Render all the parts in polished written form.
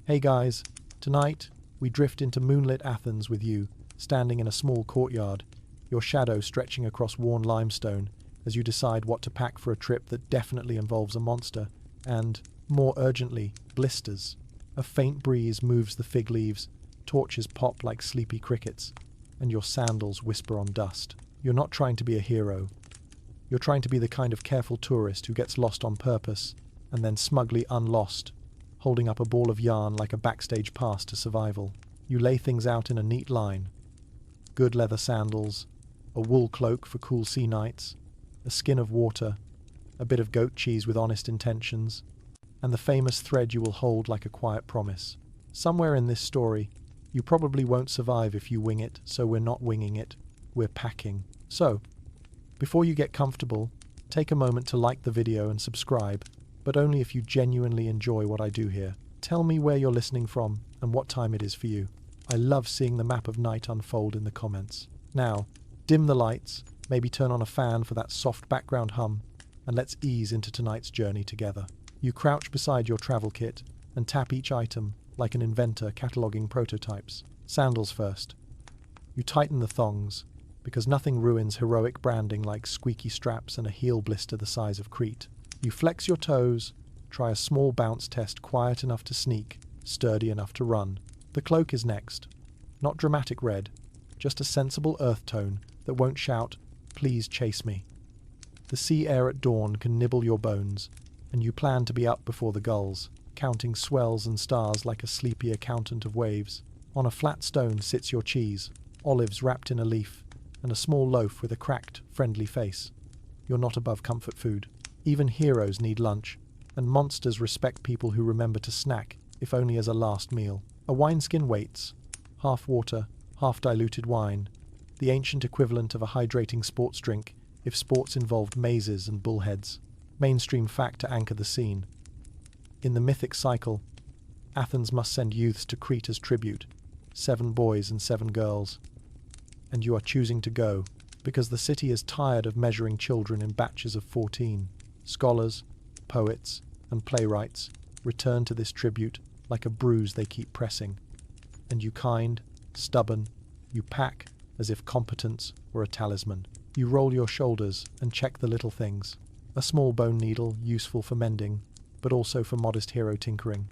Hey guys, tonight we drift into moonlit Athens with you, standing in a small courtyard, your shadow stretching across worn limestone as you decide what to pack for a trip that definitely involves a monster and, more urgently, blisters. A faint breeze moves the fig leaves, torches pop like sleepy crickets, and your sandals whisper on dust. You're not trying to be a hero. You're trying to be the kind of careful tourist who gets lost on purpose and then smugly unlost, holding up a ball of yarn like a backstage pass to survival. You lay things out in a neat line. Good leather sandals, a wool cloak for cool sea nights, a skin of water, a bit of goat cheese with honest intentions, and the famous thread you will hold like a quiet promise. Somewhere in this story, you probably won't survive if you wing it, so we're not winging it, we're packing. So, before you get comfortable, take a moment to like the video and subscribe, but only if you genuinely enjoy what I do here. Tell me where you're listening from and what time it is for you. I love seeing the map of night unfold in the comments. Now, dim the lights, maybe turn on a fan for that soft background hum, and let's ease into tonight's journey together. You crouch beside your travel kit and tap each item like an inventor cataloguing prototypes. Sandals first. You tighten the thongs, because nothing ruins heroic branding like squeaky straps and a heel blister the size of Crete. You flex your toes, try a small bounce test quiet enough to sneak, sturdy enough to run. The cloak is next. Not dramatic red, just a sensible earth tone that won't shout, "Please chase me." The sea air at dawn can nibble your bones, and you plan to be up before the gulls, counting swells and stars like a sleepy accountant of waves. On a flat stone sits your cheese, olives wrapped in a leaf, and a small loaf with a cracked, friendly face. You're not above comfort food. Even heroes need lunch, and monsters respect people who remember to snack, if only as a last meal. A wineskin waits, half water, half diluted wine, the ancient equivalent of a hydrating sports drink if sports involved mazes and bullheads. Mainstream fact to anchor the scene. In the mythic cycle, Athens must send youths to Crete as tribute, 7 boys and 7 girls. And you are choosing to go, because the city is tired of measuring children in batches of 14. Scholars, poets, and playwrights return to this tribute like a bruise they keep pressing. And you kind, stubborn, you pack as if competence were a talisman. You roll your shoulders and check the little things. A small bone needle, useful for mending, but also for modest hero tinkering.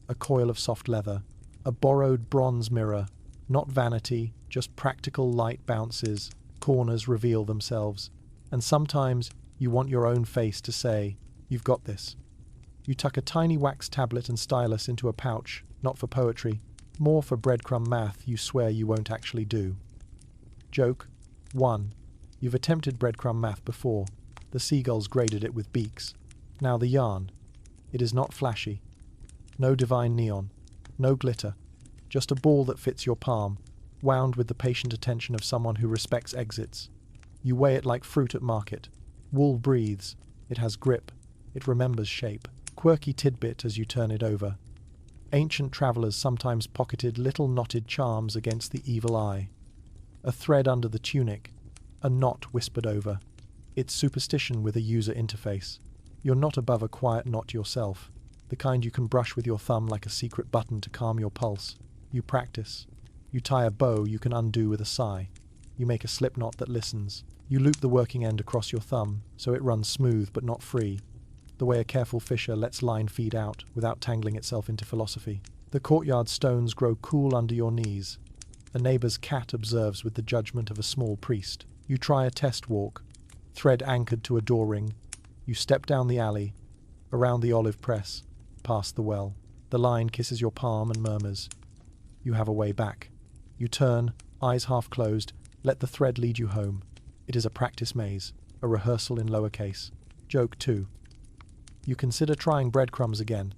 A coil of soft leather. A borrowed bronze mirror. Not vanity, just practical light bounces. Corners reveal themselves. And sometimes you want your own face to say, "You've got this." You tuck a tiny wax tablet and stylus into a pouch, not for poetry, more for breadcrumb math you swear you won't actually do. Joke 1. You've attempted breadcrumb math before. The seagulls graded it with beaks. Now the yarn. It is not flashy. No divine neon. No glitter. Just a ball that fits your palm, wound with the patient attention of someone who respects exits. You weigh it like fruit at market. Wool breathes. It has grip. It remembers shape. Quirky tidbit as you turn it over. Ancient travelers sometimes pocketed little knotted charms against the evil eye. A thread under the tunic. A knot whispered over. It's superstition with a user interface. You're not above a quiet knot yourself, the kind you can brush with your thumb like a secret button to calm your pulse. You practice. You tie a bow you can undo with a sigh. You make a slip knot that listens. You loop the working end across your thumb, so it runs smooth but not free, the way a careful fisher lets line feed out without tangling itself into philosophy. The courtyard stones grow cool under your knees. A neighbor's cat observes with the judgment of a small priest. You try a test walk, thread anchored to a door ring. You step down the alley, around the olive press, past the well. The line kisses your palm and murmurs. You have a way back. You turn, eyes half closed, let the thread lead you home. It is a practice maze, a rehearsal in lowercase. Joke 2. You consider trying breadcrumbs again,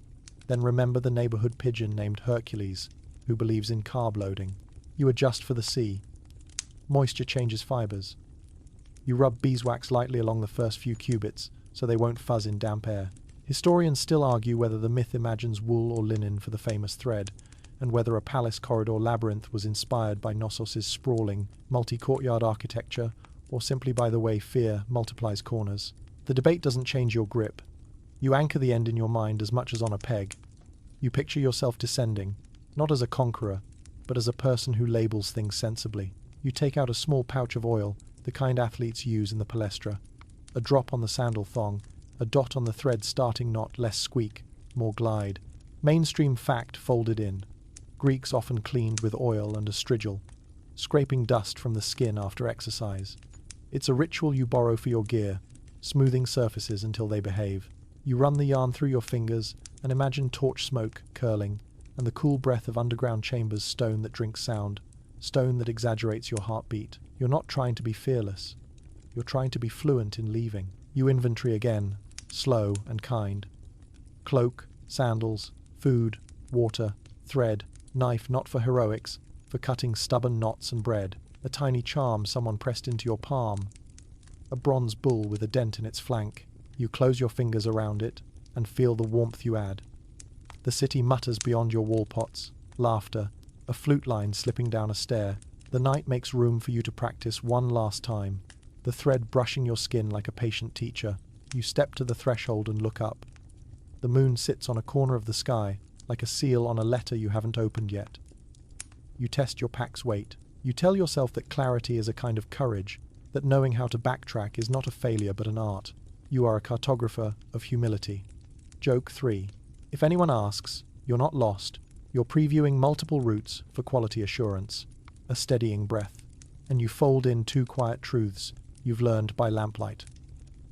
then remember the neighborhood pigeon named Hercules, who believes in carb loading. You adjust for the sea. Moisture changes fibers. You rub beeswax lightly along the first few cubits, so they won't fuzz in damp air. Historians still argue whether the myth imagines wool or linen for the famous thread, and whether a palace corridor labyrinth was inspired by Knossos' sprawling, multi-courtyard architecture, or simply by the way fear multiplies corners. The debate doesn't change your grip. You anchor the end in your mind as much as on a peg. You picture yourself descending, not as a conqueror, but as a person who labels things sensibly. You take out a small pouch of oil, the kind athletes use in the palestra. A drop on the sandal thong, a dot on the thread starting knot, less squeak, more glide. Mainstream fact folded in. Greeks often cleaned with oil and a strigil, scraping dust from the skin after exercise. It's a ritual you borrow for your gear, smoothing surfaces until they behave. You run the yarn through your fingers and imagine torch smoke curling, and the cool breath of underground chambers, stone that drinks sound, stone that exaggerates your heartbeat. You're not trying to be fearless. You're trying to be fluent in leaving. You inventory again, slow and kind. Cloak, sandals, food, water, thread, knife not for heroics, for cutting stubborn knots and bread. A tiny charm someone pressed into your palm. A bronze bull with a dent in its flank. You close your fingers around it and feel the warmth you add. The city mutters beyond your wall pots. Laughter, a flute line slipping down a stair. The night makes room for you to practice one last time. The thread brushing your skin like a patient teacher. You step to the threshold and look up. The moon sits on a corner of the sky, like a seal on a letter you haven't opened yet. You test your pack's weight. You tell yourself that clarity is a kind of courage, that knowing how to backtrack is not a failure but an art. You are a cartographer of humility. Joke 3. If anyone asks, you're not lost. You're previewing multiple routes for quality assurance. A steadying breath. And you fold in 2 quiet truths you've learned by lamplight.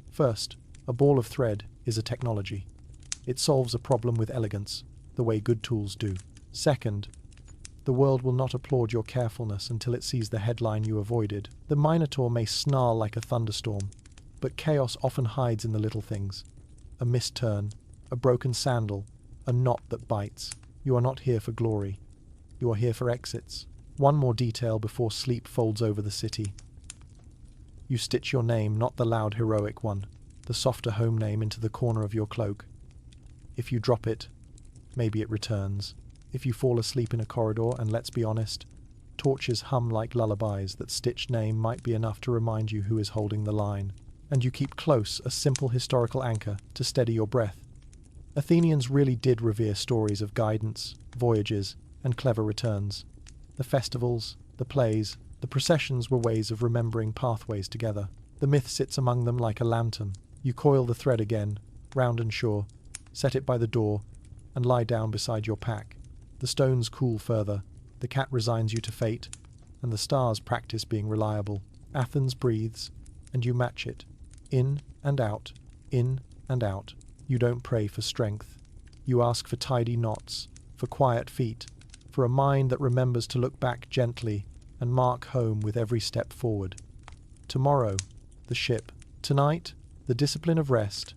First, a ball of thread is a technology. It solves a problem with elegance, the way good tools do. Second, the world will not applaud your carefulness until it sees the headline you avoided. The Minotaur may snarl like a thunderstorm, but chaos often hides in the little things. A missed turn, a broken sandal, a knot that bites. You are not here for glory. You are here for exits. One more detail before sleep folds over the city. You stitch your name, not the loud heroic one, the softer home name, into the corner of your cloak. If you drop it, maybe it returns. If you fall asleep in a corridor, and let's be honest, torches hum like lullabies, that stitched name might be enough to remind you who is holding the line. And you keep close a simple historical anchor to steady your breath. Athenians really did revere stories of guidance, voyages, and clever returns. The festivals, the plays, the processions were ways of remembering pathways together. The myth sits among them like a lantern. You coil the thread again, round and sure, set it by the door, and lie down beside your pack. The stones cool further, the cat resigns you to fate, and the stars practice being reliable. Athens breathes, and you match it. In and out, in and out. You don't pray for strength. You ask for tidy knots, for quiet feet, for a mind that remembers to look back gently and mark home with every step forward. Tomorrow, the ship. Tonight, the discipline of rest,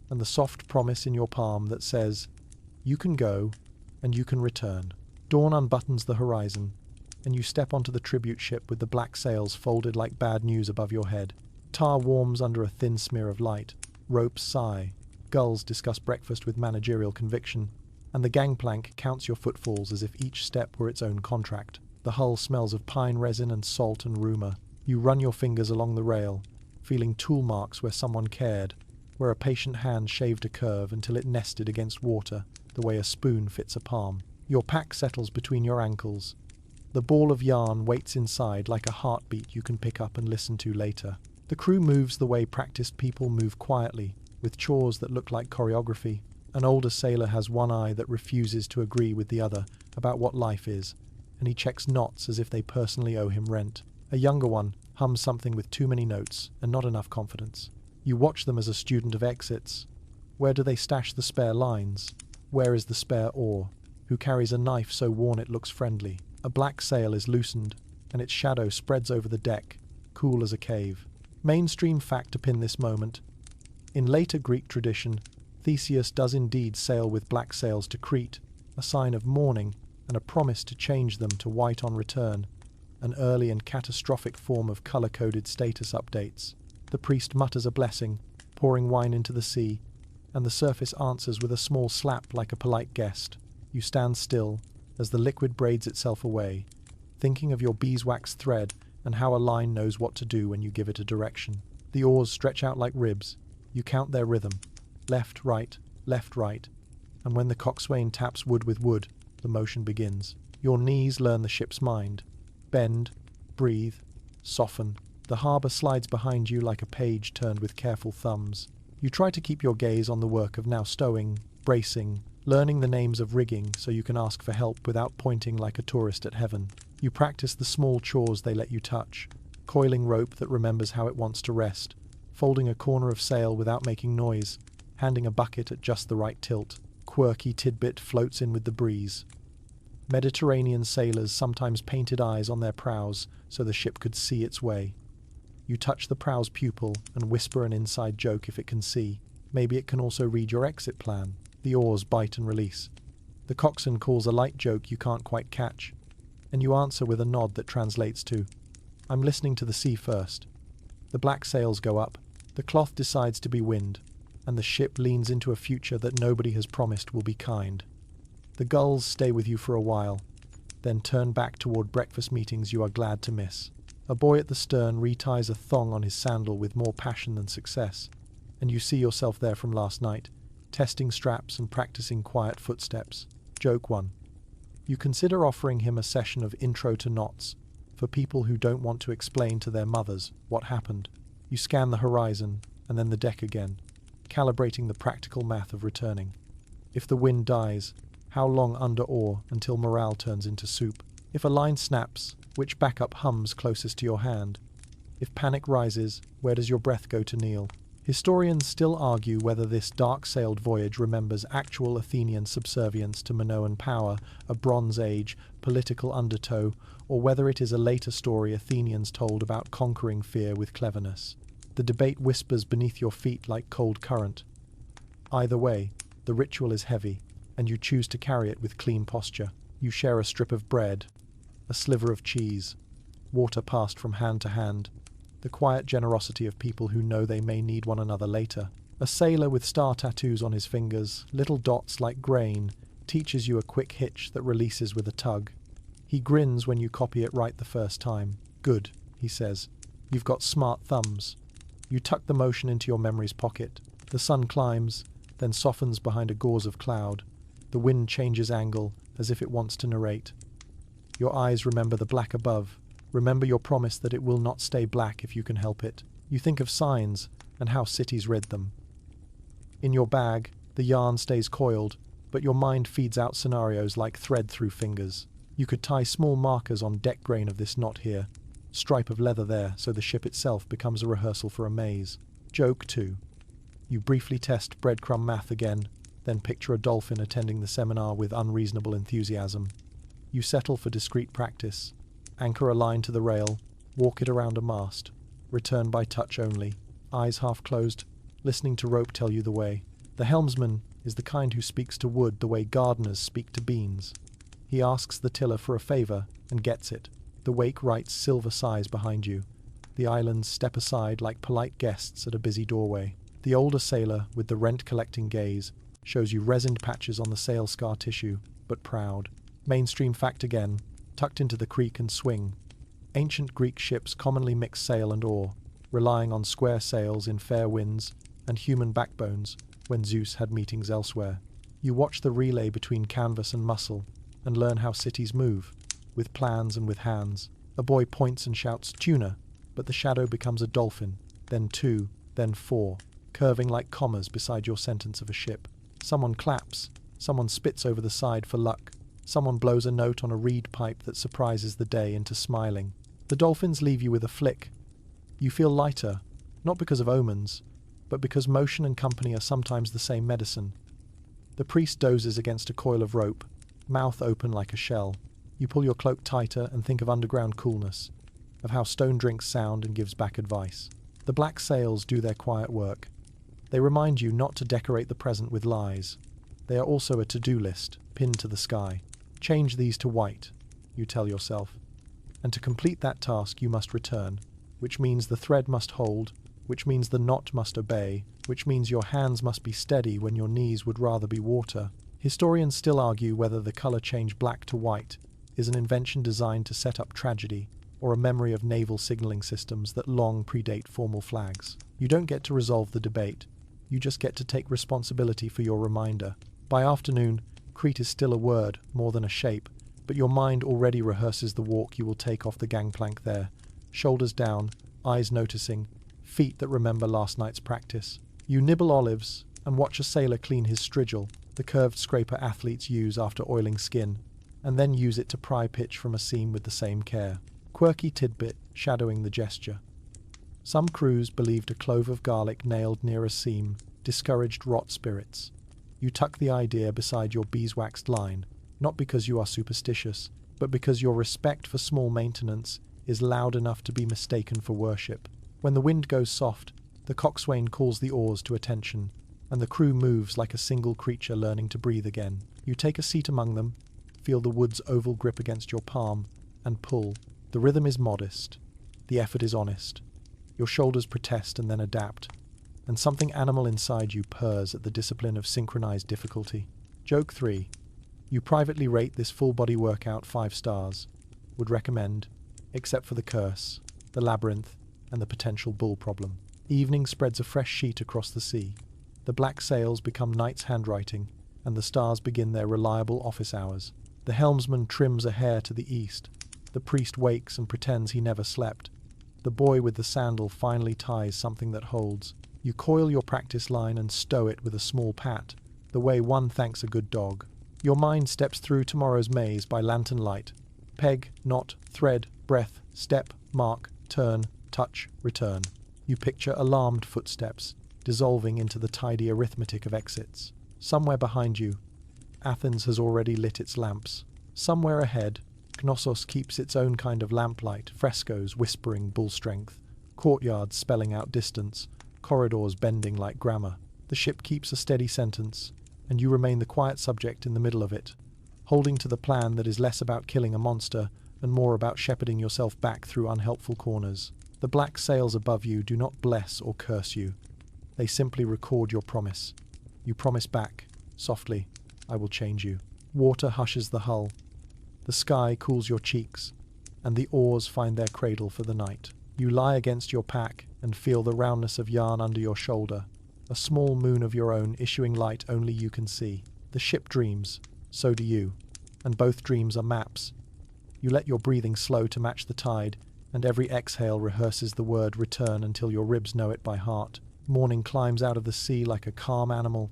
and the soft promise in your palm that says, you can go, and you can return. Dawn unbuttons the horizon, and you step onto the tribute ship with the black sails folded like bad news above your head. Tar warms under a thin smear of light. Ropes sigh. Gulls discuss breakfast with managerial conviction, and the gangplank counts your footfalls as if each step were its own contract. The hull smells of pine resin and salt and rumour. You run your fingers along the rail, feeling tool marks where someone cared, where a patient hand shaved a curve until it nested against water, the way a spoon fits a palm. Your pack settles between your ankles. The ball of yarn waits inside like a heartbeat you can pick up and listen to later. The crew moves the way practiced people move quietly, with chores that look like choreography. An older sailor has one eye that refuses to agree with the other about what life is, and he checks knots as if they personally owe him rent. A younger one hums something with too many notes and not enough confidence. You watch them as a student of exits. Where do they stash the spare lines? Where is the spare oar? Who carries a knife so worn it looks friendly? A black sail is loosened, and its shadow spreads over the deck, cool as a cave. Mainstream fact to pin this moment. In later Greek tradition, Theseus does indeed sail with black sails to Crete, a sign of mourning and a promise to change them to white on return, an early and catastrophic form of colour-coded status updates. The priest mutters a blessing, pouring wine into the sea, and the surface answers with a small slap like a polite guest. You stand still as the liquid braids itself away, thinking of your beeswax thread and how a line knows what to do when you give it a direction. The oars stretch out like ribs. You count their rhythm. Left, right, and when the coxswain taps wood with wood, the motion begins. Your knees learn the ship's mind. Bend, breathe, soften. The harbour slides behind you like a page turned with careful thumbs. You try to keep your gaze on the work of now stowing, bracing, learning the names of rigging so you can ask for help without pointing like a tourist at heaven. You practice the small chores they let you touch, coiling rope that remembers how it wants to rest, folding a corner of sail without making noise, handing a bucket at just the right tilt. Quirky tidbit floats in with the breeze. Mediterranean sailors sometimes painted eyes on their prows so the ship could see its way. You touch the prow's pupil and whisper an inside joke if it can see. Maybe it can also read your exit plan. The oars bite and release. The coxswain calls a light joke you can't quite catch, and you answer with a nod that translates to, "I'm listening to the sea first." The black sails go up, the cloth decides to be wind, and the ship leans into a future that nobody has promised will be kind. The gulls stay with you for a while, then turn back toward breakfast meetings you are glad to miss. A boy at the stern reties a thong on his sandal with more passion than success, and you see yourself there from last night, testing straps and practicing quiet footsteps. Joke 1. You consider offering him a session of intro to knots for people who don't want to explain to their mothers what happened. You scan the horizon and then the deck again, calibrating the practical math of returning. If the wind dies, how long under oar until morale turns into soup? If a line snaps, which backup hums closest to your hand? If panic rises, where does your breath go to kneel? Historians still argue whether this dark-sailed voyage remembers actual Athenian subservience to Minoan power, a Bronze Age political undertow, or whether it is a later story Athenians told about conquering fear with cleverness. The debate whispers beneath your feet like cold current. Either way, the ritual is heavy, and you choose to carry it with clean posture. You share a strip of bread, a sliver of cheese, water passed from hand to hand, the quiet generosity of people who know they may need one another later. A sailor with star tattoos on his fingers, little dots like grain, teaches you a quick hitch that releases with a tug. He grins when you copy it right the first time. "Good," he says. "You've got smart thumbs." You tuck the motion into your memory's pocket. The sun climbs, then softens behind a gauze of cloud. The wind changes angle, as if it wants to narrate. Your eyes remember the black above. Remember your promise that it will not stay black if you can help it. You think of signs and how cities read them. In your bag, the yarn stays coiled, but your mind feeds out scenarios like thread through fingers. You could tie small markers on deck grain of this knot here, stripe of leather there, so the ship itself becomes a rehearsal for a maze. Joke 2. You briefly test breadcrumb math again, then picture a dolphin attending the seminar with unreasonable enthusiasm. You settle for discreet practice, anchor a line to the rail, walk it around a mast, return by touch only, eyes half closed, listening to rope tell you the way. The helmsman is the kind who speaks to wood the way gardeners speak to beans. He asks the tiller for a favour and gets it. The wake writes silver sighs behind you. The islands step aside like polite guests at a busy doorway. The older sailor, with the rent-collecting gaze, shows you resined patches on the sail scar tissue, but proud. Mainstream fact again, tucked into the creek and swing. Ancient Greek ships commonly mix sail and oar, relying on square sails in fair winds and human backbones when Zeus had meetings elsewhere. You watch the relay between canvas and muscle and learn how cities move, with plans and with hands. A boy points and shouts, "Tuna," but the shadow becomes a dolphin, then 2, then 4, curving like commas beside your sentence of a ship. Someone claps, someone spits over the side for luck, someone blows a note on a reed pipe that surprises the day into smiling. The dolphins leave you with a flick. You feel lighter, not because of omens, but because motion and company are sometimes the same medicine. The priest dozes against a coil of rope, mouth open like a shell. You pull your cloak tighter and think of underground coolness, of how stone drinks sound and gives back advice. The black sails do their quiet work. They remind you not to decorate the present with lies. They are also a to-do list, pinned to the sky. Change these to white, you tell yourself. And to complete that task you must return, which means the thread must hold, which means the knot must obey, which means your hands must be steady when your knees would rather be water. Historians still argue whether the colour change black to white is an invention designed to set up tragedy, or a memory of naval signalling systems that long predate formal flags. You don't get to resolve the debate. You just get to take responsibility for your reminder. By afternoon, Crete is still a word, more than a shape, but your mind already rehearses the walk you will take off the gangplank there. Shoulders down, eyes noticing, feet that remember last night's practice. You nibble olives and watch a sailor clean his strigil, the curved scraper athletes use after oiling skin, and then use it to pry pitch from a seam with the same care. Quirky tidbit shadowing the gesture. Some crews believed a clove of garlic nailed near a seam discouraged rot spirits. You tuck the idea beside your beeswaxed line, not because you are superstitious, but because your respect for small maintenance is loud enough to be mistaken for worship. When the wind goes soft, the coxswain calls the oars to attention, and the crew moves like a single creature learning to breathe again. You take a seat among them, feel the wood's oval grip against your palm, and pull. The rhythm is modest. The effort is honest. Your shoulders protest and then adapt, and something animal inside you purrs at the discipline of synchronized difficulty. Joke 3. You privately rate this full-body workout 5 stars. Would recommend, except for the curse, the labyrinth, and the potential bull problem. Evening spreads a fresh sheet across the sea. The black sails become night's handwriting, and the stars begin their reliable office hours. The helmsman trims a hair to the east. The priest wakes and pretends he never slept. The boy with the sandal finally ties something that holds. You coil your practice line and stow it with a small pat, the way one thanks a good dog. Your mind steps through tomorrow's maze by lantern light. Peg, knot, thread, breath, step, mark, turn, touch, return. You picture alarmed footsteps, dissolving into the tidy arithmetic of exits. Somewhere behind you, Athens has already lit its lamps. Somewhere ahead, Knossos keeps its own kind of lamplight, frescoes whispering bull strength, courtyards spelling out distance, corridors bending like grammar. The ship keeps a steady sentence, and you remain the quiet subject in the middle of it, holding to the plan that is less about killing a monster and more about shepherding yourself back through unhelpful corners. The black sails above you do not bless or curse you. They simply record your promise. You promise back, softly, I will change you. Water hushes the hull. The sky cools your cheeks, and the oars find their cradle for the night. You lie against your pack and feel the roundness of yarn under your shoulder, a small moon of your own issuing light only you can see. The ship dreams, so do you, and both dreams are maps. You let your breathing slow to match the tide, and every exhale rehearses the word return until your ribs know it by heart. Morning climbs out of the sea like a calm animal,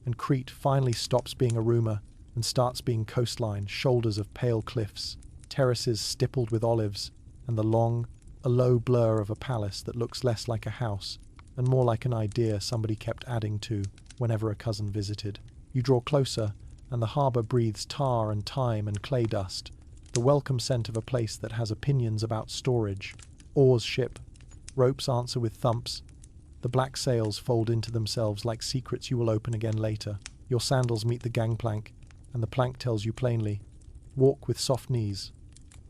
and Crete finally stops being a rumor and starts being coastline, shoulders of pale cliffs, terraces stippled with olives, and a low blur of a palace that looks less like a house and more like an idea somebody kept adding to whenever a cousin visited. You draw closer, and the harbour breathes tar and thyme and clay dust, the welcome scent of a place that has opinions about storage. Oars ship, ropes answer with thumps. The black sails fold into themselves like secrets you will open again later. Your sandals meet the gangplank, and the plank tells you plainly, walk with soft knees,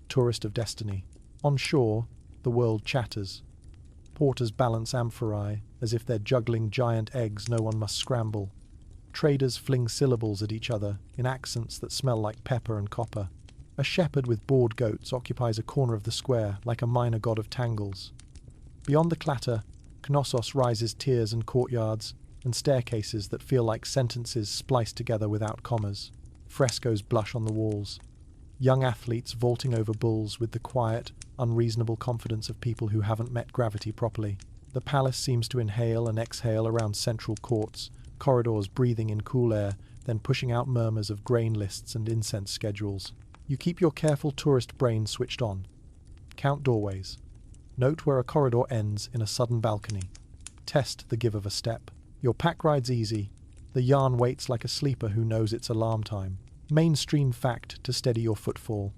tourist of destiny. On shore, the world chatters. Porters balance amphorae as if they're juggling giant eggs no one must scramble. Traders fling syllables at each other in accents that smell like pepper and copper. A shepherd with bored goats occupies a corner of the square like a minor god of tangles. Beyond the clatter, Knossos rises tiers and courtyards and staircases that feel like sentences spliced together without commas. Frescoes blush on the walls. Young athletes vaulting over bulls with the quiet, unreasonable confidence of people who haven't met gravity properly. The palace seems to inhale and exhale around central courts, corridors breathing in cool air, then pushing out murmurs of grain lists and incense schedules. You keep your careful tourist brain switched on. Count doorways. Note where a corridor ends in a sudden balcony. Test the give of a step. Your pack ride's easy. The yarn waits like a sleeper who knows it's alarm time. Mainstream fact to steady your footfall.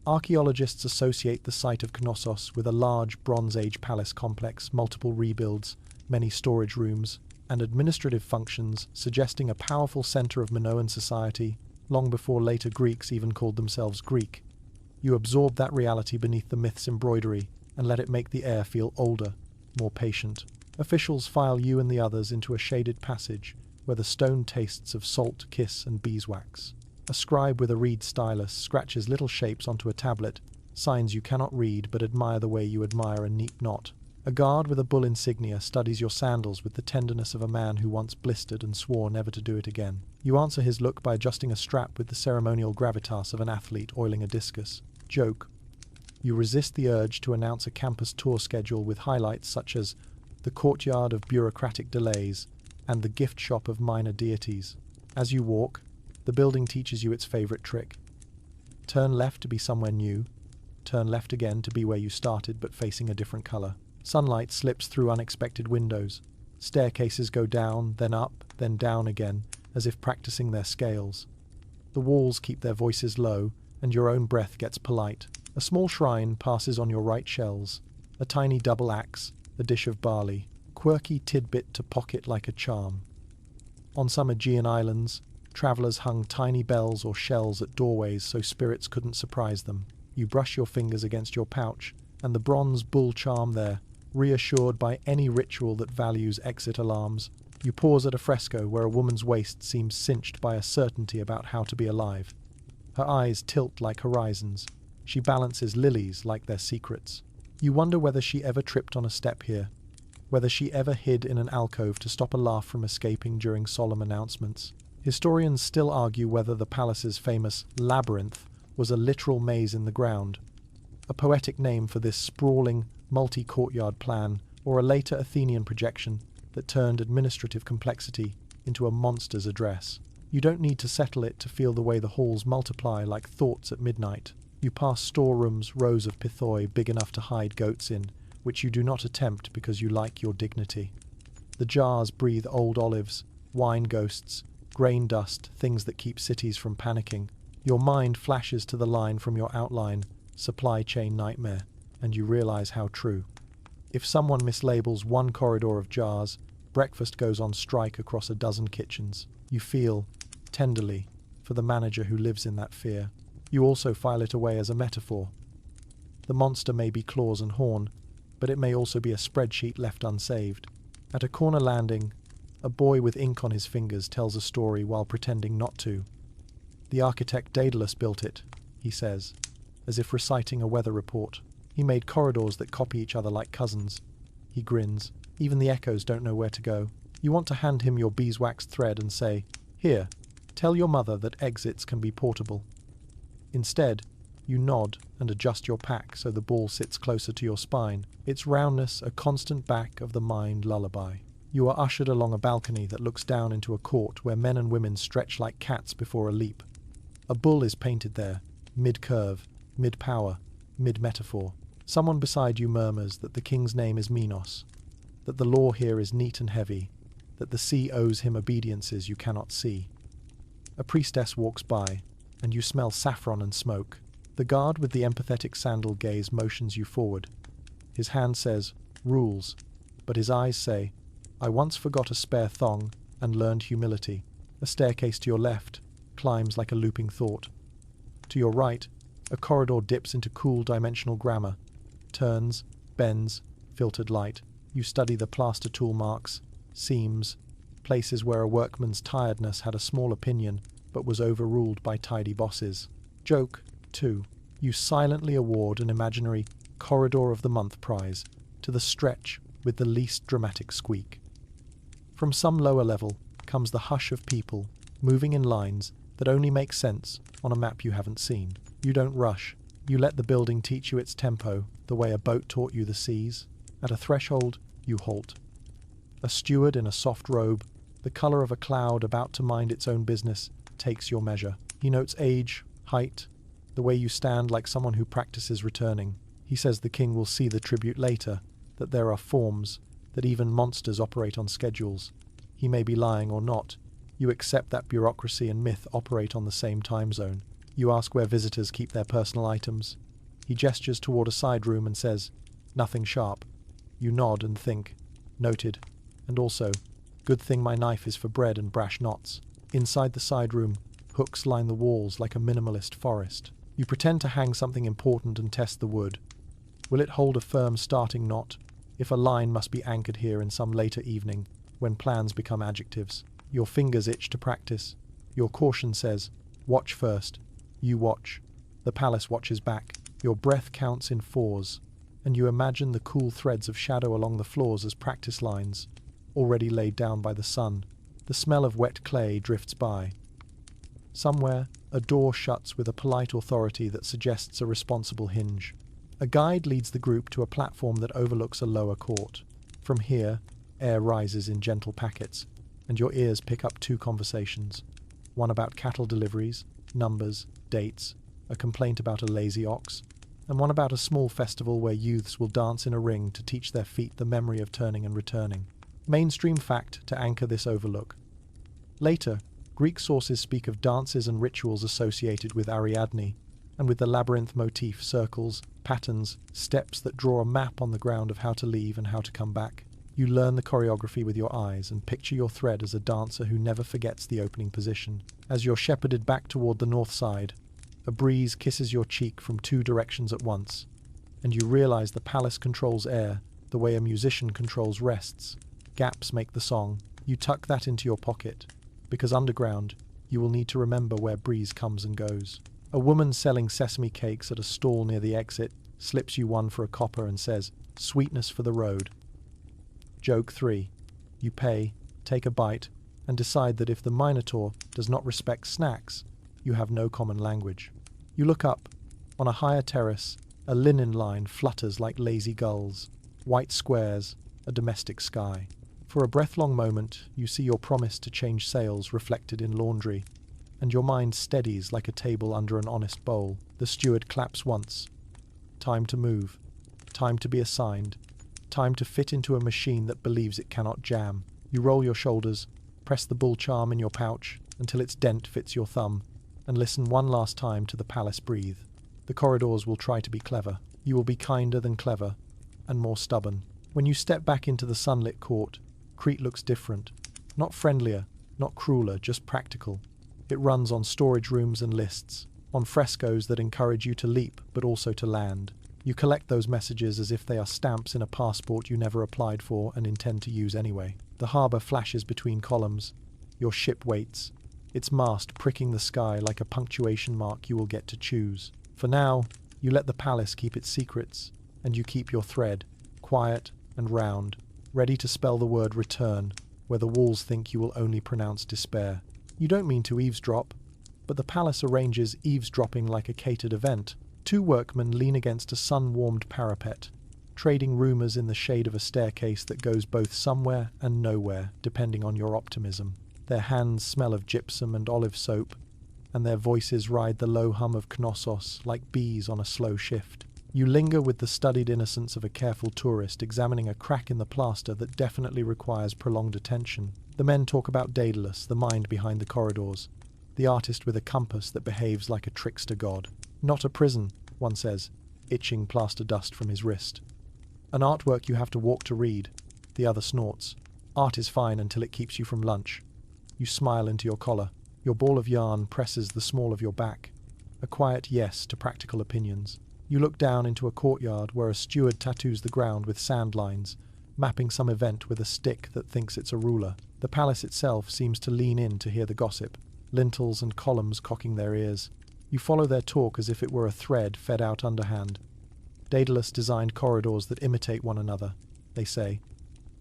Archaeologists associate the site of Knossos with a large Bronze Age palace complex, multiple rebuilds, many storage rooms, and administrative functions, suggesting a powerful center of Minoan society, long before later Greeks even called themselves Greek. You absorb that reality beneath the myth's embroidery and let it make the air feel older, more patient. Officials file you and the others into a shaded passage where the stone tastes of salt, kiss, and beeswax. A scribe with a reed stylus scratches little shapes onto a tablet, signs you cannot read but admire the way you admire a neat knot. A guard with a bull insignia studies your sandals with the tenderness of a man who once blistered and swore never to do it again. You answer his look by adjusting a strap with the ceremonial gravitas of an athlete oiling a discus. Joke. You resist the urge to announce a campus tour schedule with highlights such as the courtyard of bureaucratic delays and the gift shop of minor deities. As you walk, the building teaches you its favorite trick. Turn left to be somewhere new. Turn left again to be where you started but facing a different color. Sunlight slips through unexpected windows. Staircases go down, then up, then down again, as if practicing their scales. The walls keep their voices low, and your own breath gets polite. A small shrine passes on your right shells. A tiny double axe, a dish of barley, quirky tidbit to pocket like a charm. On some Aegean islands, travellers hung tiny bells or shells at doorways so spirits couldn't surprise them. You brush your fingers against your pouch, and the bronze bull charm there, reassured by any ritual that values exit alarms. You pause at a fresco where a woman's waist seems cinched by a certainty about how to be alive. Her eyes tilt like horizons. She balances lilies like their secrets. You wonder whether she ever tripped on a step here, whether she ever hid in an alcove to stop a laugh from escaping during solemn announcements. Historians still argue whether the palace's famous labyrinth was a literal maze in the ground, a poetic name for this sprawling, multi-courtyard plan, or a later Athenian projection that turned administrative complexity into a monster's address. You don't need to settle it to feel the way the halls multiply like thoughts at midnight. You pass storerooms, rows of pithoi big enough to hide goats in, which you do not attempt because you like your dignity. The jars breathe old olives, wine ghosts, grain dust, things that keep cities from panicking. Your mind flashes to the line from your outline, supply chain nightmare, and you realize how true. If someone mislabels one corridor of jars, breakfast goes on strike across a dozen kitchens. You feel, tenderly, for the manager who lives in that fear. You also file it away as a metaphor. The monster may be claws and horn, but it may also be a spreadsheet left unsaved. At a corner landing, a boy with ink on his fingers tells a story while pretending not to. The architect Daedalus built it, he says, as if reciting a weather report. He made corridors that copy each other like cousins. He grins. Even the echoes don't know where to go. You want to hand him your beeswax thread and say, "Here, tell your mother that exits can be portable." Instead, you nod and adjust your pack so the ball sits closer to your spine, its roundness a constant back of the mind lullaby. You are ushered along a balcony that looks down into a court where men and women stretch like cats before a leap. A bull is painted there, mid-curve, mid-power, mid-metaphor. Someone beside you murmurs that the king's name is Minos, that the law here is neat and heavy, that the sea owes him obediences you cannot see. A priestess walks by, and you smell saffron and smoke. The guard with the empathetic sandal gaze motions you forward. His hand says, "Rules," but his eyes say, "I once forgot a spare thong and learned humility." A staircase to your left climbs like a looping thought. To your right, a corridor dips into cool dimensional grammar, turns, bends, filtered light. You study the plaster tool marks, seams, places where a workman's tiredness had a small opinion but was overruled by tidy bosses. Joke, too. You silently award an imaginary Corridor of the Month prize to the stretch with the least dramatic squeak. From some lower level comes the hush of people moving in lines that only make sense on a map you haven't seen. You don't rush. You let the building teach you its tempo, the way a boat taught you the seas. At a threshold, you halt. A steward in a soft robe, the colour of a cloud about to mind its own business, takes your measure. He notes age, height, the way you stand like someone who practices returning. He says the king will see the tribute later, that there are forms, that even monsters operate on schedules. He may be lying or not. You accept that bureaucracy and myth operate on the same time zone. You ask where visitors keep their personal items. He gestures toward a side room and says, "Nothing sharp." You nod and think, "Noted." And also, "Good thing my knife is for bread and brash knots." Inside the side room, hooks line the walls like a minimalist forest. You pretend to hang something important and test the wood. Will it hold a firm starting knot, if a line must be anchored here in some later evening, when plans become adjectives? Your fingers itch to practice. Your caution says, "Watch first." You watch. The palace watches back. Your breath counts in fours, and you imagine the cool threads of shadow along the floors as practice lines, already laid down by the sun. The smell of wet clay drifts by. Somewhere, a door shuts with a polite authority that suggests a responsible hinge. A guide leads the group to a platform that overlooks a lower court. From here, air rises in gentle packets, and your ears pick up two conversations. One about cattle deliveries, numbers, dates, a complaint about a lazy ox, and one about a small festival where youths will dance in a ring to teach their feet the memory of turning and returning. Mainstream fact to anchor this overlook. Later, Greek sources speak of dances and rituals associated with Ariadne, and with the labyrinth motif circles, patterns, steps that draw a map on the ground of how to leave and how to come back. You learn the choreography with your eyes and picture your thread as a dancer who never forgets the opening position. As you're shepherded back toward the north side, a breeze kisses your cheek from two directions at once, and you realize the palace controls air the way a musician controls rests. Gaps make the song. You tuck that into your pocket, because underground, you will need to remember where breeze comes and goes. A woman selling sesame cakes at a stall near the exit slips you one for a copper and says, "Sweetness for the road." Joke 3. You pay, take a bite, and decide that if the Minotaur does not respect snacks, you have no common language. You look up. On a higher terrace, a linen line flutters like lazy gulls. White squares, a domestic sky. For a breath-long moment, you see your promise to change sails reflected in laundry, and your mind steadies like a table under an honest bowl. The steward claps once. Time to move. Time to be assigned. Time to fit into a machine that believes it cannot jam. You roll your shoulders, press the bull charm in your pouch until its dent fits your thumb, and listen one last time to the palace breathe. The corridors will try to be clever. You will be kinder than clever, and more stubborn. When you step back into the sunlit court, Crete looks different. Not friendlier, not crueler, just practical. It runs on storage rooms and lists, on frescoes that encourage you to leap but also to land. You collect those messages as if they are stamps in a passport you never applied for and intend to use anyway. The harbour flashes between columns. Your ship waits, its mast pricking the sky like a punctuation mark you will get to choose. For now, you let the palace keep its secrets, and you keep your thread, quiet and round, ready to spell the word return, where the walls think you will only pronounce despair. You don't mean to eavesdrop, but the palace arranges eavesdropping like a catered event. Two workmen lean against a sun-warmed parapet, trading rumours in the shade of a staircase that goes both somewhere and nowhere, depending on your optimism. Their hands smell of gypsum and olive soap, and their voices ride the low hum of Knossos like bees on a slow shift. You linger with the studied innocence of a careful tourist examining a crack in the plaster that definitely requires prolonged attention. The men talk about Daedalus, the mind behind the corridors, the artist with a compass that behaves like a trickster god. Not a prison, one says, itching plaster dust from his wrist. An artwork you have to walk to read, the other snorts. Art is fine until it keeps you from lunch. You smile into your collar. Your ball of yarn presses the small of your back. A quiet yes to practical opinions. You look down into a courtyard where a steward tattoos the ground with sand lines, mapping some event with a stick that thinks it's a ruler. The palace itself seems to lean in to hear the gossip, lintels and columns cocking their ears. You follow their talk as if it were a thread fed out underhand. Daedalus designed corridors that imitate one another, they say.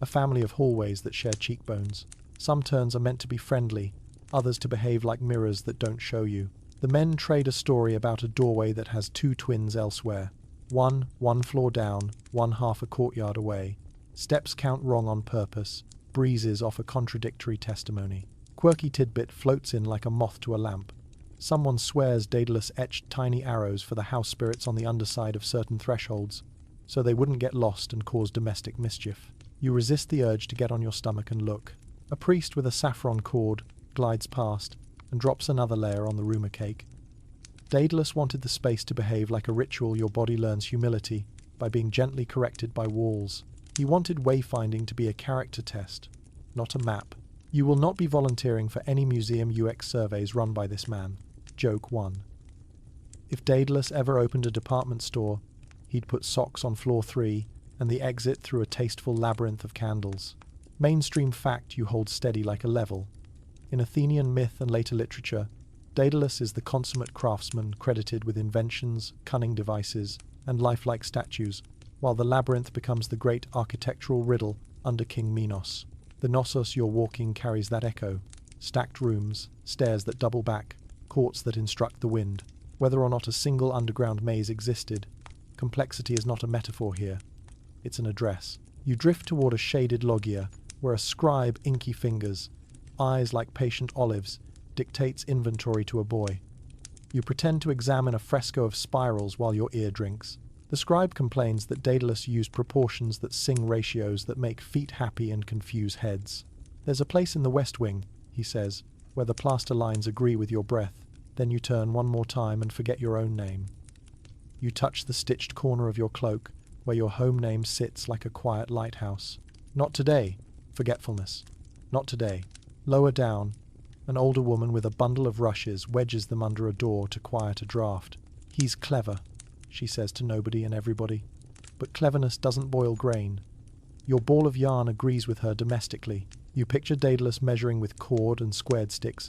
A family of hallways that share cheekbones. Some turns are meant to be friendly, others to behave like mirrors that don't show you. The men trade a story about a doorway that has two twins elsewhere. One floor down, one half a courtyard away. Steps count wrong on purpose. Breezes offer contradictory testimony. Quirky tidbit floats in like a moth to a lamp. Someone swears Daedalus etched tiny arrows for the house spirits on the underside of certain thresholds, so they wouldn't get lost and cause domestic mischief. You resist the urge to get on your stomach and look. A priest with a saffron cord glides past and drops another layer on the rumour cake. Daedalus wanted the space to behave like a ritual your body learns humility by being gently corrected by walls. He wanted wayfinding to be a character test, not a map. You will not be volunteering for any museum UX surveys run by this man. Joke 1. If Daedalus ever opened a department store, he'd put socks on floor 3 and the exit through a tasteful labyrinth of candles. Mainstream fact you hold steady like a level. In Athenian myth and later literature, Daedalus is the consummate craftsman credited with inventions, cunning devices, and lifelike statues, while the labyrinth becomes the great architectural riddle under King Minos. The Knossos you're walking carries that echo. Stacked rooms, stairs that double back, courts that instruct the wind. Whether or not a single underground maze existed, complexity is not a metaphor here. It's an address. You drift toward a shaded loggia, where a scribe, inky fingers, eyes like patient olives, dictates inventory to a boy. You pretend to examine a fresco of spirals while your ear drinks. The scribe complains that Daedalus used proportions that sing ratios that make feet happy and confuse heads. There's a place in the West Wing, he says, where the plaster lines agree with your breath. Then you turn one more time and forget your own name. You touch the stitched corner of your cloak, where your home name sits like a quiet lighthouse. Not today, forgetfulness. Not today. Lower down, an older woman with a bundle of rushes wedges them under a door to quiet a draft. He's clever, she says to nobody and everybody. But cleverness doesn't boil grain. Your ball of yarn agrees with her domestically. You picture Daedalus measuring with cord and squared sticks,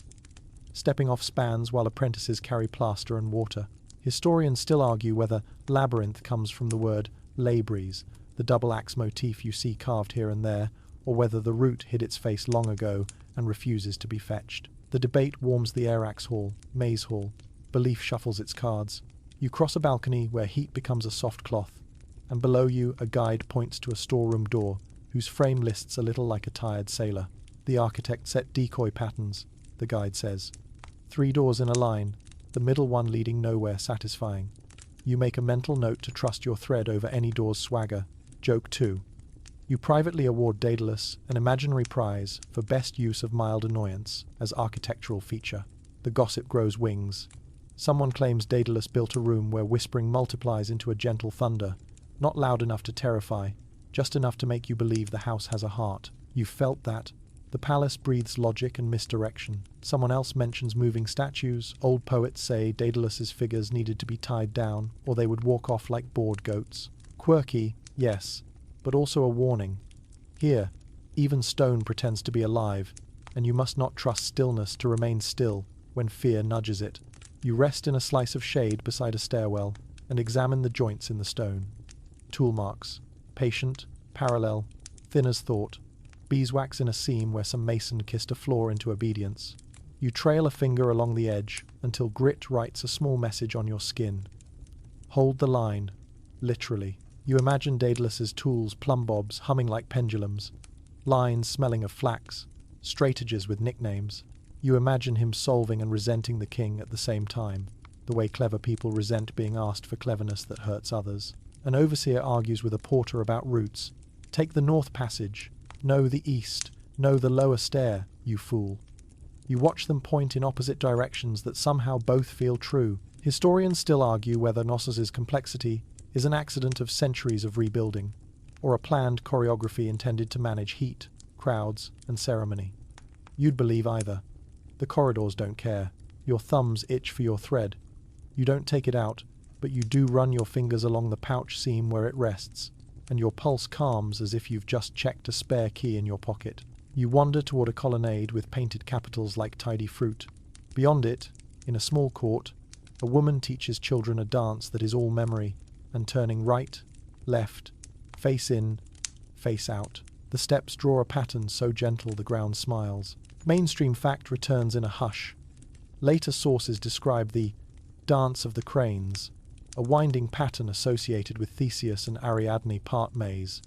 stepping off spans while apprentices carry plaster and water. Historians still argue whether labyrinth comes from the word labries, the double axe motif you see carved here and there, or whether the root hid its face long ago and refuses to be fetched. The debate warms the Airax Hall, Maze Hall. Belief shuffles its cards. You cross a balcony where heat becomes a soft cloth, and below you a guide points to a storeroom door whose frame lists a little like a tired sailor. The architect set decoy patterns, the guide says. 3 doors in a line, the middle one leading nowhere satisfying. You make a mental note to trust your thread over any door's swagger. Joke 2. You privately award Daedalus an imaginary prize for best use of mild annoyance as architectural feature. The gossip grows wings. Someone claims Daedalus built a room where whispering multiplies into a gentle thunder, not loud enough to terrify, just enough to make you believe the house has a heart. You felt that. The palace breathes logic and misdirection. Someone else mentions moving statues. Old poets say Daedalus's figures needed to be tied down, or they would walk off like bored goats. Quirky, yes, but also a warning. Here, even stone pretends to be alive, and you must not trust stillness to remain still when fear nudges it. You rest in a slice of shade beside a stairwell and examine the joints in the stone. Tool marks, patient, parallel, thin as thought. Beeswax in a seam where some mason kissed a floor into obedience. You trail a finger along the edge until grit writes a small message on your skin. Hold the line, literally. You imagine Daedalus's tools, plumbobs, humming like pendulums, lines smelling of flax, strategies with nicknames. You imagine him solving and resenting the king at the same time, the way clever people resent being asked for cleverness that hurts others. An overseer argues with a porter about routes. Take the north passage. No, the east. No, the lower stair, you fool. You watch them point in opposite directions that somehow both feel true. Historians still argue whether Knossos' complexity is an accident of centuries of rebuilding, or a planned choreography intended to manage heat, crowds, and ceremony. You'd believe either. The corridors don't care. Your thumbs itch for your thread. You don't take it out, but you do run your fingers along the pouch seam where it rests, and your pulse calms as if you've just checked a spare key in your pocket. You wander toward a colonnade with painted capitals like tidy fruit. Beyond it, in a small court, a woman teaches children a dance that is all memory, and turning right, left, face in, face out. The steps draw a pattern so gentle the ground smiles. Mainstream fact returns in a hush. Later sources describe the dance of the cranes, a winding pattern associated with Theseus and Ariadne part maze,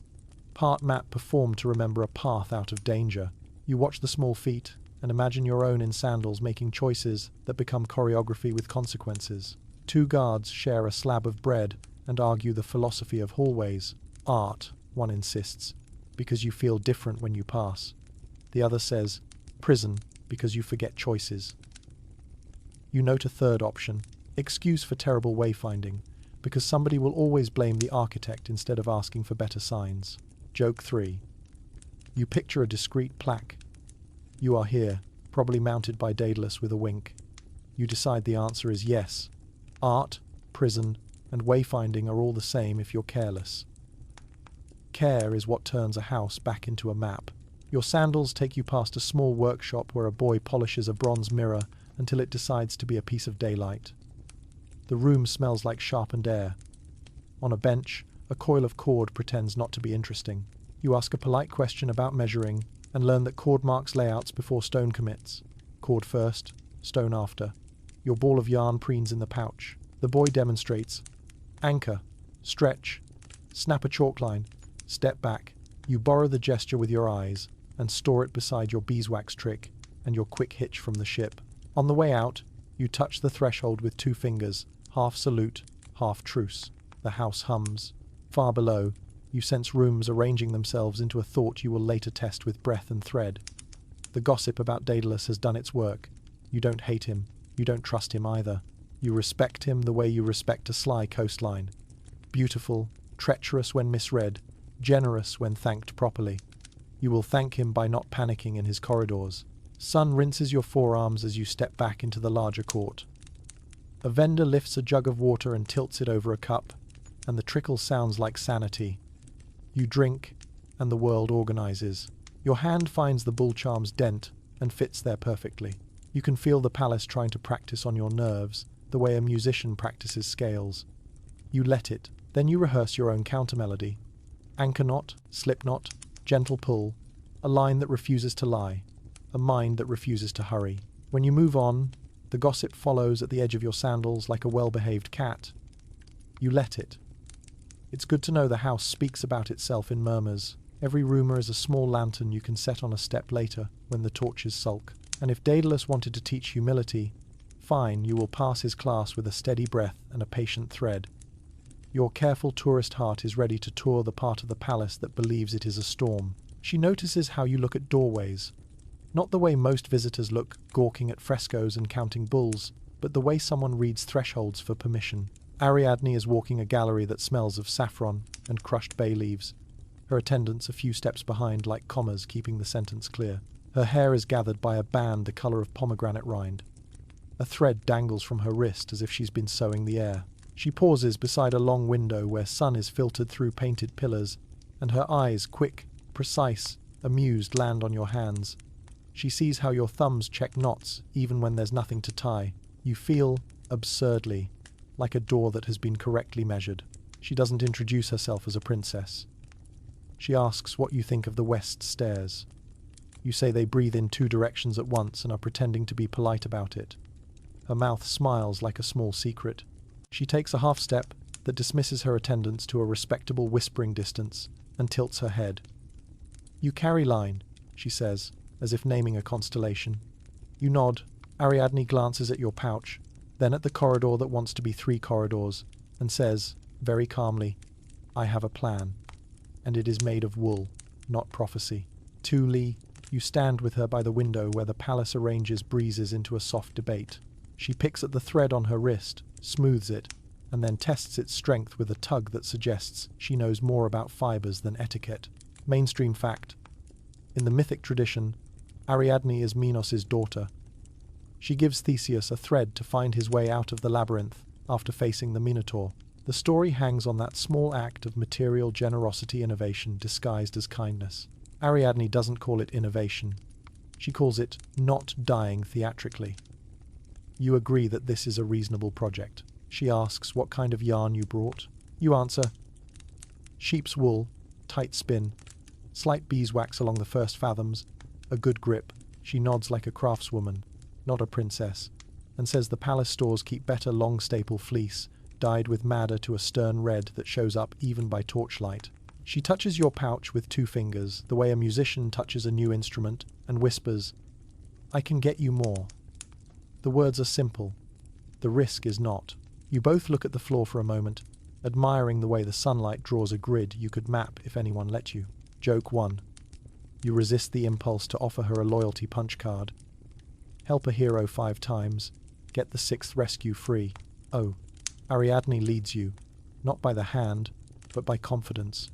part map performed to remember a path out of danger. You watch the small feet and imagine your own in sandals making choices that become choreography with consequences. 2 guards share a slab of bread and argue the philosophy of hallways. Art, one insists, because you feel different when you pass. The other says, prison, because you forget choices. You note a third option, excuse for terrible wayfinding, because somebody will always blame the architect instead of asking for better signs. Joke 3. You picture a discreet plaque. You are here, probably mounted by Daedalus with a wink. You decide the answer is yes. Art, prison, and wayfinding are all the same if you're careless. Care is what turns a house back into a map. Your sandals take you past a small workshop where a boy polishes a bronze mirror until it decides to be a piece of daylight. The room smells like sharpened air. On a bench, a coil of cord pretends not to be interesting. You ask a polite question about measuring, and learn that chord marks layouts before stone commits. Chord first, stone after. Your ball of yarn preens in the pouch. The boy demonstrates. Anchor, stretch, snap a chalk line, step back. You borrow the gesture with your eyes and store it beside your beeswax trick and your quick hitch from the ship. On the way out, you touch the threshold with 2 fingers, half salute, half truce. The house hums. Far below, you sense rooms arranging themselves into a thought you will later test with breath and thread. The gossip about Daedalus has done its work. You don't hate him. You don't trust him either. You respect him the way you respect a sly coastline. Beautiful, treacherous when misread, generous when thanked properly. You will thank him by not panicking in his corridors. Sun rinses your forearms as you step back into the larger court. A vendor lifts a jug of water and tilts it over a cup, and the trickle sounds like sanity. You drink, and the world organizes. Your hand finds the bull charm's dent and fits there perfectly. You can feel the palace trying to practice on your nerves, the way a musician practices scales. You let it, then you rehearse your own countermelody. Anchor knot, slip knot, gentle pull, a line that refuses to lie, a mind that refuses to hurry. When you move on, the gossip follows at the edge of your sandals like a well-behaved cat. You let it. It's good to know the house speaks about itself in murmurs. Every rumour is a small lantern you can set on a step later when the torches sulk. And if Daedalus wanted to teach humility, fine, you will pass his class with a steady breath and a patient thread. Your careful tourist heart is ready to tour the part of the palace that believes it is a storm. She notices how you look at doorways. Not the way most visitors look, gawking at frescoes and counting bulls, but the way someone reads thresholds for permission. Ariadne is walking a gallery that smells of saffron and crushed bay leaves. Her attendants a few steps behind like commas keeping the sentence clear. Her hair is gathered by a band the colour of pomegranate rind. A thread dangles from her wrist as if she's been sewing the air. She pauses beside a long window where sun is filtered through painted pillars, and her eyes, quick, precise, amused, land on your hands. She sees how your thumbs check knots even when there's nothing to tie. You feel, absurdly, like a door that has been correctly measured. She doesn't introduce herself as a princess. She asks what you think of the west stairs. You say they breathe in 2 directions at once and are pretending to be polite about it. Her mouth smiles like a small secret. She takes a half step that dismisses her attendants to a respectable whispering distance and tilts her head. You carry line, she says, as if naming a constellation. You nod. Ariadne glances at your pouch, then at the corridor that wants to be 3 corridors, and says, very calmly, I have a plan. And it is made of wool, not prophecy. Tuli, you stand with her by the window where the palace arranges breezes into a soft debate. She picks at the thread on her wrist, smooths it, and then tests its strength with a tug that suggests she knows more about fibers than etiquette. Mainstream fact. In the mythic tradition, Ariadne is Minos's daughter. She gives Theseus a thread to find his way out of the labyrinth after facing the Minotaur. The story hangs on that small act of material generosity innovation disguised as kindness. Ariadne doesn't call it innovation. She calls it not dying theatrically. You agree that this is a reasonable project. She asks what kind of yarn you brought. You answer, sheep's wool, tight spin, slight beeswax along the first fathoms, a good grip. She nods like a craftswoman, not a princess, and says the palace stores keep better long staple fleece, dyed with madder to a stern red that shows up even by torchlight. She touches your pouch with 2 fingers, the way a musician touches a new instrument, and whispers, I can get you more. The words are simple. The risk is not. You both look at the floor for a moment, admiring the way the sunlight draws a grid you could map if anyone let you. Joke 1. You resist the impulse to offer her a loyalty punch card. Help a hero 5 times. Get the 6th rescue free. Oh. Ariadne leads you, not by the hand, but by confidence.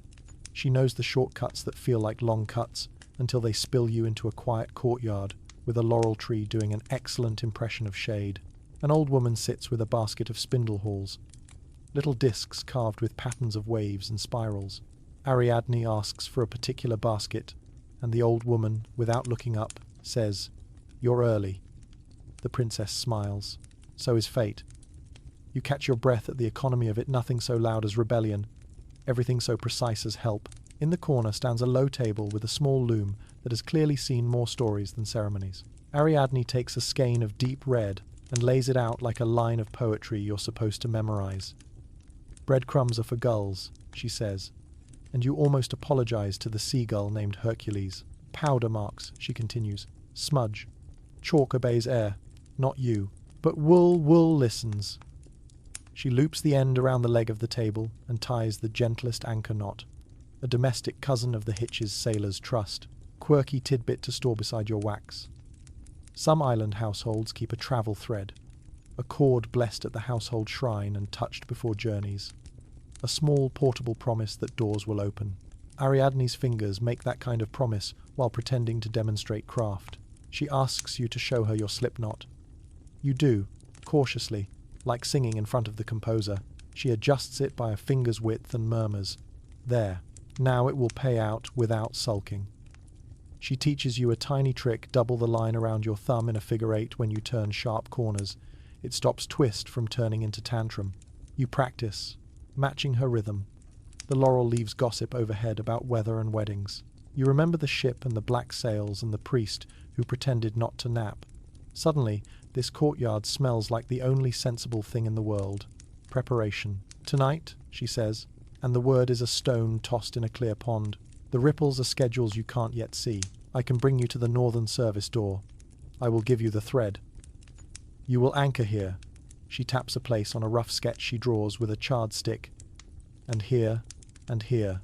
She knows the shortcuts that feel like long cuts until they spill you into a quiet courtyard with a laurel tree doing an excellent impression of shade. An old woman sits with a basket of spindle halls, little discs carved with patterns of waves and spirals. Ariadne asks for a particular basket, and the old woman, without looking up, says, You're early. The princess smiles. So is fate. You catch your breath at the economy of it, nothing so loud as rebellion, everything so precise as help. In the corner stands a low table with a small loom that has clearly seen more stories than ceremonies. Ariadne takes a skein of deep red and lays it out like a line of poetry you're supposed to memorize. "Breadcrumbs are for gulls," she says, and you almost apologize to the seagull named Hercules. "Powder marks," she continues. "Smudge. Chalk obeys air, not you. But wool listens." She loops the end around the leg of the table and ties the gentlest anchor knot, a domestic cousin of the hitch's sailor's trust, quirky tidbit to store beside your wax. Some island households keep a travel thread, a cord blessed at the household shrine and touched before journeys, a small portable promise that doors will open. Ariadne's fingers make that kind of promise while pretending to demonstrate craft. She asks you to show her your slip knot. You do, cautiously, like singing in front of the composer. She adjusts it by a finger's width and murmurs, "There, now it will pay out without sulking." She teaches you a tiny trick: double the line around your thumb in a figure eight when you turn sharp corners. It stops twist from turning into tantrum. You practice, matching her rhythm. The laurel leaves gossip overhead about weather and weddings. You remember the ship and the black sails and the priest who pretended not to nap. Suddenly, this courtyard smells like the only sensible thing in the world: preparation. "Tonight," she says, and the word is a stone tossed in a clear pond. "The ripples are schedules you can't yet see. I can bring you to the northern service door. I will give you the thread. You will anchor here." She taps a place on a rough sketch she draws with a charred stick. "And here, and here.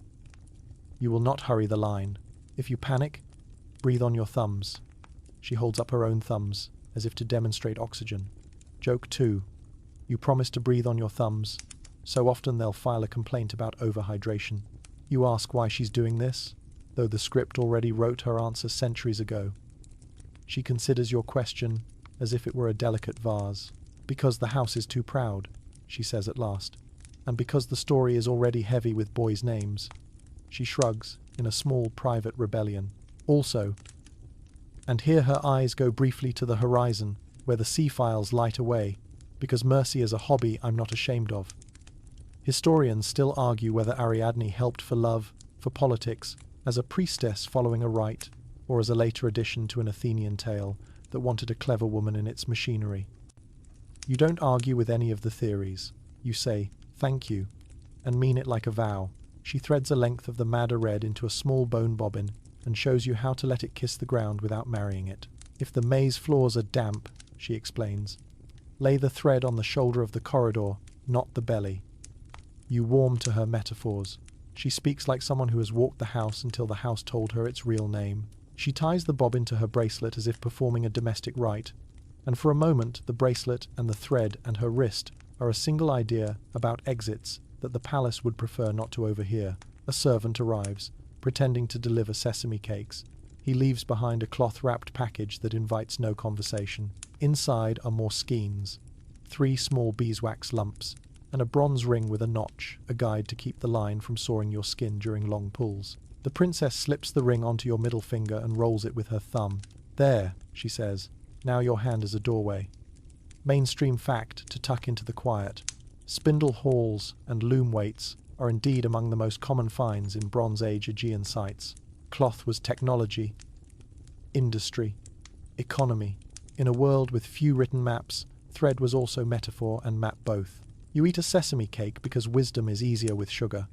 You will not hurry the line. If you panic, breathe on your thumbs." She holds up her own thumbs, as if to demonstrate oxygen. Joke 2. You promise to breathe on your thumbs. So often they'll file a complaint about overhydration. You ask why she's doing this, though the script already wrote her answer centuries ago. She considers your question as if it were a delicate vase. "Because the house is too proud," she says at last, "and because the story is already heavy with boys' names." She shrugs in a small private rebellion. "Also," and here her eyes go briefly to the horizon, where the sea files light away, "because mercy is a hobby I'm not ashamed of." Historians still argue whether Ariadne helped for love, for politics, as a priestess following a rite, or as a later addition to an Athenian tale that wanted a clever woman in its machinery. You don't argue with any of the theories. You say, "Thank you," and mean it like a vow. She threads a length of the madder red into a small bone bobbin and shows you how to let it kiss the ground without marrying it. "If the maze floors are damp," she explains, "lay the thread on the shoulder of the corridor, not the belly." You warm to her metaphors. She speaks like someone who has walked the house until the house told her its real name. She ties the bobbin to her bracelet as if performing a domestic rite, and for a moment the bracelet and the thread and her wrist are a single idea about exits that the palace would prefer not to overhear. A servant arrives, pretending to deliver sesame cakes. He leaves behind a cloth-wrapped package that invites no conversation. Inside are more skeins, 3 small beeswax lumps, and a bronze ring with a notch, a guide to keep the line from soring your skin during long pulls. The princess slips the ring onto your middle finger and rolls it with her thumb. "There," she says, "now your hand is a doorway." Mainstream fact to tuck into the quiet. Spindle halls and loom weights are indeed among the most common finds in Bronze Age Aegean sites. Cloth was technology, industry, economy. In a world with few written maps, thread was also metaphor and map both. You eat a sesame cake because wisdom is easier with sugar.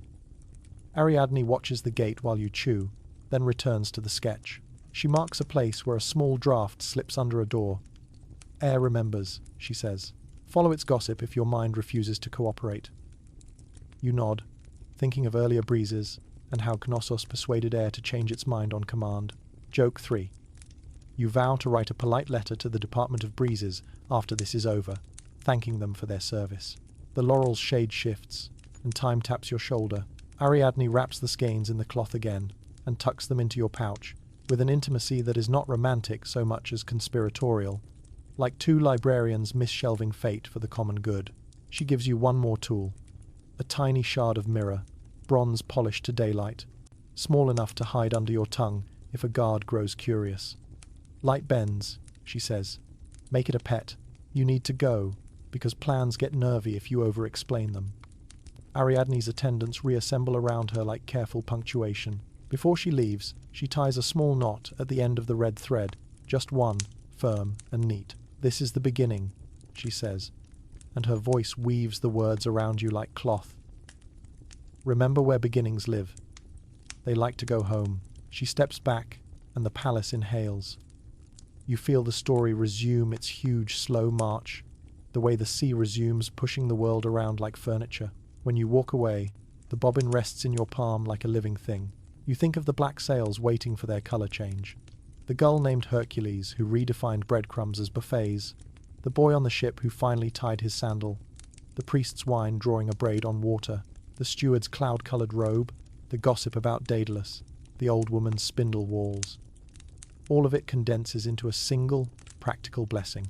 Ariadne watches the gate while you chew, then returns to the sketch. She marks a place where a small draft slips under a door. "Air remembers," she says. "Follow its gossip if your mind refuses to cooperate." You nod, thinking of earlier breezes and how Knossos persuaded air to change its mind on command. Joke 3. You vow to write a polite letter to the Department of Breezes after this is over, thanking them for their service. The laurel's shade shifts, and time taps your shoulder. Ariadne wraps the skeins in the cloth again, and tucks them into your pouch, with an intimacy that is not romantic so much as conspiratorial, like 2 librarians misshelving fate for the common good. She gives you one more tool, a tiny shard of mirror, bronze polished to daylight, small enough to hide under your tongue if a guard grows curious. "Light bends," she says. "Make it a pet. You need to go, because plans get nervy if you over-explain them." Ariadne's attendants reassemble around her like careful punctuation. Before she leaves, she ties a small knot at the end of the red thread, just one, firm and neat. "This is the beginning," she says, and her voice weaves the words around you like cloth. "Remember where beginnings live. They like to go home." She steps back, and the palace inhales. You feel the story resume its huge, slow march, the way the sea resumes, pushing the world around like furniture. When you walk away, the bobbin rests in your palm like a living thing. You think of the black sails waiting for their color change. The gull named Hercules, who redefined breadcrumbs as buffets. The boy on the ship who finally tied his sandal. The priest's wine drawing a braid on water. The steward's cloud-colored robe. The gossip about Daedalus. The old woman's spindle walls. All of it condenses into a single, practical blessing.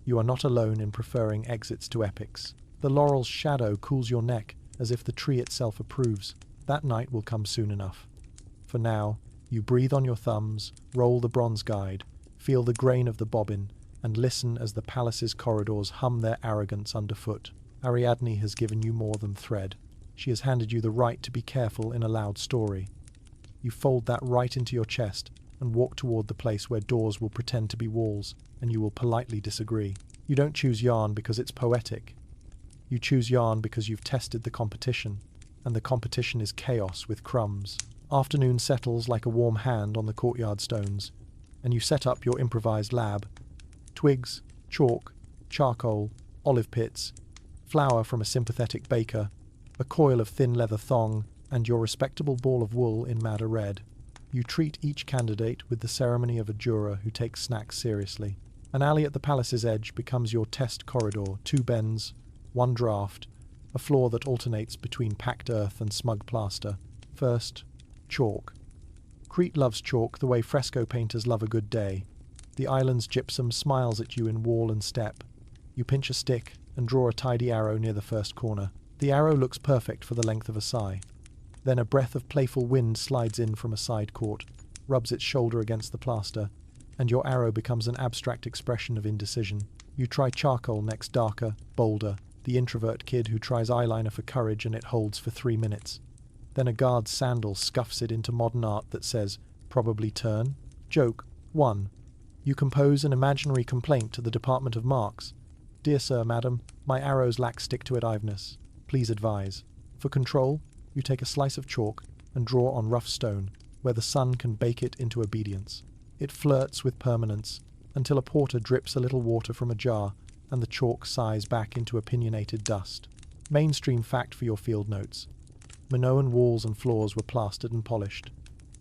You are not alone in preferring exits to epics. The laurel's shadow cools your neck as if the tree itself approves. That night will come soon enough. For now, you breathe on your thumbs, roll the bronze guide, feel the grain of the bobbin, and listen as the palace's corridors hum their arrogance underfoot. Ariadne has given you more than thread. She has handed you the right to be careful in a loud story. You fold that right into your chest and walk toward the place where doors will pretend to be walls, and you will politely disagree. You don't choose yarn because it's poetic. You choose yarn because you've tested the competition, and the competition is chaos with crumbs. Afternoon settles like a warm hand on the courtyard stones, and you set up your improvised lab. Twigs, chalk, charcoal, olive pits, flour from a sympathetic baker, a coil of thin leather thong, and your respectable ball of wool in madder red. You treat each candidate with the ceremony of a juror who takes snacks seriously. An alley at the palace's edge becomes your test corridor, 2 bends, 1 draft, a floor that alternates between packed earth and smug plaster. First, chalk. Crete loves chalk the way fresco painters love a good day. The island's gypsum smiles at you in wall and step. You pinch a stick and draw a tidy arrow near the first corner. The arrow looks perfect for the length of a sigh. Then a breath of playful wind slides in from a side court, rubs its shoulder against the plaster, and your arrow becomes an abstract expression of indecision. You try charcoal next, darker, bolder, the introvert kid who tries eyeliner for courage and it holds for 3 minutes. Then a guard's sandal scuffs it into modern art that says, "Probably turn." Joke 1. You compose an imaginary complaint to the Department of Marks. "Dear sir, madam, my arrows lack stick-to-itiveness. Please advise." For control, you take a slice of chalk and draw on rough stone, where the sun can bake it into obedience. It flirts with permanence, until a porter drips a little water from a jar, and the chalk sighs back into opinionated dust. Mainstream fact for your field notes. Minoan walls and floors were plastered and polished.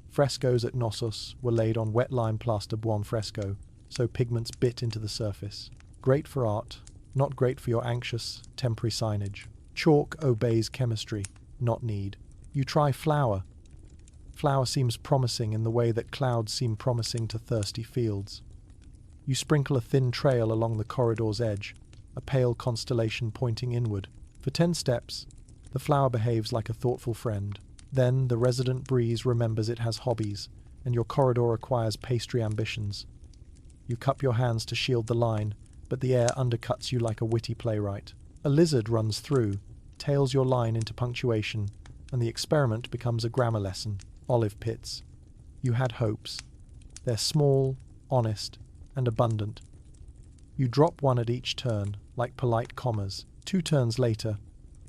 Frescoes at Knossos were laid on wet lime plaster buon fresco, so pigments bit into the surface. Great for art, not great for your anxious, temporary signage. Chalk obeys chemistry, not need. You try flour. Flour seems promising in the way that clouds seem promising to thirsty fields. You sprinkle a thin trail along the corridor's edge, a pale constellation pointing inward. For 10 steps, the flower behaves like a thoughtful friend. Then the resident breeze remembers it has hobbies, and your corridor acquires pastry ambitions. You cup your hands to shield the line, but the air undercuts you like a witty playwright. A lizard runs through, tails your line into punctuation, and the experiment becomes a grammar lesson. Olive pits. You had hopes. They're small, honest, and abundant. You drop one at each turn, like polite commas. 2 turns later,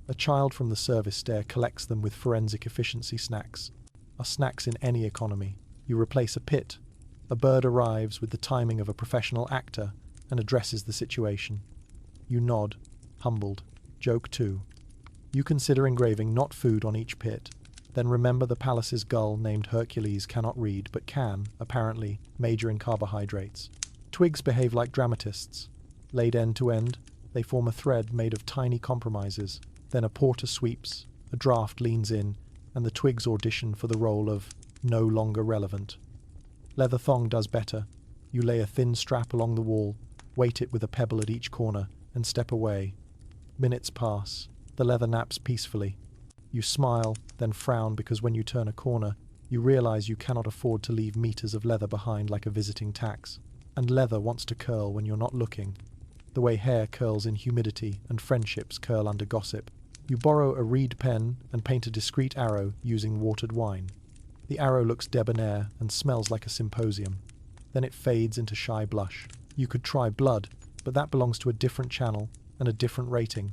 a child from the service stair collects them with forensic efficiency snacks. Are snacks in any economy. You replace a pit. A bird arrives with the timing of a professional actor and addresses the situation. You nod, humbled. Joke 2. You consider engraving not food on each pit. Then remember the palace's gull named Hercules cannot read, but can, apparently, major in carbohydrates. Twigs behave like dramatists. Laid end to end, they form a thread made of tiny compromises. Then a porter sweeps, a draft leans in, and the twigs audition for the role of no longer relevant. Leather thong does better. You lay a thin strap along the wall, weight it with a pebble at each corner, and step away. Minutes pass. The leather naps peacefully. You smile, then frown because when you turn a corner, you realize you cannot afford to leave meters of leather behind like a visiting tax. And leather wants to curl when you're not looking, the way hair curls in humidity and friendships curl under gossip. You borrow a reed pen and paint a discreet arrow using watered wine. The arrow looks debonair and smells like a symposium. Then it fades into shy blush. You could try blood, but that belongs to a different channel and a different rating.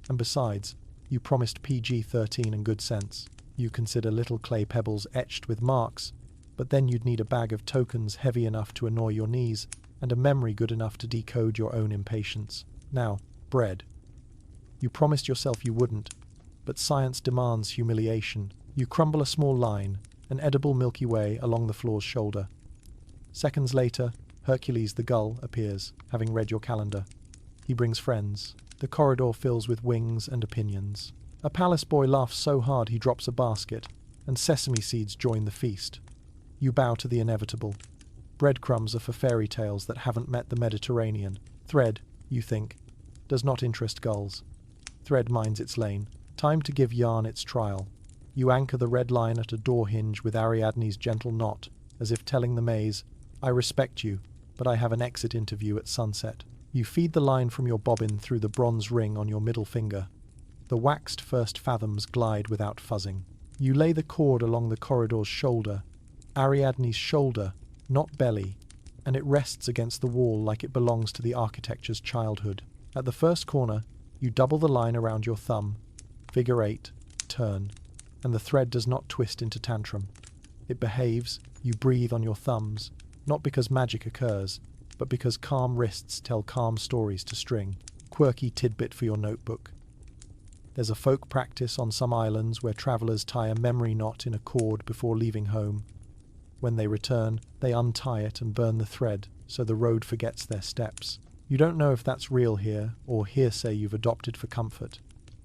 And besides, you promised PG-13 and good sense. You consider little clay pebbles etched with marks, but then you'd need a bag of tokens heavy enough to annoy your knees and a memory good enough to decode your own impatience. Now, bread. You promised yourself you wouldn't, but science demands humiliation. You crumble a small line, an edible Milky Way along the floor's shoulder. Seconds later, Hercules the gull appears, having read your calendar. He brings friends. The corridor fills with wings and opinions. A palace boy laughs so hard he drops a basket, and sesame seeds join the feast. You bow to the inevitable. Breadcrumbs are for fairy tales that haven't met the Mediterranean. Thread, you think, does not interest gulls. Thread minds its lane. Time to give yarn its trial. You anchor the red line at a door hinge with Ariadne's gentle knot, as if telling the maze, I respect you, but I have an exit interview at sunset. You feed the line from your bobbin through the bronze ring on your middle finger. The waxed first fathoms glide without fuzzing. You lay the cord along the corridor's shoulder, Ariadne's shoulder, not belly, and it rests against the wall like it belongs to the architecture's childhood. At the first corner, you double the line around your thumb, figure 8, turn, and the thread does not twist into tantrum. It behaves, you breathe on your thumbs, not because magic occurs, but because calm wrists tell calm stories to string. Quirky tidbit for your notebook. There's a folk practice on some islands where travellers tie a memory knot in a cord before leaving home. When they return, they untie it and burn the thread, so the road forgets their steps. You don't know if that's real here, or hearsay you've adopted for comfort.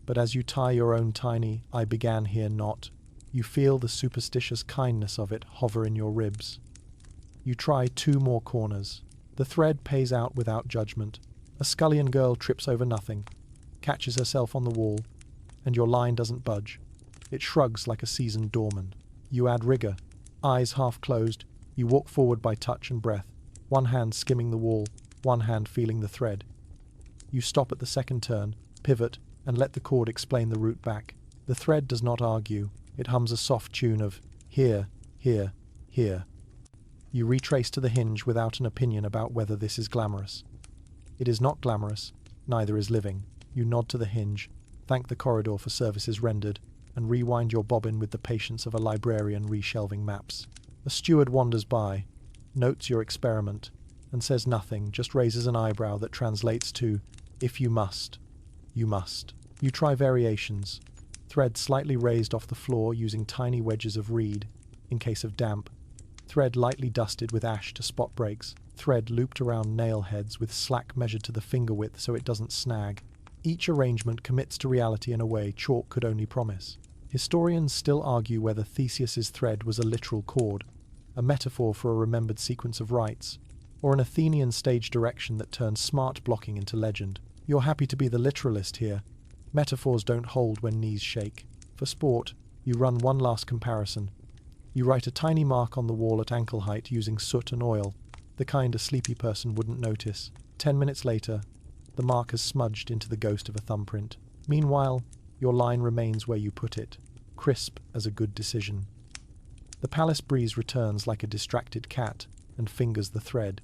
But as you tie your own tiny "I began here" knot, you feel the superstitious kindness of it hover in your ribs. You try 2 more corners. The thread pays out without judgment. A scullion girl trips over nothing, catches herself on the wall, and your line doesn't budge. It shrugs like a seasoned doorman. You add rigor. Eyes half closed, you walk forward by touch and breath, one hand skimming the wall, one hand feeling the thread. You stop at the second turn, pivot, and let the cord explain the route back. The thread does not argue. It hums a soft tune of here, here, here. You retrace to the hinge without an opinion about whether this is glamorous. It is not glamorous, neither is living. You nod to the hinge, thank the corridor for services rendered, and rewind your bobbin with the patience of a librarian reshelving maps. A steward wanders by, notes your experiment, and says nothing, just raises an eyebrow that translates to, if you must, you must. You try variations. Thread slightly raised off the floor using tiny wedges of reed, in case of damp. Thread lightly dusted with ash to spot breaks. Thread looped around nail heads with slack measured to the finger width so it doesn't snag. Each arrangement commits to reality in a way chalk could only promise. Historians still argue whether Theseus's thread was a literal cord, a metaphor for a remembered sequence of rites, or an Athenian stage direction that turned smart blocking into legend. You're happy to be the literalist here. Metaphors don't hold when knees shake. For sport, you run one last comparison. You write a tiny mark on the wall at ankle height using soot and oil, the kind a sleepy person wouldn't notice. 10 minutes later, the mark has smudged into the ghost of a thumbprint. Meanwhile, your line remains where you put it, crisp as a good decision. The palace breeze returns like a distracted cat and fingers the thread.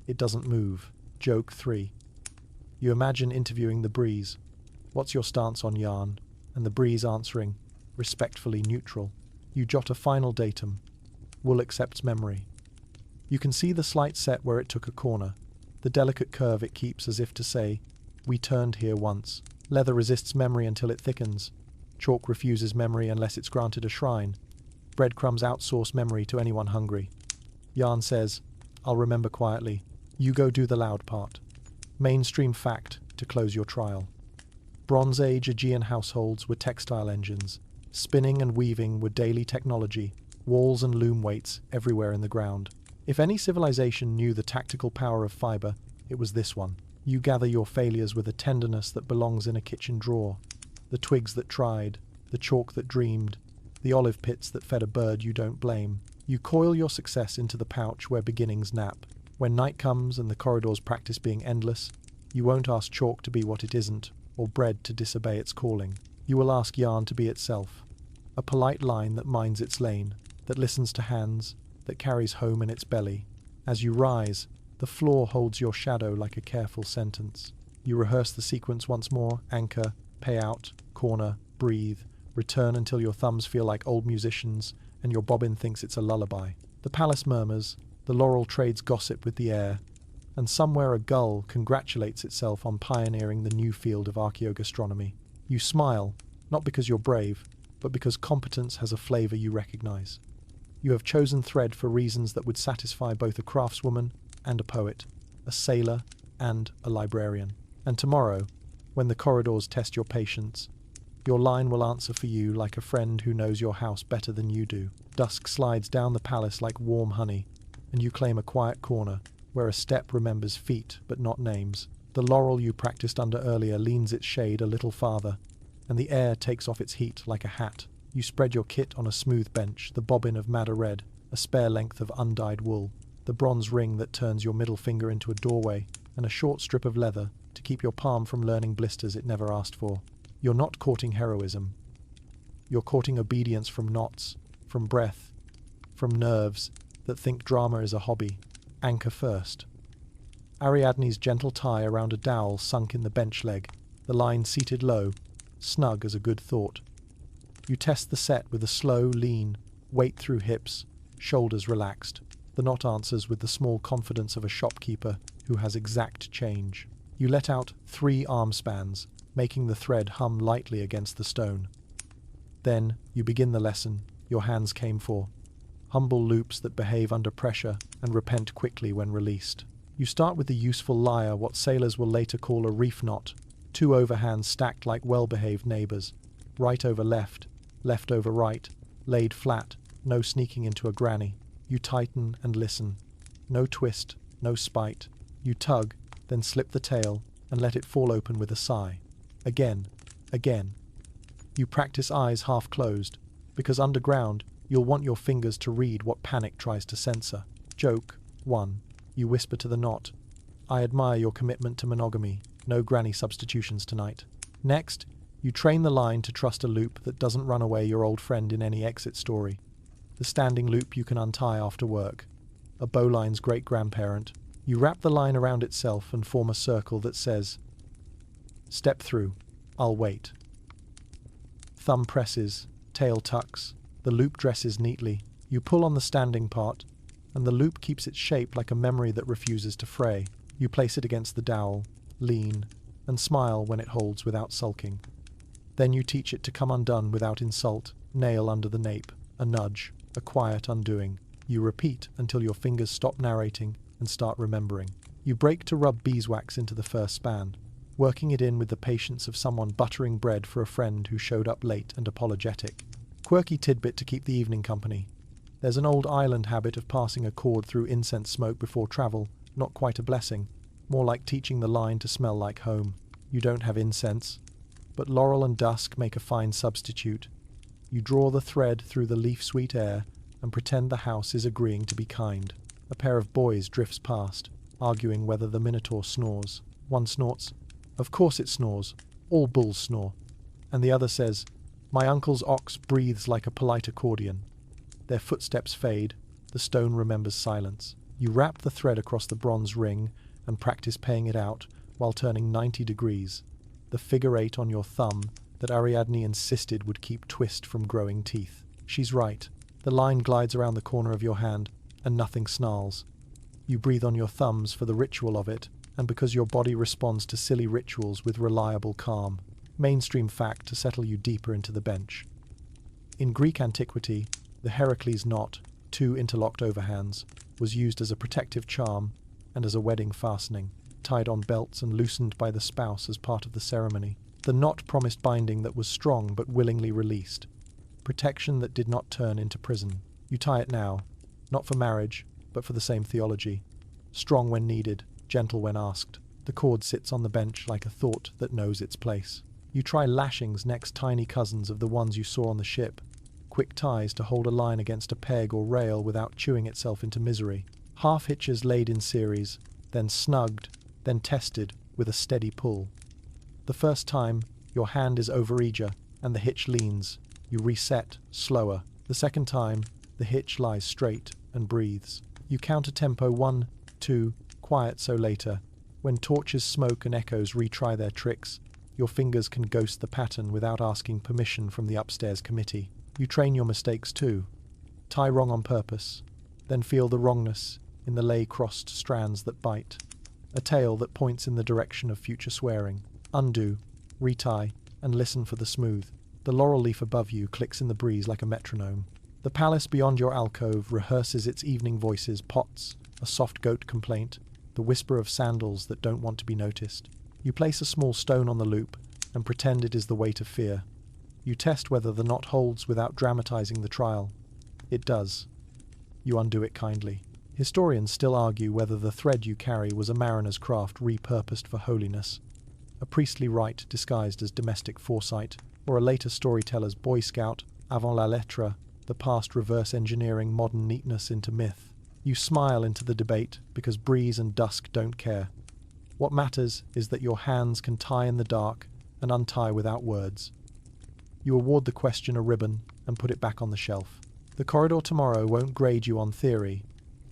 It doesn't move. Joke 3. You imagine interviewing the breeze. What's your stance on yarn? And the breeze answering, respectfully neutral. You jot a final datum. Wool accepts memory. You can see the slight set where it took a corner, the delicate curve it keeps as if to say, we turned here once. Leather resists memory until it thickens. Chalk refuses memory unless it's granted a shrine. Breadcrumbs outsource memory to anyone hungry. Yarn says, I'll remember quietly. You go do the loud part. Mainstream fact to close your trial. Bronze Age Aegean households were textile engines. Spinning and weaving were daily technology, walls and loom weights everywhere in the ground. If any civilization knew the tactical power of fibre, it was this one. You gather your failures with a tenderness that belongs in a kitchen drawer. The twigs that tried, the chalk that dreamed, the olive pits that fed a bird you don't blame. You coil your success into the pouch where beginnings nap. When night comes and the corridors practice being endless, you won't ask chalk to be what it isn't, or bread to disobey its calling. You will ask yarn to be itself, a polite line that minds its lane, that listens to hands, that carries home in its belly. As you rise, the floor holds your shadow like a careful sentence. You rehearse the sequence once more: anchor, pay out, corner, breathe, return until your thumbs feel like old musicians and your bobbin thinks it's a lullaby. The palace murmurs, the laurel trades gossip with the air, and somewhere a gull congratulates itself on pioneering the new field of archaeogastronomy. You smile, not because you're brave, but because competence has a flavor you recognize. You have chosen thread for reasons that would satisfy both a craftswoman and a poet, a sailor and a librarian. And tomorrow, when the corridors test your patience, your line will answer for you like a friend who knows your house better than you do. Dusk slides down the palace like warm honey, and you claim a quiet corner where a step remembers feet but not names. The laurel you practiced under earlier leans its shade a little farther, and the air takes off its heat like a hat. You spread your kit on a smooth bench, the bobbin of madder red, a spare length of undyed wool, the bronze ring that turns your middle finger into a doorway, and a short strip of leather to keep your palm from learning blisters it never asked for. You're not courting heroism. You're courting obedience from knots, from breath, from nerves that think drama is a hobby. Anchor first. Ariadne's gentle tie around a dowel sunk in the bench leg, the line seated low, snug as a good thought. You test the set with a slow, lean, weight through hips, shoulders relaxed. The knot answers with the small confidence of a shopkeeper who has exact change. You let out 3 arm spans, making the thread hum lightly against the stone. Then you begin the lesson your hands came for. Humble loops that behave under pressure and repent quickly when released. You start with the useful lyre, what sailors will later call a reef knot, 2 overhands stacked like well-behaved neighbors, right over left, left over right, laid flat, no sneaking into a granny. You tighten and listen. No twist, no spite. You tug, then slip the tail and let it fall open with a sigh. Again, again. You practice eyes half closed, because underground you'll want your fingers to read what panic tries to censor. Joke 1. You whisper to the knot. I admire your commitment to monogamy. No granny substitutions tonight. Next, you train the line to trust a loop that doesn't run away your old friend in any exit story. The standing loop you can untie after work. A bowline's great-grandparent. You wrap the line around itself and form a circle that says, step through, I'll wait. Thumb presses, tail tucks, the loop dresses neatly. You pull on the standing part, and the loop keeps its shape like a memory that refuses to fray. You place it against the dowel, lean, and smile when it holds without sulking. Then you teach it to come undone without insult, nail under the nape, a nudge, a quiet undoing. You repeat until your fingers stop narrating and start remembering. You break to rub beeswax into the first span, working it in with the patience of someone buttering bread for a friend who showed up late and apologetic. Quirky tidbit to keep the evening company. There's an old island habit of passing a cord through incense smoke before travel, not quite a blessing, more like teaching the line to smell like home. You don't have incense, but laurel and dusk make a fine substitute. You draw the thread through the leaf-sweet air and pretend the house is agreeing to be kind. A pair of boys drifts past, arguing whether the minotaur snores. One snorts, "Of course it snores. All bulls snore." And the other says, "My uncle's ox breathes like a polite accordion." Their footsteps fade. The stone remembers silence. You wrap the thread across the bronze ring and practice paying it out while turning 90 degrees. The figure 8 on your thumb that Ariadne insisted would keep twist from growing teeth. She's right. The line glides around the corner of your hand, and nothing snarls. You breathe on your thumbs for the ritual of it, and because your body responds to silly rituals with reliable calm. Mainstream fact to settle you deeper into the bench. In Greek antiquity, the Heracles knot, 2 interlocked overhands, was used as a protective charm and as a wedding fastening, tied on belts and loosened by the spouse as part of the ceremony. The knot promised binding that was strong but willingly released, protection that did not turn into prison. You tie it now, not for marriage, but for the same theology. Strong when needed, gentle when asked. The cord sits on the bench like a thought that knows its place. You try lashings next, tiny cousins of the ones you saw on the ship. Quick ties to hold a line against a peg or rail without chewing itself into misery. Half hitches laid in series, then snugged, then tested with a steady pull. The first time, your hand is overeager, and the hitch leans. You reset, slower. The second time, the hitch lies straight and breathes. You count a tempo 1, 2, quiet so later. When torches, smoke and echoes retry their tricks, your fingers can ghost the pattern without asking permission from the upstairs committee. You train your mistakes too. Tie wrong on purpose, then feel the wrongness in the lay-crossed strands that bite. A tail that points in the direction of future swearing. Undo, retie, and listen for the smooth. The laurel leaf above you clicks in the breeze like a metronome. The palace beyond your alcove rehearses its evening voices, pots, a soft goat complaint, the whisper of sandals that don't want to be noticed. You place a small stone on the loop and pretend it is the weight of fear. You test whether the knot holds without dramatizing the trial. It does. You undo it kindly. Historians still argue whether the thread you carry was a mariner's craft repurposed for holiness, a priestly rite disguised as domestic foresight, or a later storyteller's Boy Scout, avant la lettre, the past reverse engineering modern neatness into myth. You smile into the debate because breeze and dusk don't care. What matters is that your hands can tie in the dark and untie without words. You award the question a ribbon and put it back on the shelf. The corridor tomorrow won't grade you on theory,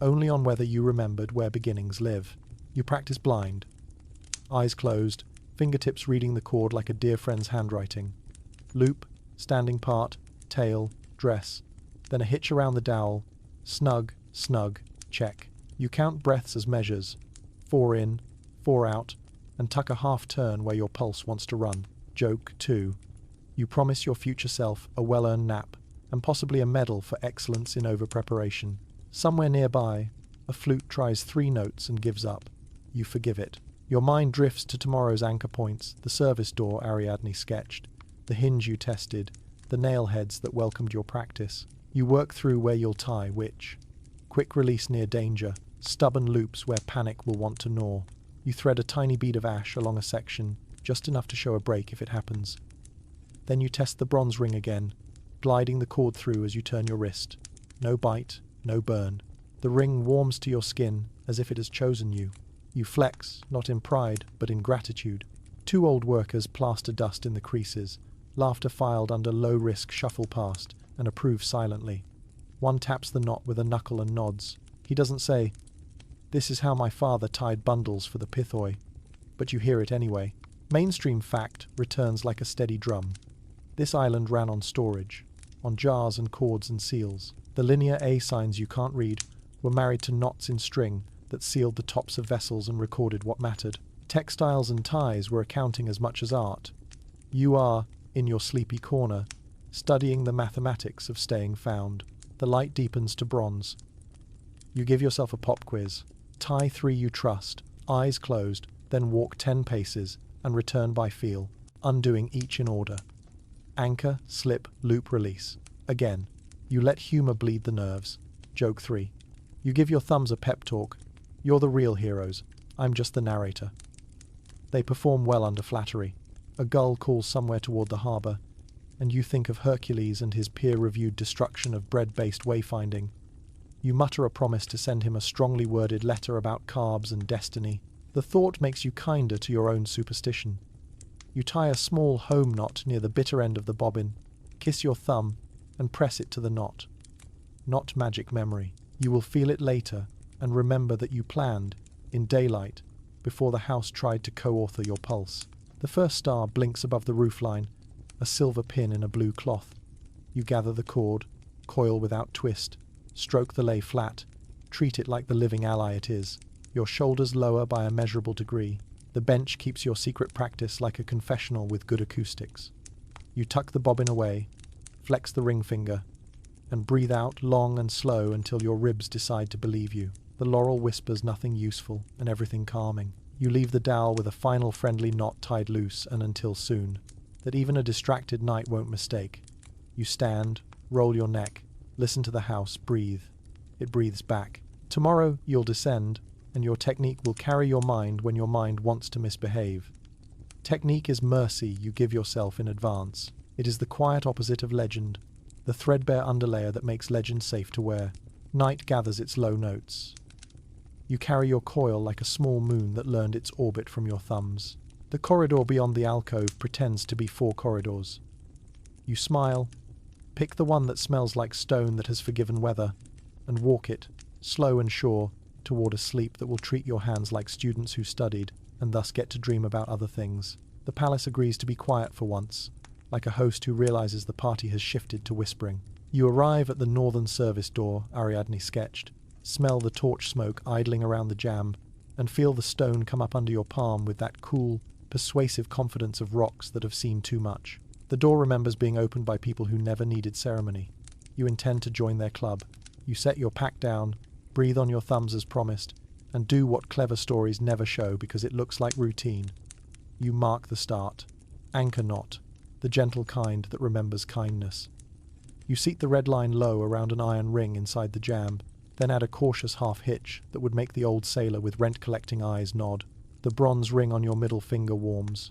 only on whether you remembered where beginnings live. You practice blind. Eyes closed, fingertips reading the chord like a dear friend's handwriting. Loop, standing part, tail, dress, then a hitch around the dowel, snug, snug, check. You count breaths as measures, 4 in, 4 out, and tuck a half turn where your pulse wants to run. Joke 2. You promise your future self a well-earned nap, and possibly a medal for excellence in over-preparation. Somewhere nearby, a flute tries 3 notes and gives up. You forgive it. Your mind drifts to tomorrow's anchor points, the service door Ariadne sketched, the hinge you tested, the nail heads that welcomed your practice. You work through where you'll tie which. Quick release near danger, stubborn loops where panic will want to gnaw. You thread a tiny bead of ash along a section, just enough to show a break if it happens. Then you test the bronze ring again, gliding the cord through as you turn your wrist. No bite, no burn. The ring warms to your skin as if it has chosen you. You flex, not in pride, but in gratitude. 2 old workers plaster dust in the creases, laughter filed under low-risk shuffle past, and approve silently. One taps the knot with a knuckle and nods. He doesn't say, "This is how my father tied bundles for the pithoi," but you hear it anyway. Mainstream fact returns like a steady drum. This island ran on storage, on jars and cords and seals. The linear A signs you can't read were married to knots in string that sealed the tops of vessels and recorded what mattered. Textiles and ties were accounting as much as art. You are, in your sleepy corner, studying the mathematics of staying found. The light deepens to bronze. You give yourself a pop quiz. Tie 3 you trust, eyes closed, then walk 10 paces and return by feel, undoing each in order. Anchor, slip, loop, release. Again, you let humor bleed the nerves. Joke 3. You give your thumbs a pep talk. You're the real heroes. I'm just the narrator. They perform well under flattery. A gull calls somewhere toward the harbour, and you think of Hercules and his peer-reviewed destruction of bread-based wayfinding. You mutter a promise to send him a strongly worded letter about carbs and destiny. The thought makes you kinder to your own superstition. You tie a small home knot near the bitter end of the bobbin, kiss your thumb, and press it to the knot. Not magic memory. You will feel it later, and remember that you planned, in daylight, before the house tried to co-author your pulse. The first star blinks above the roofline, a silver pin in a blue cloth. You gather the cord, coil without twist, stroke the lay flat, treat it like the living ally it is. Your shoulders lower by a measurable degree. The bench keeps your secret practice like a confessional with good acoustics. You tuck the bobbin away, flex the ring finger, and breathe out long and slow until your ribs decide to believe you. The laurel whispers nothing useful and everything calming. You leave the dowel with a final friendly knot tied loose and until soon, that even a distracted night won't mistake. You stand, roll your neck, listen to the house, breathe. It breathes back. Tomorrow you'll descend, and your technique will carry your mind when your mind wants to misbehave. Technique is mercy you give yourself in advance. It is the quiet opposite of legend, the threadbare underlayer that makes legend safe to wear. Night gathers its low notes. You carry your coil like a small moon that learned its orbit from your thumbs. The corridor beyond the alcove pretends to be 4 corridors. You smile, pick the one that smells like stone that has forgiven weather, and walk it, slow and sure, toward a sleep that will treat your hands like students who studied, and thus get to dream about other things. The palace agrees to be quiet for once, like a host who realizes the party has shifted to whispering. You arrive at the northern service door Ariadne sketched, smell the torch smoke idling around the jamb, and feel the stone come up under your palm with that cool, persuasive confidence of rocks that have seen too much. The door remembers being opened by people who never needed ceremony. You intend to join their club. You set your pack down, breathe on your thumbs as promised, and do what clever stories never show because it looks like routine. You mark the start. Anchor knot, the gentle kind that remembers kindness. You seat the red line low around an iron ring inside the jamb, then add a cautious half-hitch that would make the old sailor with rent-collecting eyes nod. The bronze ring on your middle finger warms.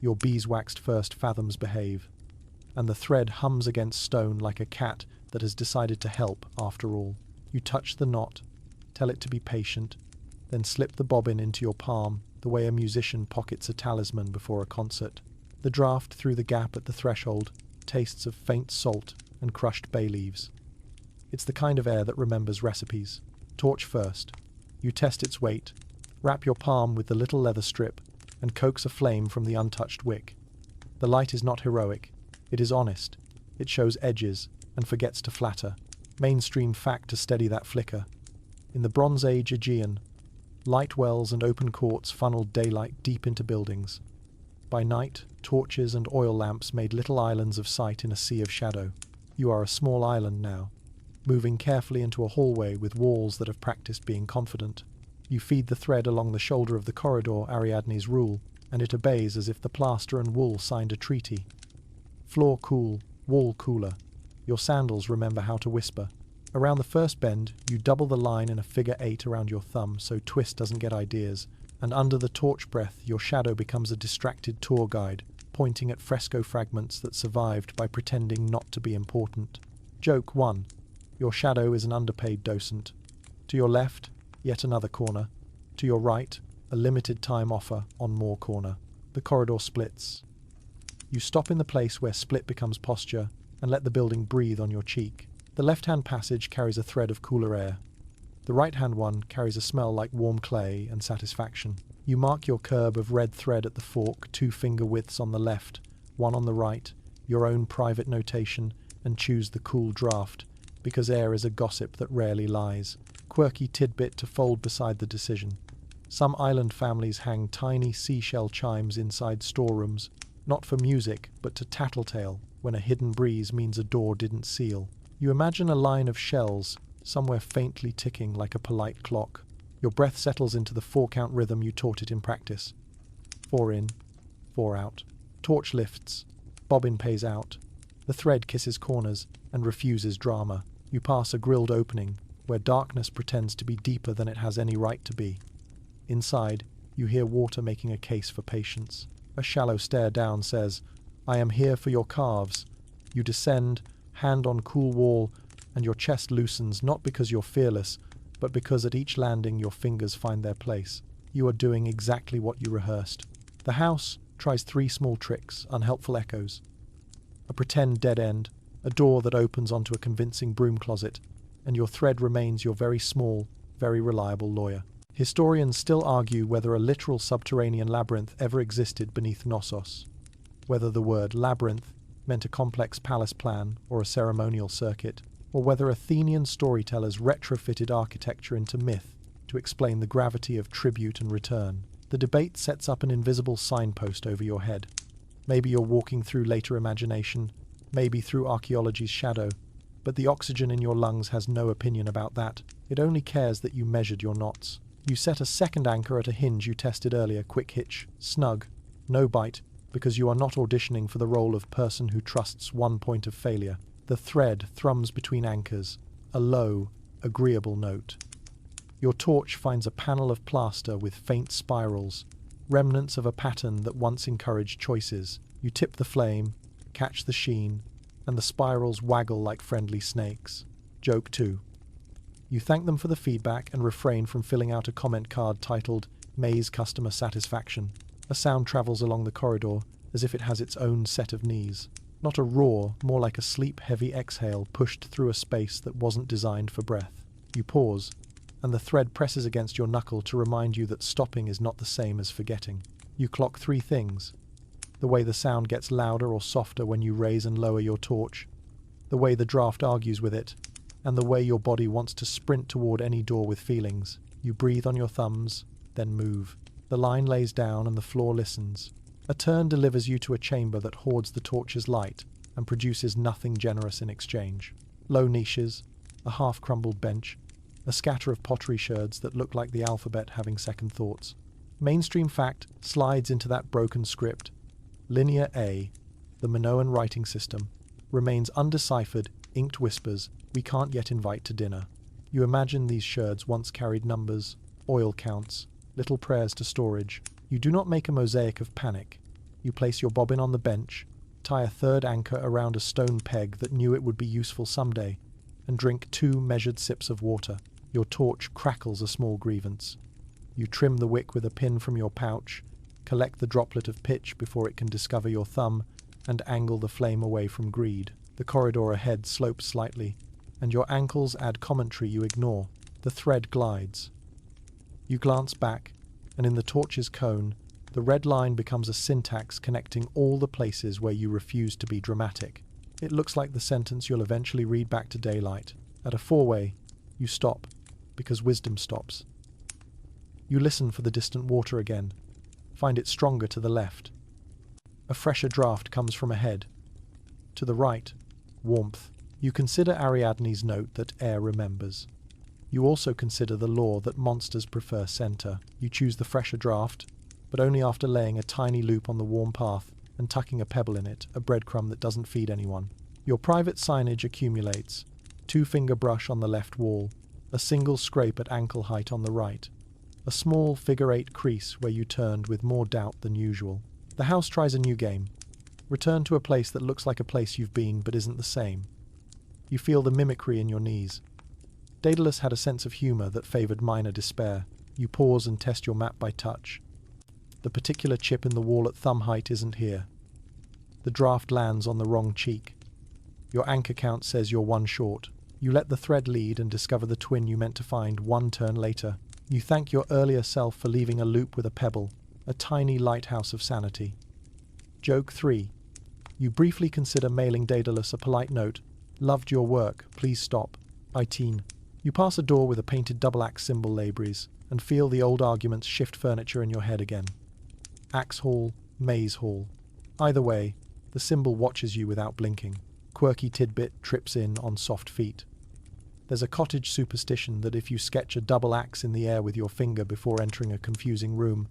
Your beeswaxed first fathoms behave, and the thread hums against stone like a cat that has decided to help after all. You touch the knot, tell it to be patient, then slip the bobbin into your palm the way a musician pockets a talisman before a concert. The draught through the gap at the threshold tastes of faint salt and crushed bay leaves. It's the kind of air that remembers recipes. Torch first. You test its weight, wrap your palm with the little leather strip, and coax a flame from the untouched wick. The light is not heroic. It is honest. It shows edges and forgets to flatter. Mainstream fact to steady that flicker. In the Bronze Age Aegean, light wells and open courts funneled daylight deep into buildings. By night, torches and oil lamps made little islands of sight in a sea of shadow. You are a small island now, moving carefully into a hallway with walls that have practiced being confident. You feed the thread along the shoulder of the corridor Ariadne's rule, and it obeys as if the plaster and wool signed a treaty. Floor cool, wall cooler. Your sandals remember how to whisper. Around the first bend, you double the line in a figure 8 around your thumb so Twist doesn't get ideas, and under the torch breath your shadow becomes a distracted tour guide, pointing at fresco fragments that survived by pretending not to be important. Joke 1. Your shadow is an underpaid docent. To your left, yet another corner. To your right, a limited time offer on more corner. The corridor splits. You stop in the place where split becomes posture and let the building breathe on your cheek. The left-hand passage carries a thread of cooler air. The right-hand one carries a smell like warm clay and satisfaction. You mark your curb of red thread at the fork, 2 finger widths on the left, 1 on the right, your own private notation, and choose the cool draft, because air is a gossip that rarely lies. Quirky tidbit to fold beside the decision. Some island families hang tiny seashell chimes inside storerooms, not for music, but to tattletale when a hidden breeze means a door didn't seal. You imagine a line of shells, somewhere faintly ticking like a polite clock. Your breath settles into the 4-count rhythm you taught it in practice. 4 in, 4 out. Torch lifts. Bobbin pays out. The thread kisses corners and refuses drama. You pass a grilled opening, where darkness pretends to be deeper than it has any right to be. Inside, you hear water making a case for patience. A shallow stare down says, "I am here for your calves." You descend, hand on cool wall, and your chest loosens not because you're fearless, but because at each landing your fingers find their place. You are doing exactly what you rehearsed. The house tries 3 small tricks, unhelpful echoes. A pretend dead end, a door that opens onto a convincing broom closet, and your thread remains your very small, very reliable lawyer. Historians still argue whether a literal subterranean labyrinth ever existed beneath Knossos, whether the word labyrinth meant a complex palace plan or a ceremonial circuit, or whether Athenian storytellers retrofitted architecture into myth to explain the gravity of tribute and return. The debate sets up an invisible signpost over your head. Maybe you're walking through later imagination, maybe through archaeology's shadow, but the oxygen in your lungs has no opinion about that. It only cares that you measured your knots. You set a second anchor at a hinge you tested earlier, quick hitch, snug, no bite, because you are not auditioning for the role of person who trusts one point of failure. The thread thrums between anchors, a low, agreeable note. Your torch finds a panel of plaster with faint spirals, remnants of a pattern that once encouraged choices. You tip the flame, catch the sheen, and the spirals waggle like friendly snakes. Joke 2. You thank them for the feedback and refrain from filling out a comment card titled Maze Customer Satisfaction. A sound travels along the corridor as if it has its own set of knees. Not a roar, more like a sleep-heavy exhale pushed through a space that wasn't designed for breath. You pause, and the thread presses against your knuckle to remind you that stopping is not the same as forgetting. You clock 3 things: the way the sound gets louder or softer when you raise and lower your torch, the way the draft argues with it, and the way your body wants to sprint toward any door with feelings. You breathe on your thumbs, then move. The line lays down and the floor listens. A turn delivers you to a chamber that hoards the torch's light and produces nothing generous in exchange. Low niches, a half-crumbled bench, a scatter of pottery sherds that look like the alphabet having second thoughts. Mainstream fact slides into that broken script. Linear A, the Minoan writing system, remains undeciphered, inked whispers we can't yet invite to dinner. You imagine these sherds once carried numbers, oil counts, little prayers to storage. You do not make a mosaic of panic. You place your bobbin on the bench, tie a third anchor around a stone peg that knew it would be useful someday, and drink 2 measured sips of water. Your torch crackles a small grievance. You trim the wick with a pin from your pouch, collect the droplet of pitch before it can discover your thumb, and angle the flame away from greed. The corridor ahead slopes slightly, and your ankles add commentary you ignore. The thread glides. You glance back, and in the torch's cone, the red line becomes a syntax connecting all the places where you refuse to be dramatic. It looks like the sentence you'll eventually read back to daylight. At a 4-way, you stop, because wisdom stops. You listen for the distant water again, find it stronger to the left. A fresher draft comes from ahead. To the right, warmth. You consider Ariadne's note that air remembers. You also consider the law that monsters prefer center. You choose the fresher draft, but only after laying a tiny loop on the warm path and tucking a pebble in it, a breadcrumb that doesn't feed anyone. Your private signage accumulates. 2-finger brush on the left wall, a single scrape at ankle height on the right, a small figure-8 crease where you turned with more doubt than usual. The house tries a new game. Return to a place that looks like a place you've been but isn't the same. You feel the mimicry in your knees. Daedalus had a sense of humor that favored minor despair. You pause and test your map by touch. The particular chip in the wall at thumb height isn't here. The draft lands on the wrong cheek. Your anchor count says you're 1 short. You let the thread lead and discover the twin you meant to find 1 turn later. You thank your earlier self for leaving a loop with a pebble, a tiny lighthouse of sanity. Joke 3. You briefly consider mailing Daedalus a polite note. Loved your work, please stop. By teen. You pass a door with a painted double-axe symbol labries and feel the old arguments shift furniture in your head again. Axe Hall, Maze Hall. Either way, the symbol watches you without blinking. Quirky tidbit trips in on soft feet. There's a cottage superstition that if you sketch a double axe in the air with your finger before entering a confusing room,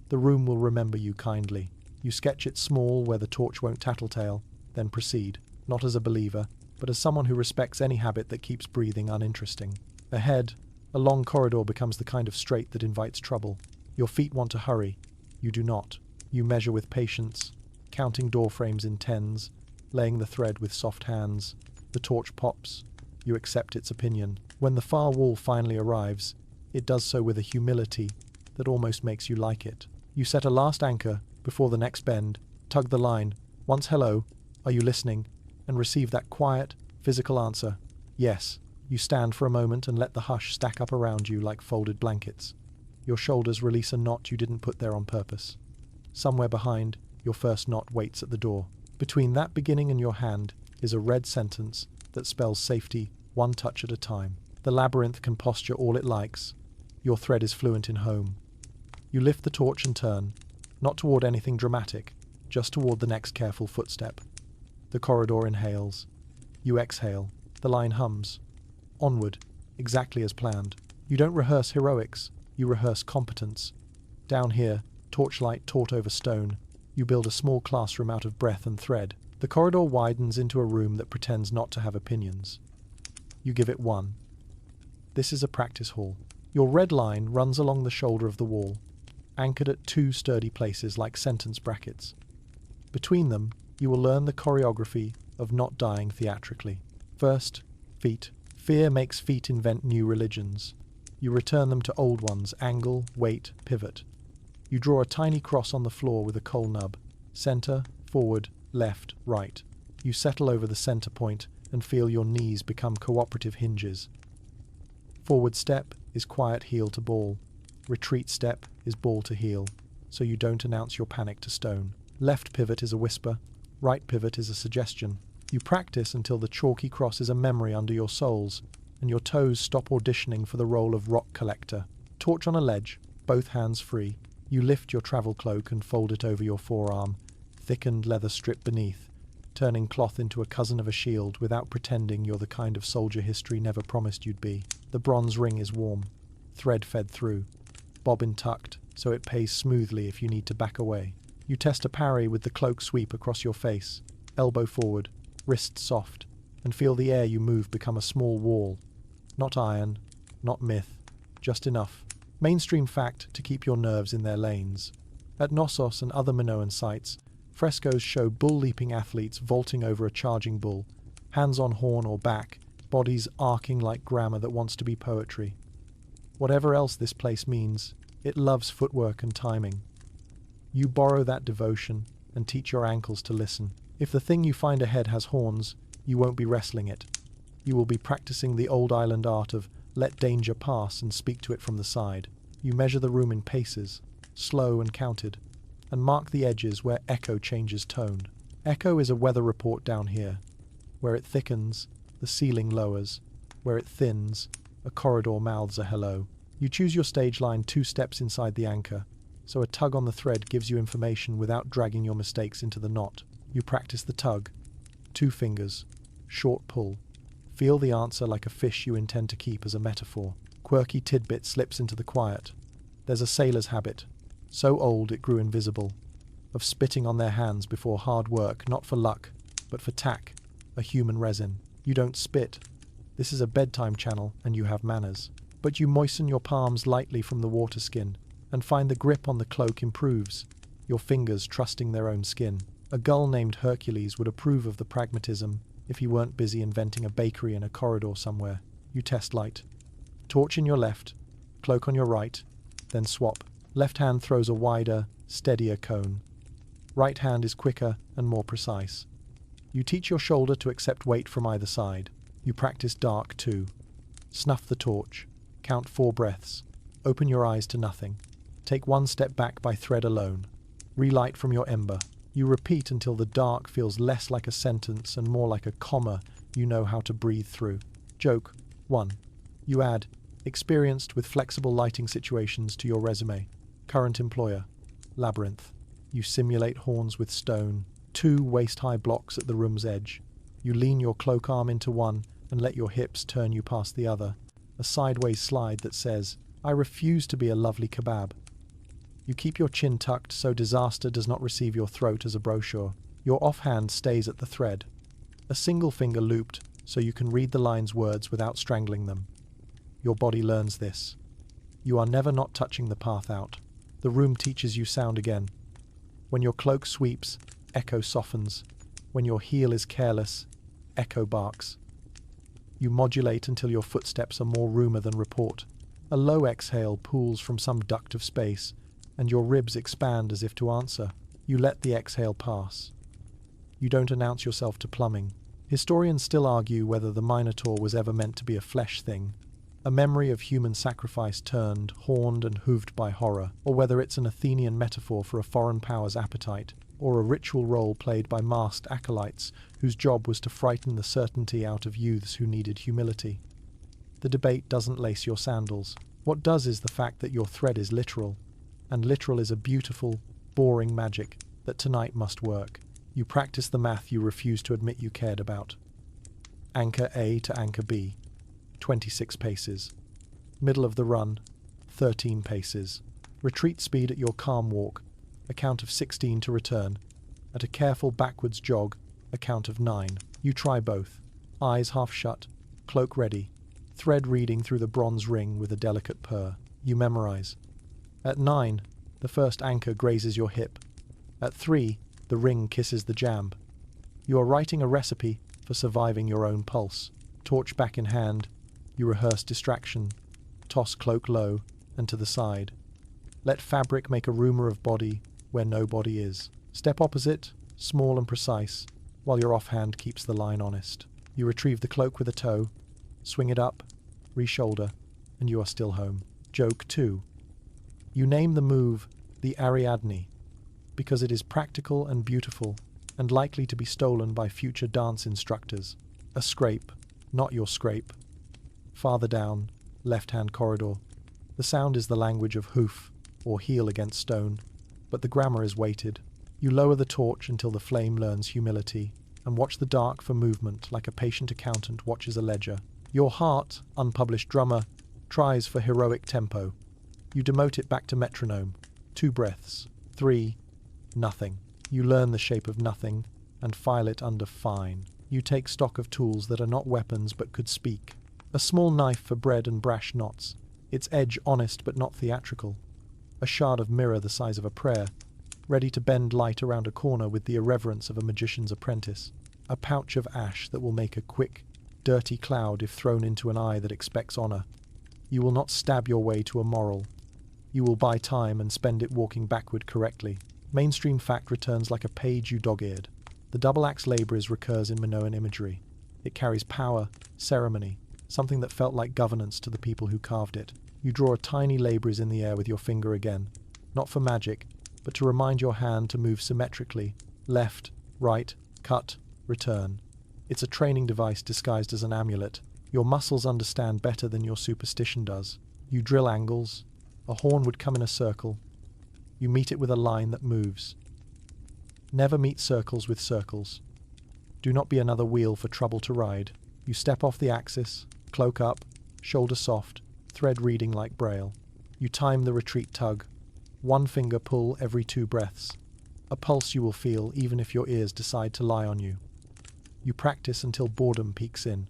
the room will remember you kindly. You sketch it small where the torch won't tattletale, then proceed, not as a believer, but as someone who respects any habit that keeps breathing uninteresting. Ahead, a long corridor becomes the kind of straight that invites trouble. Your feet want to hurry. You do not. You measure with patience, counting door frames in tens, laying the thread with soft hands. The torch pops. You accept its opinion. When the far wall finally arrives, it does so with a humility that almost makes you like it. You set a last anchor before the next bend, tug the line. Once hello, are you listening? And receive that quiet, physical answer. Yes. You stand for a moment and let the hush stack up around you like folded blankets. Your shoulders release a knot you didn't put there on purpose. Somewhere behind, your first knot waits at the door. Between that beginning and your hand is a red sentence that spells safety 1 touch at a time. The labyrinth can posture all it likes. Your thread is fluent in home. You lift the torch and turn, not toward anything dramatic, just toward the next careful footstep. The corridor inhales. You exhale. The line hums. Onward, exactly as planned. You don't rehearse heroics, you rehearse competence. Down here, torchlight taut over stone, you build a small classroom out of breath and thread. The corridor widens into a room that pretends not to have opinions. You give it 1. This is a practice hall. Your red line runs along the shoulder of the wall, anchored at 2 sturdy places like sentence brackets. Between them, you will learn the choreography of not dying theatrically. First, feet. Fear makes feet invent new religions. You return them to old ones: angle, weight, pivot. You draw a tiny cross on the floor with a coal nub. Center, forward, left, right. You settle over the center point and feel your knees become cooperative hinges. Forward step is quiet heel to ball. Retreat step is ball to heel, so you don't announce your panic to stone. Left pivot is a whisper. Right pivot is a suggestion. You practice until the chalky cross is a memory under your soles, and your toes stop auditioning for the role of rock collector. Torch on a ledge, both hands free. You lift your travel cloak and fold it over your forearm, thickened leather strip beneath, turning cloth into a cousin of a shield without pretending you're the kind of soldier history never promised you'd be. The bronze ring is warm, thread fed through, bobbin tucked so it pays smoothly if you need to back away. You test a parry with the cloak sweep across your face, elbow forward, wrist soft, and feel the air you move become a small wall. Not iron, not myth, just enough. Mainstream fact to keep your nerves in their lanes. At Knossos and other Minoan sites, frescoes show bull-leaping athletes vaulting over a charging bull, hands on horn or back, bodies arcing like grammar that wants to be poetry. Whatever else this place means, it loves footwork and timing. You borrow that devotion and teach your ankles to listen. If the thing you find ahead has horns, you won't be wrestling it. You will be practicing the old island art of let danger pass and speak to it from the side. You measure the room in paces, slow and counted, and mark the edges where echo changes tone. Echo is a weather report down here. Where it thickens, the ceiling lowers. Where it thins, a corridor mouths a hello. You choose your stage line 2 steps inside the anchor, so a tug on the thread gives you information without dragging your mistakes into the knot. You practice the tug. 2 fingers, short pull. Feel the answer like a fish you intend to keep as a metaphor. Quirky tidbit slips into the quiet. There's a sailor's habit, so old it grew invisible, of spitting on their hands before hard work, not for luck, but for tack, a human resin. You don't spit. This is a bedtime channel and you have manners. But you moisten your palms lightly from the water skin and find the grip on the cloak improves, your fingers trusting their own skin. A gull named Hercules would approve of the pragmatism if he weren't busy inventing a bakery in a corridor somewhere. You test light. Torch in your left, cloak on your right, then swap. Left hand throws a wider, steadier cone. Right hand is quicker and more precise. You teach your shoulder to accept weight from either side. You practice dark too. Snuff the torch. Count 4 breaths. Open your eyes to nothing. Take 1 step back by thread alone. Relight from your ember. You repeat until the dark feels less like a sentence and more like a comma you know how to breathe through. Joke 1. You add, experienced with flexible lighting situations to your resume. Current employer. Labyrinth. You simulate horns with stone. 2 waist-high blocks at the room's edge. You lean your cloak arm into one and let your hips turn you past the other. A sideways slide that says, I refuse to be a lovely kebab. You keep your chin tucked so disaster does not receive your throat as a brochure. Your offhand stays at the thread. A single finger looped so you can read the line's words without strangling them. Your body learns this. You are never not touching the path out. The room teaches you sound again. When your cloak sweeps, echo softens. When your heel is careless, echo barks. You modulate until your footsteps are more rumour than report. A low exhale pools from some duct of space, and your ribs expand as if to answer. You let the exhale pass. You don't announce yourself to plumbing. Historians still argue whether the Minotaur was ever meant to be a flesh thing, a memory of human sacrifice turned, horned and hooved by horror, or whether it's an Athenian metaphor for a foreign power's appetite, or a ritual role played by masked acolytes whose job was to frighten the certainty out of youths who needed humility. The debate doesn't lace your sandals. What does is the fact that your thread is literal, and literal is a beautiful, boring magic that tonight must work. You practice the math you refuse to admit you cared about. Anchor A to anchor B, 26 paces. Middle of the run, 13 paces. Retreat speed at your calm walk, a count of 16 to return. At a careful backwards jog, a count of 9. You try both. Eyes half shut, cloak ready, thread reading through the bronze ring with a delicate purr. You memorize. At 9, the first anchor grazes your hip. At 3, the ring kisses the jamb. You are writing a recipe for surviving your own pulse. Torch back in hand, you rehearse distraction. Toss cloak low and to the side. Let fabric make a rumour of body where no body is. Step opposite, small and precise. while your offhand keeps the line honest. You retrieve the cloak with a toe, swing it up, re-shoulder, and you are still home. Joke 2. You name the move the Ariadne because it is practical and beautiful and likely to be stolen by future dance instructors. A scrape, not your scrape. Farther down, left-hand corridor. The sound is the language of hoof or heel against stone, but the grammar is weighted. You lower the torch until the flame learns humility and watch the dark for movement like a patient accountant watches a ledger. Your heart, unpublished drummer, tries for heroic tempo. You demote it back to metronome. 2 breaths. 3. Nothing. You learn the shape of nothing and file it under fine. You take stock of tools that are not weapons but could speak. A small knife for bread and brash knots, its edge honest but not theatrical. A shard of mirror the size of a prayer, ready to bend light around a corner with the irreverence of a magician's apprentice. A pouch of ash that will make a quick, dirty cloud if thrown into an eye that expects honor. You will not stab your way to a moral. You will buy time and spend it walking backward correctly. Mainstream fact returns like a page you dog-eared. The double-axe labris recurs in Minoan imagery. It carries power, ceremony, something that felt like governance to the people who carved it. You draw a tiny labris in the air with your finger again, not for magic, but to remind your hand to move symmetrically, left, right, cut, return. It's a training device disguised as an amulet. Your muscles understand better than your superstition does. You drill angles. A horn would come in a circle. You meet it with a line that moves. Never meet circles with circles. Do not be another wheel for trouble to ride. You step off the axis, cloak up, shoulder soft, thread reading like braille. You time the retreat tug. 1 finger pull every 2 breaths. A pulse you will feel even if your ears decide to lie on you. You practice until boredom peeks in.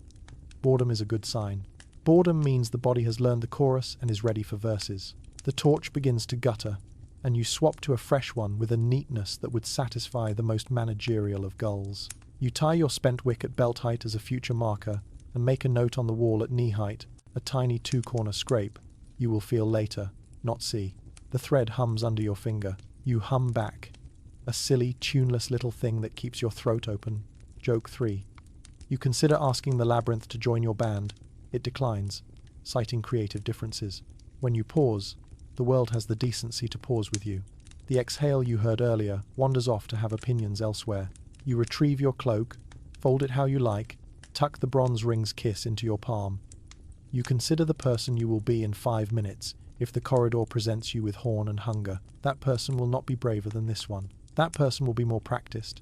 Boredom is a good sign. Boredom means the body has learned the chorus and is ready for verses. The torch begins to gutter, and you swap to a fresh one with a neatness that would satisfy the most managerial of gulls. You tie your spent wick at belt height as a future marker and make a note on the wall at knee height, a tiny 2-corner scrape. You will feel later, not see. The thread hums under your finger. You hum back. A silly, tuneless little thing that keeps your throat open. Joke 3. You consider asking the labyrinth to join your band. It declines, citing creative differences. When you pause, the world has the decency to pause with you. The exhale you heard earlier wanders off to have opinions elsewhere. You retrieve your cloak, fold it how you like, tuck the bronze ring's kiss into your palm. You consider the person you will be in 5 minutes if the corridor presents you with horn and hunger. That person will not be braver than this one. That person will be more practiced.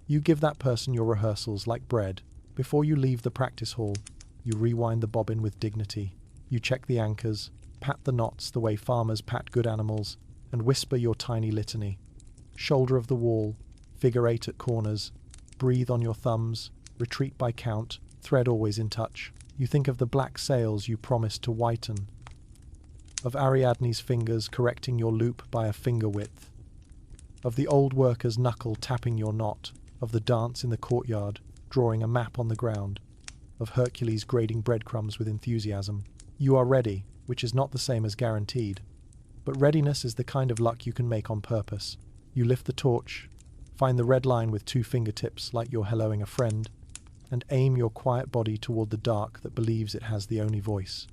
You give that person your rehearsals like bread. Before you leave the practice hall, you rewind the bobbin with dignity. You check the anchors, pat the knots the way farmers pat good animals, and whisper your tiny litany. Shoulder of the wall, figure 8 at corners, breathe on your thumbs, retreat by count, thread always in touch. You think of the black sails you promised to whiten, of Ariadne's fingers correcting your loop by a finger width, of the old worker's knuckle tapping your knot, of the dance in the courtyard, drawing a map on the ground, of Hercules grading breadcrumbs with enthusiasm. You are ready, which is not the same as guaranteed, but readiness is the kind of luck you can make on purpose. You lift the torch, find the red line with 2 fingertips like you're helloing a friend, and aim your quiet body toward the dark that believes it has the only voice.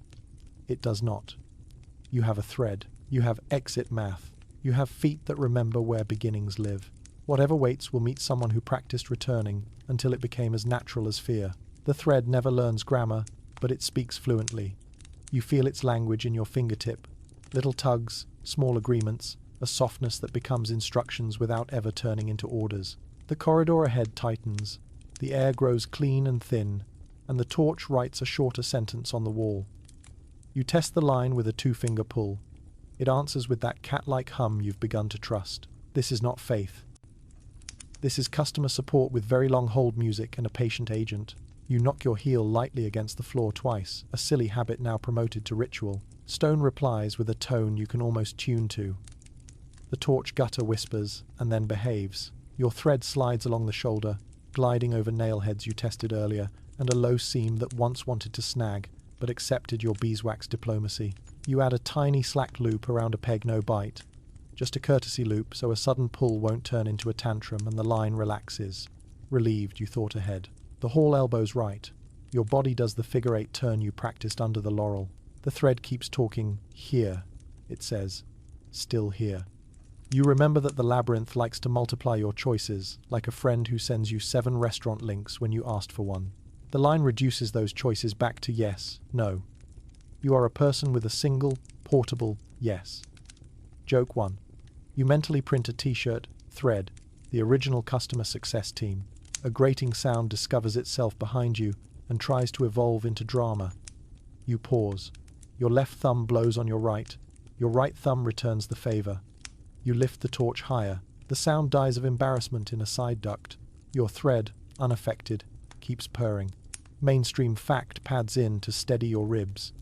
It does not. You have a thread. You have exit math. You have feet that remember where beginnings live. Whatever waits will meet someone who practiced returning until it became as natural as fear. The thread never learns grammar, but it speaks fluently. You feel its language in your fingertip. Little tugs, small agreements, a softness that becomes instructions without ever turning into orders. The corridor ahead tightens. The air grows clean and thin, and the torch writes a shorter sentence on the wall. You test the line with a 2-finger pull. It answers with that cat-like hum you've begun to trust. This is not faith. This is customer support with very long hold music and a patient agent. You knock your heel lightly against the floor twice, a silly habit now promoted to ritual. Stone replies with a tone you can almost tune to. The torch gutter whispers, and then behaves. Your thread slides along the shoulder, gliding over nail heads you tested earlier, and a low seam that once wanted to snag, but accepted your beeswax diplomacy. You add a tiny slack loop around a peg no bite. Just a courtesy loop so a sudden pull won't turn into a tantrum and the line relaxes. Relieved, you thought ahead. The hall elbow's right. Your body does the figure-8 turn you practiced under the laurel. The thread keeps talking. Here, it says. Still here. You remember that the labyrinth likes to multiply your choices, like a friend who sends you 7 restaurant links when you asked for one. The line reduces those choices back to yes, no. You are a person with a single, portable yes. Joke 1. You mentally print a t-shirt, thread, the original customer success team. A grating sound discovers itself behind you and tries to evolve into drama. You pause. Your left thumb blows on your right. Your right thumb returns the favor. You lift the torch higher. The sound dies of embarrassment in a side duct. Your thread, unaffected, keeps purring. Mainstream fact pads in to steady your ribs.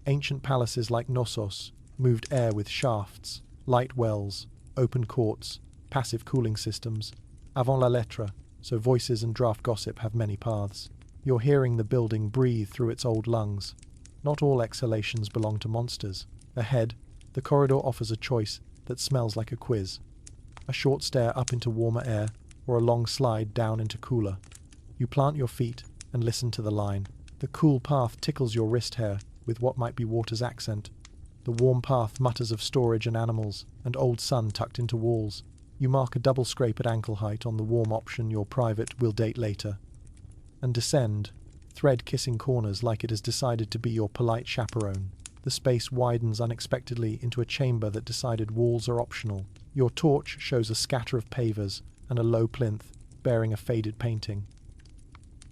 Ancient palaces like Knossos moved air with shafts, light wells, open courts, passive cooling systems. Avant la lettre, so voices and draft gossip have many paths. You're hearing the building breathe through its old lungs. Not all exhalations belong to monsters. Ahead, the corridor offers a choice that smells like a quiz. A short stair up into warmer air, or a long slide down into cooler. You plant your feet and listen to the line. The cool path tickles your wrist hair with what might be water's accent. The warm path mutters of storage and animals, and old sun tucked into walls. You mark a double scrape at ankle height on the warm option your private will date later. And descend, thread kissing corners like it has decided to be your polite chaperone. The space widens unexpectedly into a chamber that decided walls are optional. Your torch shows a scatter of pavers and a low plinth, bearing a faded painting.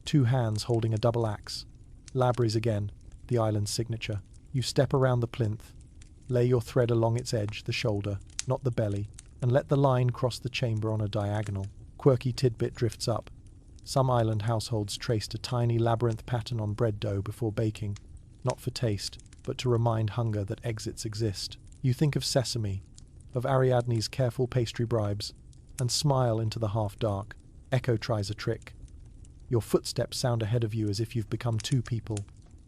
2 hands holding a double axe. Labrys again, the island's signature. You step around the plinth, lay your thread along its edge, the shoulder, not the belly, and let the line cross the chamber on a diagonal. Quirky tidbit drifts up. Some island households traced a tiny labyrinth pattern on bread dough before baking, not for taste, but to remind hunger that exits exist. You think of sesame, of Ariadne's careful pastry bribes, and smile into the half-dark. Echo tries a trick. Your footsteps sound ahead of you as if you've become 2 people,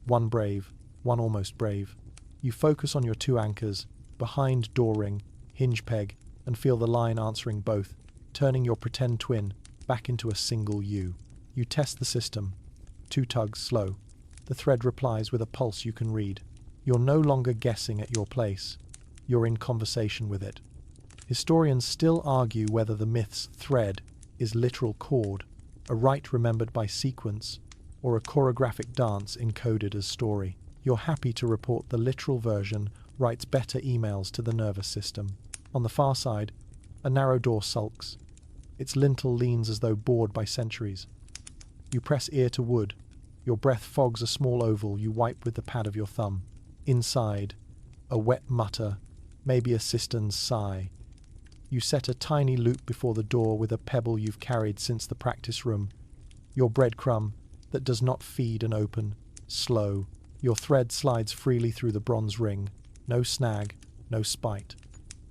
one brave, one almost brave. You focus on your 2 anchors, behind door ring, hinge peg, and feel the line answering both, turning your pretend twin back into a single you. You test the system. 2 tugs slow. The thread replies with a pulse you can read. You're no longer guessing at your place. You're in conversation with it. Historians still argue whether the myth's thread is literal chord, a rite remembered by sequence, or a choreographic dance encoded as story. You're happy to report the literal version writes better emails to the nervous system. On the far side, a narrow door sulks. Its lintel leans as though bored by centuries. You press ear to wood. Your breath fogs a small oval you wipe with the pad of your thumb. Inside, a wet mutter, maybe a cistern's sigh. You set a tiny loop before the door with a pebble you've carried since the practice room. Your breadcrumb that does not feed and open, slow. Your thread slides freely through the bronze ring. No snag, no spite.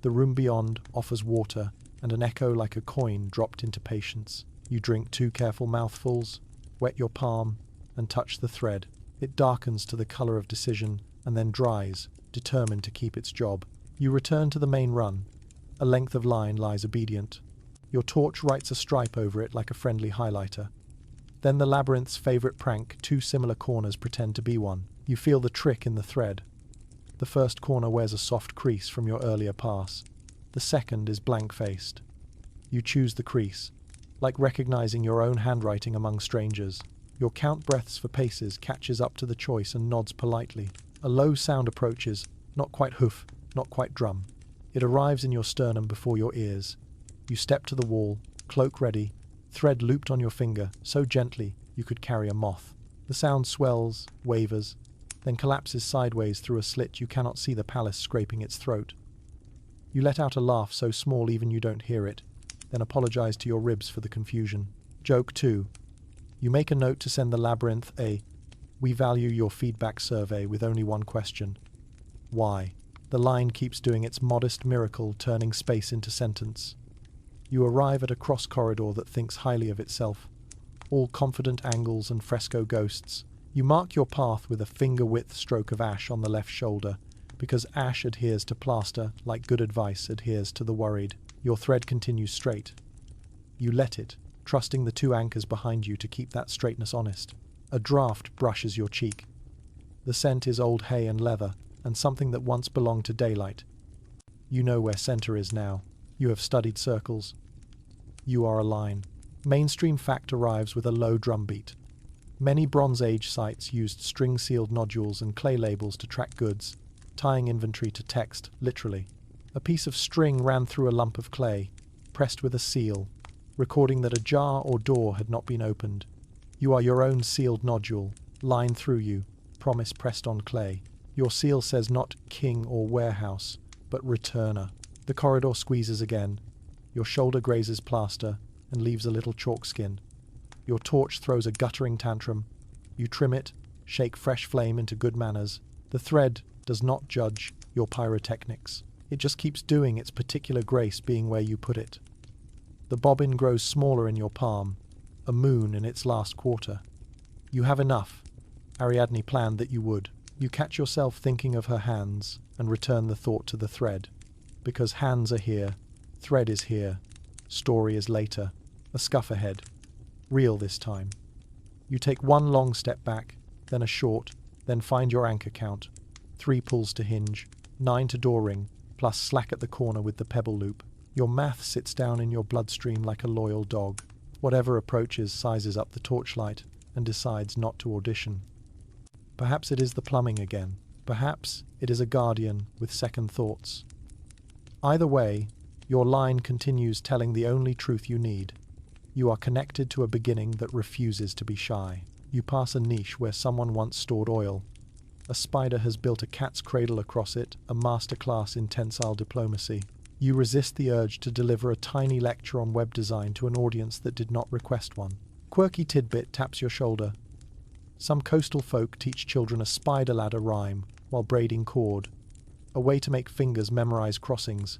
The room beyond offers water and an echo like a coin dropped into patience. You drink 2 careful mouthfuls, wet your palm, and touch the thread. It darkens to the color of decision and then dries, determined to keep its job. You return to the main run. A length of line lies obedient. Your torch writes a stripe over it like a friendly highlighter. Then the labyrinth's favorite prank, 2 similar corners pretend to be one. You feel the trick in the thread. The first corner wears a soft crease from your earlier pass. The second is blank-faced. You choose the crease, like recognizing your own handwriting among strangers. Your count breaths for paces catches up to the choice and nods politely. A low sound approaches, not quite hoof, not quite drum. It arrives in your sternum before your ears. You step to the wall, cloak ready, thread looped on your finger, so gently you could carry a moth. The sound swells, wavers, then collapses sideways through a slit you cannot see the palace scraping its throat. You let out a laugh so small even you don't hear it, then apologize to your ribs for the confusion. Joke 2. You make a note to send the labyrinth a "We value your feedback" survey with only one question. Why? The line keeps doing its modest miracle, turning space into sentence. You arrive at a cross corridor that thinks highly of itself. All confident angles and fresco ghosts. You mark your path with a finger-width stroke of ash on the left shoulder, because ash adheres to plaster like good advice adheres to the worried. Your thread continues straight. You let it. trusting the two anchors behind you to keep that straightness honest. A draft brushes your cheek. The scent is old hay and leather, and something that once belonged to daylight. You know where center is now. You have studied circles. You are a line. Mainstream fact arrives with a low drumbeat. Many Bronze Age sites used string-sealed nodules and clay labels to track goods, tying inventory to text, literally. A piece of string ran through a lump of clay, pressed with a seal, recording that a jar or door had not been opened. You are your own sealed nodule, line through you, promise pressed on clay. Your seal says not king or warehouse, but returner. The corridor squeezes again. Your shoulder grazes plaster and leaves a little chalk skin. Your torch throws a guttering tantrum. You trim it, shake fresh flame into good manners. The thread does not judge your pyrotechnics. It just keeps doing its particular grace being where you put it. The bobbin grows smaller in your palm, a moon in its last quarter. You have enough. Ariadne planned that you would. You catch yourself thinking of her hands and return the thought to the thread. Because hands are here, thread is here, story is later, a scuff ahead. Real this time. You take one long step back, then a short, then find your anchor count. 3 pulls to hinge, 9 to door ring, plus slack at the corner with the pebble loop. Your math sits down in your bloodstream like a loyal dog. Whatever approaches sizes up the torchlight and decides not to audition. Perhaps it is the plumbing again. Perhaps it is a guardian with second thoughts. Either way, your line continues telling the only truth you need. You are connected to a beginning that refuses to be shy. You pass a niche where someone once stored oil. A spider has built a cat's cradle across it, a masterclass in tensile diplomacy. You resist the urge to deliver a tiny lecture on web design to an audience that did not request one. Quirky tidbit taps your shoulder. Some coastal folk teach children a spider ladder rhyme while braiding cord, a way to make fingers memorize crossings.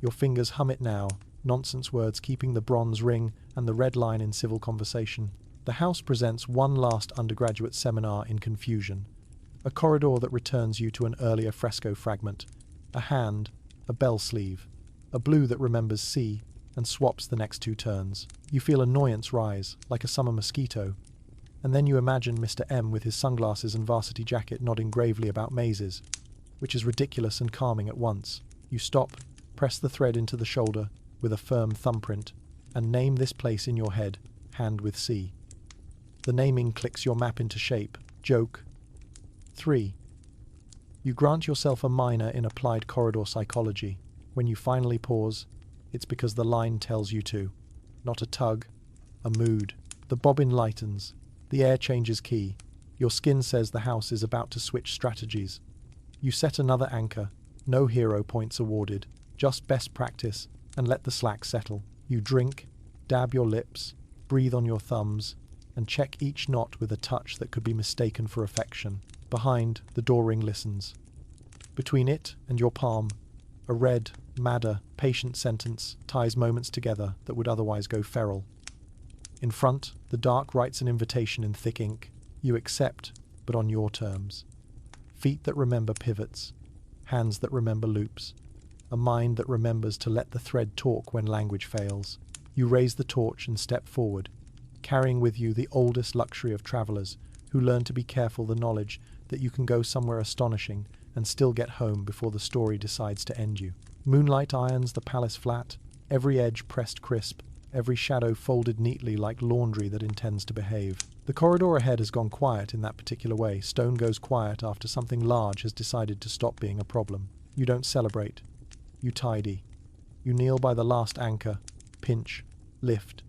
Your fingers hum it now, nonsense words keeping the bronze ring and the red line in civil conversation. The house presents one last undergraduate seminar in confusion. A corridor that returns you to an earlier fresco fragment. A hand, a bell sleeve, a blue that remembers C and swaps the next 2 turns. You feel annoyance rise, like a summer mosquito. And then you imagine Mr. M with his sunglasses and varsity jacket nodding gravely about mazes, which is ridiculous and calming at once. You stop, press the thread into the shoulder with a firm thumbprint, and name this place in your head, hand with C. The naming clicks your map into shape. Joke. 3. You grant yourself a minor in applied corridor psychology. When you finally pause, it's because the line tells you to. Not a tug, a mood. The bobbin lightens. The air changes key. Your skin says the house is about to switch strategies. You set another anchor. No hero points awarded. Just best practice, and let the slack settle. You drink, dab your lips, breathe on your thumbs, and check each knot with a touch that could be mistaken for affection. Behind, the door ring listens. Between it and your palm, a red, madder, patient sentence ties moments together that would otherwise go feral. In front, the dark writes an invitation in thick ink. You accept, but on your terms. Feet that remember pivots, hands that remember loops, a mind that remembers to let the thread talk when language fails. You raise the torch and step forward, carrying with you the oldest luxury of travelers who learn to be careful the knowledge that you can go somewhere astonishing and still get home before the story decides to end you. Moonlight irons the palace flat, every edge pressed crisp, every shadow folded neatly like laundry that intends to behave. The corridor ahead has gone quiet in that particular way. Stone goes quiet after something large has decided to stop being a problem. You don't celebrate. You tidy. You kneel by the last anchor, pinch, lift,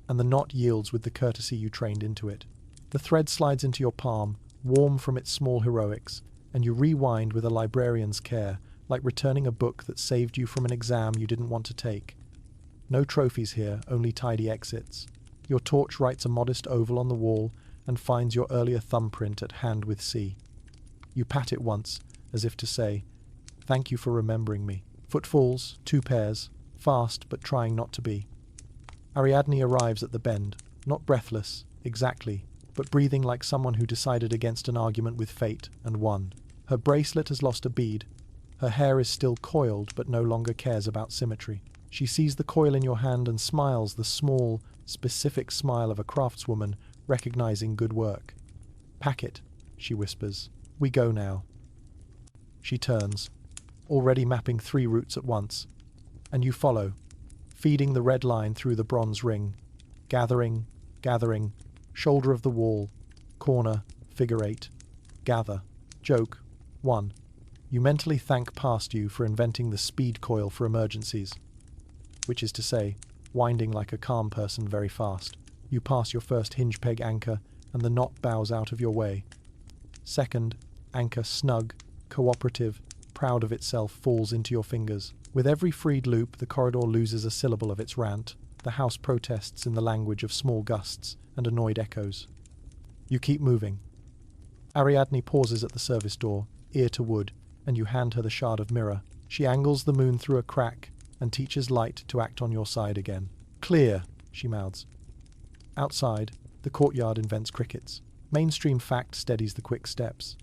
and the knot yields with the courtesy you trained into it. The thread slides into your palm, warm from its small heroics, and you rewind with a librarian's care, like returning a book that saved you from an exam you didn't want to take. No trophies here, only tidy exits. Your torch writes a modest oval on the wall and finds your earlier thumbprint at hand with C. You pat it once, as if to say, "Thank you for remembering me." Footfalls, 2 pairs, fast but trying not to be. Ariadne arrives at the bend, not breathless, exactly, but breathing like someone who decided against an argument with fate and won. Her bracelet has lost a bead. Her hair is still coiled but no longer cares about symmetry. She sees the coil in your hand and smiles the small, specific smile of a craftswoman recognizing good work. "Pack it," she whispers. "We go now." She turns, already mapping 3 routes at once, and you follow, feeding the red line through the bronze ring, gathering, shoulder of the wall, corner, figure 8, gather. Joke 1. You mentally thank past you for inventing the speed coil for emergencies, which is to say, winding like a calm person very fast. You pass your first hinge peg anchor and the knot bows out of your way. Second, anchor snug, cooperative, proud of itself falls into your fingers. With every freed loop, the corridor loses a syllable of its rant. The house protests in the language of small gusts and annoyed echoes. You keep moving. Ariadne pauses at the service door, ear to wood, and you hand her the shard of mirror. She angles the moon through a crack and teaches light to act on your side again. "Clear," she mouths. Outside, the courtyard invents crickets. Mainstream fact steadies the quick steps.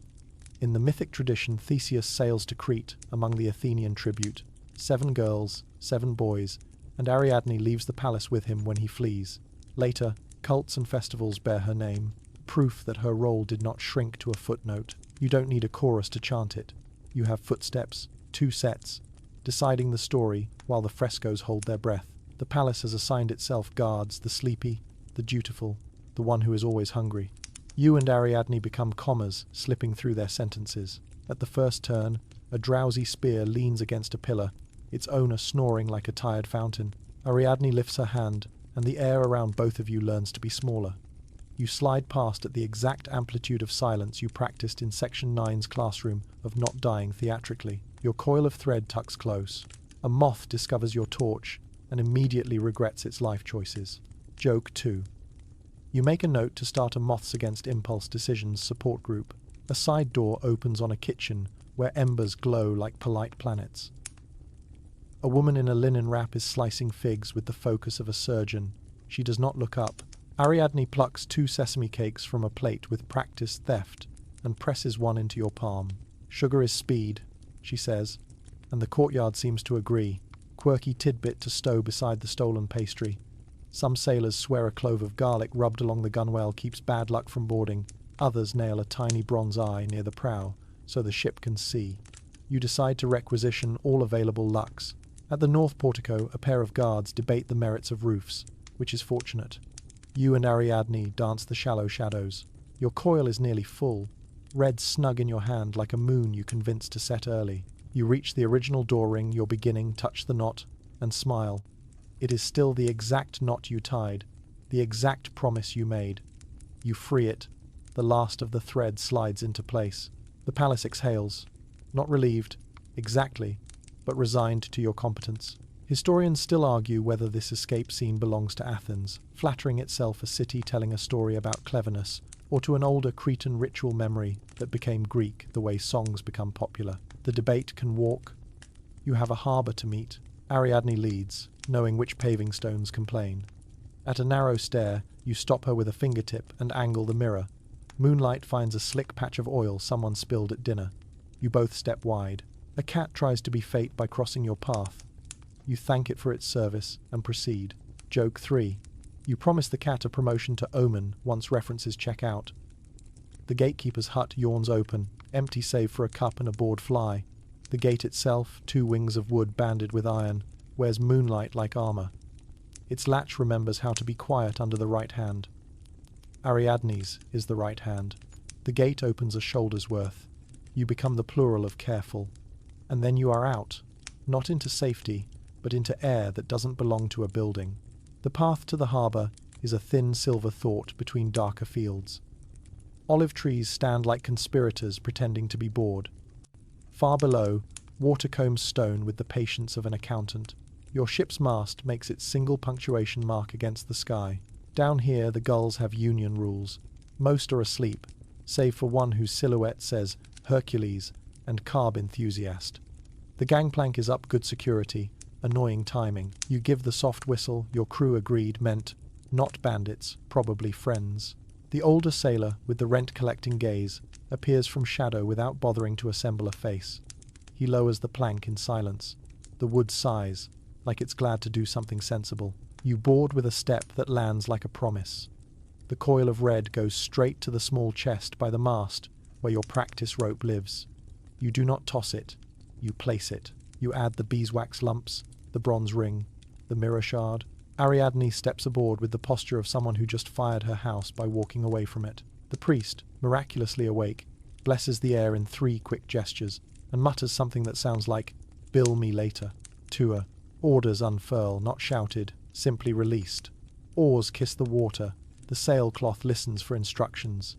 In the mythic tradition, Theseus sails to Crete among the Athenian tribute. 7 girls, 7 boys, and Ariadne leaves the palace with him when he flees. Later, cults and festivals bear her name, proof that her role did not shrink to a footnote. You don't need a chorus to chant it. You have footsteps, 2 sets, deciding the story while the frescoes hold their breath. The palace has assigned itself guards, the sleepy, the dutiful, the one who is always hungry. You and Ariadne become commas slipping through their sentences. At the first turn, a drowsy spear leans against a pillar, its owner snoring like a tired fountain. Ariadne lifts her hand, and the air around both of you learns to be smaller. You slide past at the exact amplitude of silence you practiced in Section 9's classroom of not dying theatrically. Your coil of thread tucks close. A moth discovers your torch and immediately regrets its life choices. Joke 2. You make a note to start a Moths Against Impulse Decisions support group. A side door opens on a kitchen where embers glow like polite planets. A woman in a linen wrap is slicing figs with the focus of a surgeon. She does not look up. Ariadne plucks 2 sesame cakes from a plate with practiced theft and presses one into your palm. "Sugar is speed," she says, and the courtyard seems to agree. Quirky tidbit to stow beside the stolen pastry. Some sailors swear a clove of garlic rubbed along the gunwale keeps bad luck from boarding. Others nail a tiny bronze eye near the prow so the ship can see. You decide to requisition all available lucks. At the north portico, a pair of guards debate the merits of roofs, which is fortunate. You and Ariadne dance the shallow shadows. Your coil is nearly full, red snug in your hand like a moon you convince to set early. You reach the original door ring, your beginning, touch the knot, and smile. It is still the exact knot you tied, the exact promise you made. You free it. The last of the thread slides into place. The palace exhales, not relieved, exactly, but resigned to your competence. Historians still argue whether this escape scene belongs to Athens, flattering itself a city telling a story about cleverness, or to an older Cretan ritual memory that became Greek the way songs become popular. The debate can walk. You have a harbour to meet. Ariadne leads, knowing which paving stones complain. At a narrow stair, you stop her with a fingertip and angle the mirror. Moonlight finds a slick patch of oil someone spilled at dinner. You both step wide. A cat tries to be fate by crossing your path. You thank it for its service and proceed. Joke 3. You promise the cat a promotion to Omen once references check out. The gatekeeper's hut yawns open, empty save for a cup and a bored fly. The gate itself, 2 wings of wood banded with iron, wears moonlight like armor. Its latch remembers how to be quiet under the right hand. Ariadne's is the right hand. The gate opens a shoulder's worth. You become the plural of careful. And then you are out, not into safety, but into air that doesn't belong to a building. The path to the harbour is a thin silver thought between darker fields. Olive trees stand like conspirators pretending to be bored. Far below, water combs stone with the patience of an accountant. Your ship's mast makes its single punctuation mark against the sky. Down here, the gulls have union rules. Most are asleep, save for one whose silhouette says Hercules and carb enthusiast. The gangplank is up, good security, annoying timing. You give the soft whistle your crew agreed meant not bandits, probably friends. The older sailor, with the rent-collecting gaze, appears from shadow without bothering to assemble a face. He lowers the plank in silence. The wood sighs, like it's glad to do something sensible. You board with a step that lands like a promise. The coil of red goes straight to the small chest by the mast where your practice rope lives. You do not toss it, you place it. You add the beeswax lumps, the bronze ring, the mirror shard. Ariadne steps aboard with the posture of someone who just fired her house by walking away from it. The priest, miraculously awake, blesses the air in 3 quick gestures and mutters something that sounds like, "Bill me later." To her, orders unfurl, not shouted, simply released. Oars kiss the water, the sailcloth listens for instructions.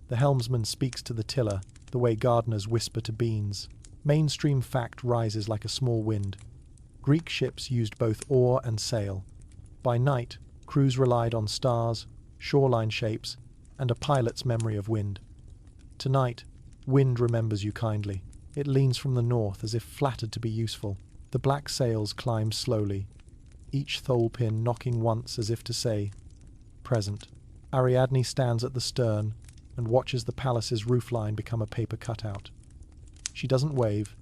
The helmsman speaks to the tiller, the way gardeners whisper to beans. Mainstream fact rises like a small wind. Greek ships used both oar and sail. By night, crews relied on stars, shoreline shapes, and a pilot's memory of wind. Tonight, wind remembers you kindly. It leans from the north as if flattered to be useful. The black sails climb slowly, each thole pin knocking once as if to say, "Present." Ariadne stands at the stern and watches the palace's roofline become a paper cutout. She doesn't wave,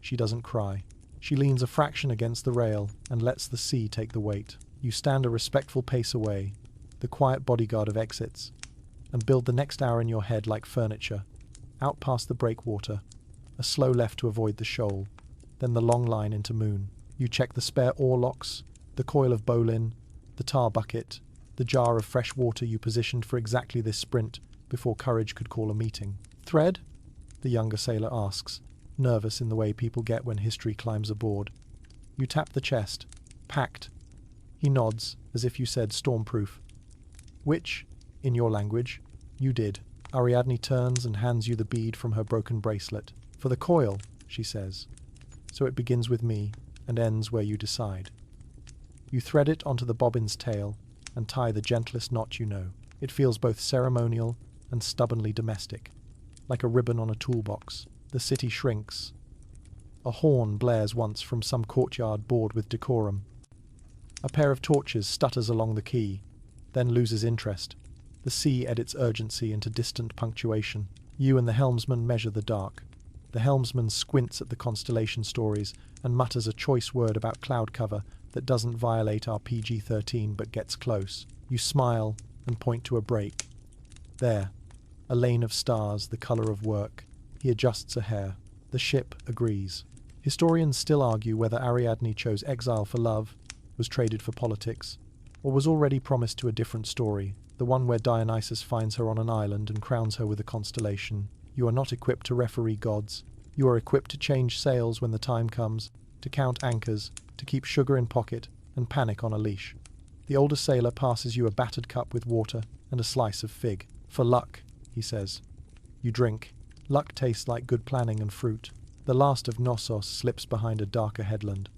she doesn't cry. She leans a fraction against the rail and lets the sea take the weight. You stand a respectful pace away, the quiet bodyguard of exits, and build the next hour in your head like furniture. Out past the breakwater, a slow left to avoid the shoal, then the long line into Moon. You check the spare oar locks, the coil of bowline, the tar bucket, the jar of fresh water you positioned for exactly this sprint before courage could call a meeting. "Thread?" the younger sailor asks, nervous in the way people get when history climbs aboard. You tap the chest. "Packed." He nods, as if you said stormproof. Which, in your language, you did. Ariadne turns and hands you the bead from her broken bracelet. "For the coil," she says. "So it begins with me and ends where you decide." You thread it onto the bobbin's tail and tie the gentlest knot you know. It feels both ceremonial and stubbornly domestic, like a ribbon on a toolbox. The city shrinks. A horn blares once from some courtyard bored with decorum. A pair of torches stutters along the quay, then loses interest. The sea edits urgency into distant punctuation. You and the helmsman measure the dark. The helmsman squints at the constellation stories and mutters a choice word about cloud cover that doesn't violate our PG-13 but gets close. You smile and point to a break. There, a lane of stars, the colour of work. He adjusts a hair. The ship agrees. Historians still argue whether Ariadne chose exile for love, was traded for politics, or was already promised to a different story, the one where Dionysus finds her on an island and crowns her with a constellation. You are not equipped to referee gods. You are equipped to change sails when the time comes, to count anchors, to keep sugar in pocket, and panic on a leash. The older sailor passes you a battered cup with water and a slice of fig. "For luck," he says. You drink. Luck tastes like good planning and fruit. The last of Knossos slips behind a darker headland.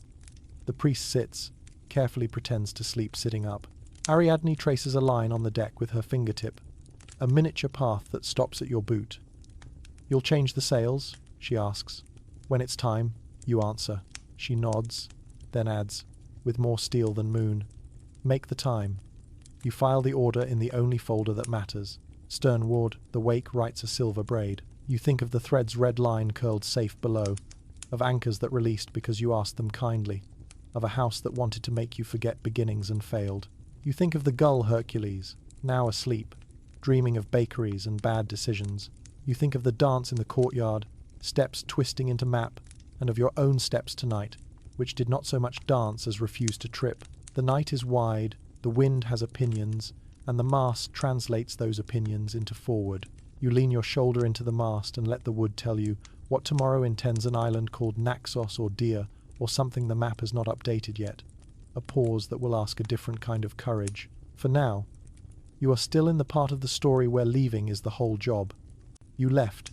The priest sits, carefully pretends to sleep sitting up. Ariadne traces a line on the deck with her fingertip, a miniature path that stops at your boot. "You'll change the sails?" she asks. "When it's time," you answer. She nods, then adds, with more steel than moon, "Make the time." You file the order in the only folder that matters. Sternward, the wake writes a silver braid. You think of the thread's red line curled safe below, of anchors that released because you asked them kindly, of a house that wanted to make you forget beginnings and failed. You think of the gull Hercules, now asleep, dreaming of bakeries and bad decisions. You think of the dance in the courtyard, steps twisting into map, and of your own steps tonight, which did not so much dance as refuse to trip. The night is wide, the wind has opinions, and the mast translates those opinions into forward. You lean your shoulder into the mast and let the wood tell you what tomorrow intends an island called Naxos or Dia, or something the map has not updated yet. A pause that will ask a different kind of courage. For now, you are still in the part of the story where leaving is the whole job. You left.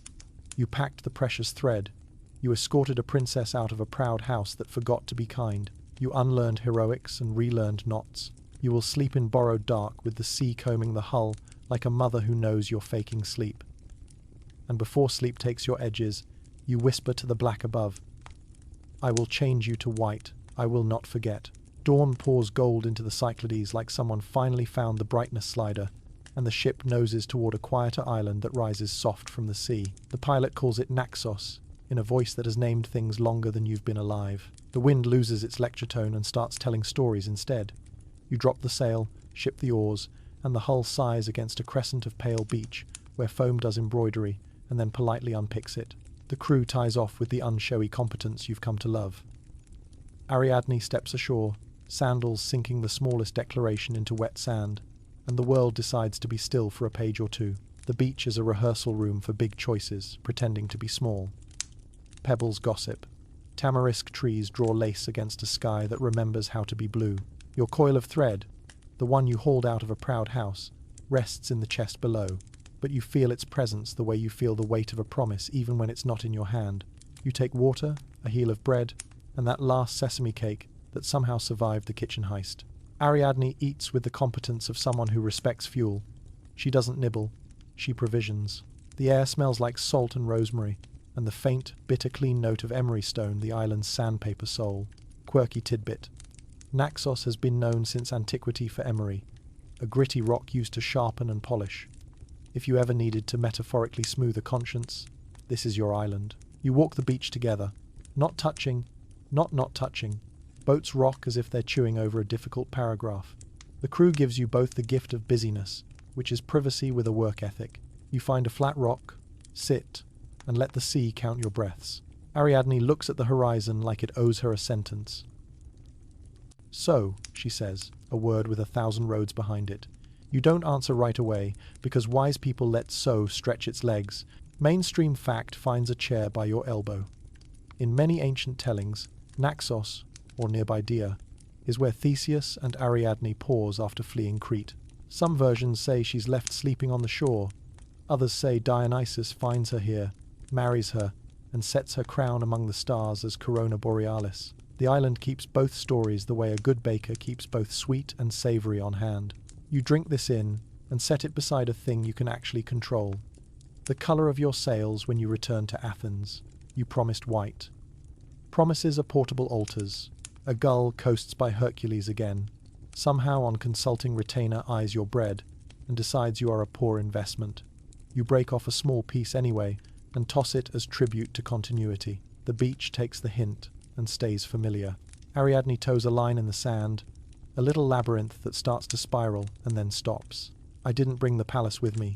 You packed the precious thread. You escorted a princess out of a proud house that forgot to be kind. You unlearned heroics and relearned knots. You will sleep in borrowed dark with the sea combing the hull like a mother who knows you're faking sleep. And before sleep takes your edges, you whisper to the black above, "I will change you to white. I will not forget." Dawn pours gold into the Cyclades like someone finally found the brightness slider, and the ship noses toward a quieter island that rises soft from the sea. The pilot calls it Naxos, in a voice that has named things longer than you've been alive. The wind loses its lecture tone and starts telling stories instead. You drop the sail, ship the oars, and the hull sighs against a crescent of pale beach where foam does embroidery and then politely unpicks it. The crew ties off with the unshowy competence you've come to love. Ariadne steps ashore, sandals sinking the smallest declaration into wet sand, and the world decides to be still for a page or two. The beach is a rehearsal room for big choices, pretending to be small. Pebbles gossip. Tamarisk trees draw lace against a sky that remembers how to be blue. Your coil of thread, the one you hauled out of a proud house, rests in the chest below, but you feel its presence the way you feel the weight of a promise even when it's not in your hand. You take water, a heel of bread, and that last sesame cake that somehow survived the kitchen heist. Ariadne eats with the competence of someone who respects fuel. She doesn't nibble, she provisions. The air smells like salt and rosemary, and the faint, bitter clean note of emery stone, the island's sandpaper soul. Quirky tidbit. Naxos has been known since antiquity for emery, a gritty rock used to sharpen and polish. If you ever needed to metaphorically smooth a conscience, this is your island. You walk the beach together, not touching, not touching. Boats rock as if they're chewing over a difficult paragraph. The crew gives you both the gift of busyness, which is privacy with a work ethic. You find a flat rock, sit, and let the sea count your breaths. Ariadne looks at the horizon like it owes her a sentence. So, she says, a word with 1,000 roads behind it. You don't answer right away, because wise people let so stretch its legs. Mainstream fact finds a chair by your elbow. In many ancient tellings, Naxos, or nearby Dia, is where Theseus and Ariadne pause after fleeing Crete. Some versions say she's left sleeping on the shore. Others say Dionysus finds her here, marries her, and sets her crown among the stars as Corona Borealis. The island keeps both stories the way a good baker keeps both sweet and savoury on hand. You drink this in and set it beside a thing you can actually control. The colour of your sails when you return to Athens. You promised white. Promises are portable altars. A gull coasts by Hercules again. Somehow on consulting retainer eyes your bread and decides you are a poor investment. You break off a small piece anyway and toss it as tribute to continuity. The beach takes the hint and stays familiar. Ariadne toes a line in the sand, a little labyrinth that starts to spiral and then stops. I didn't bring the palace with me,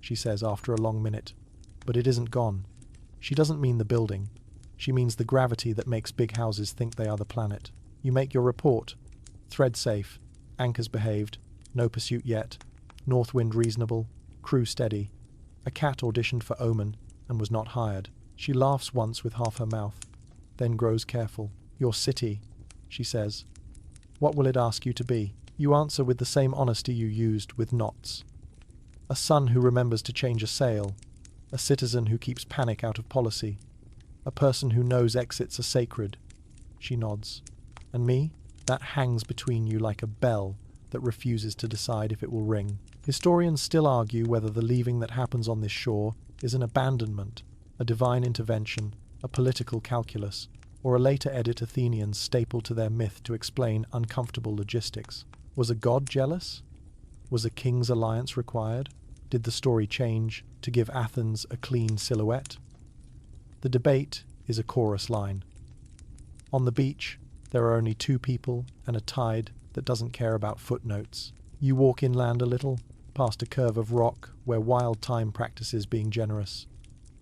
she says after a long minute, but it isn't gone. She doesn't mean the building. She means the gravity that makes big houses think they are the planet. You make your report. Thread safe, anchors behaved, no pursuit yet, north wind reasonable, crew steady. A cat auditioned for Omen and was not hired. She laughs once with half her mouth, then grows careful. Your city, she says. What will it ask you to be? You answer with the same honesty you used with knots. A son who remembers to change a sail, a citizen who keeps panic out of policy, a person who knows exits are sacred. She nods. And me? That hangs between you like a bell that refuses to decide if it will ring. Historians still argue whether the leaving that happens on this shore is an abandonment, a divine intervention, a political calculus, or a later edit Athenians stapled to their myth to explain uncomfortable logistics. Was a god jealous? Was a king's alliance required? Did the story change to give Athens a clean silhouette? The debate is a chorus line. On the beach, there are only two people and a tide that doesn't care about footnotes. You walk inland a little, past a curve of rock where wild thyme practices being generous.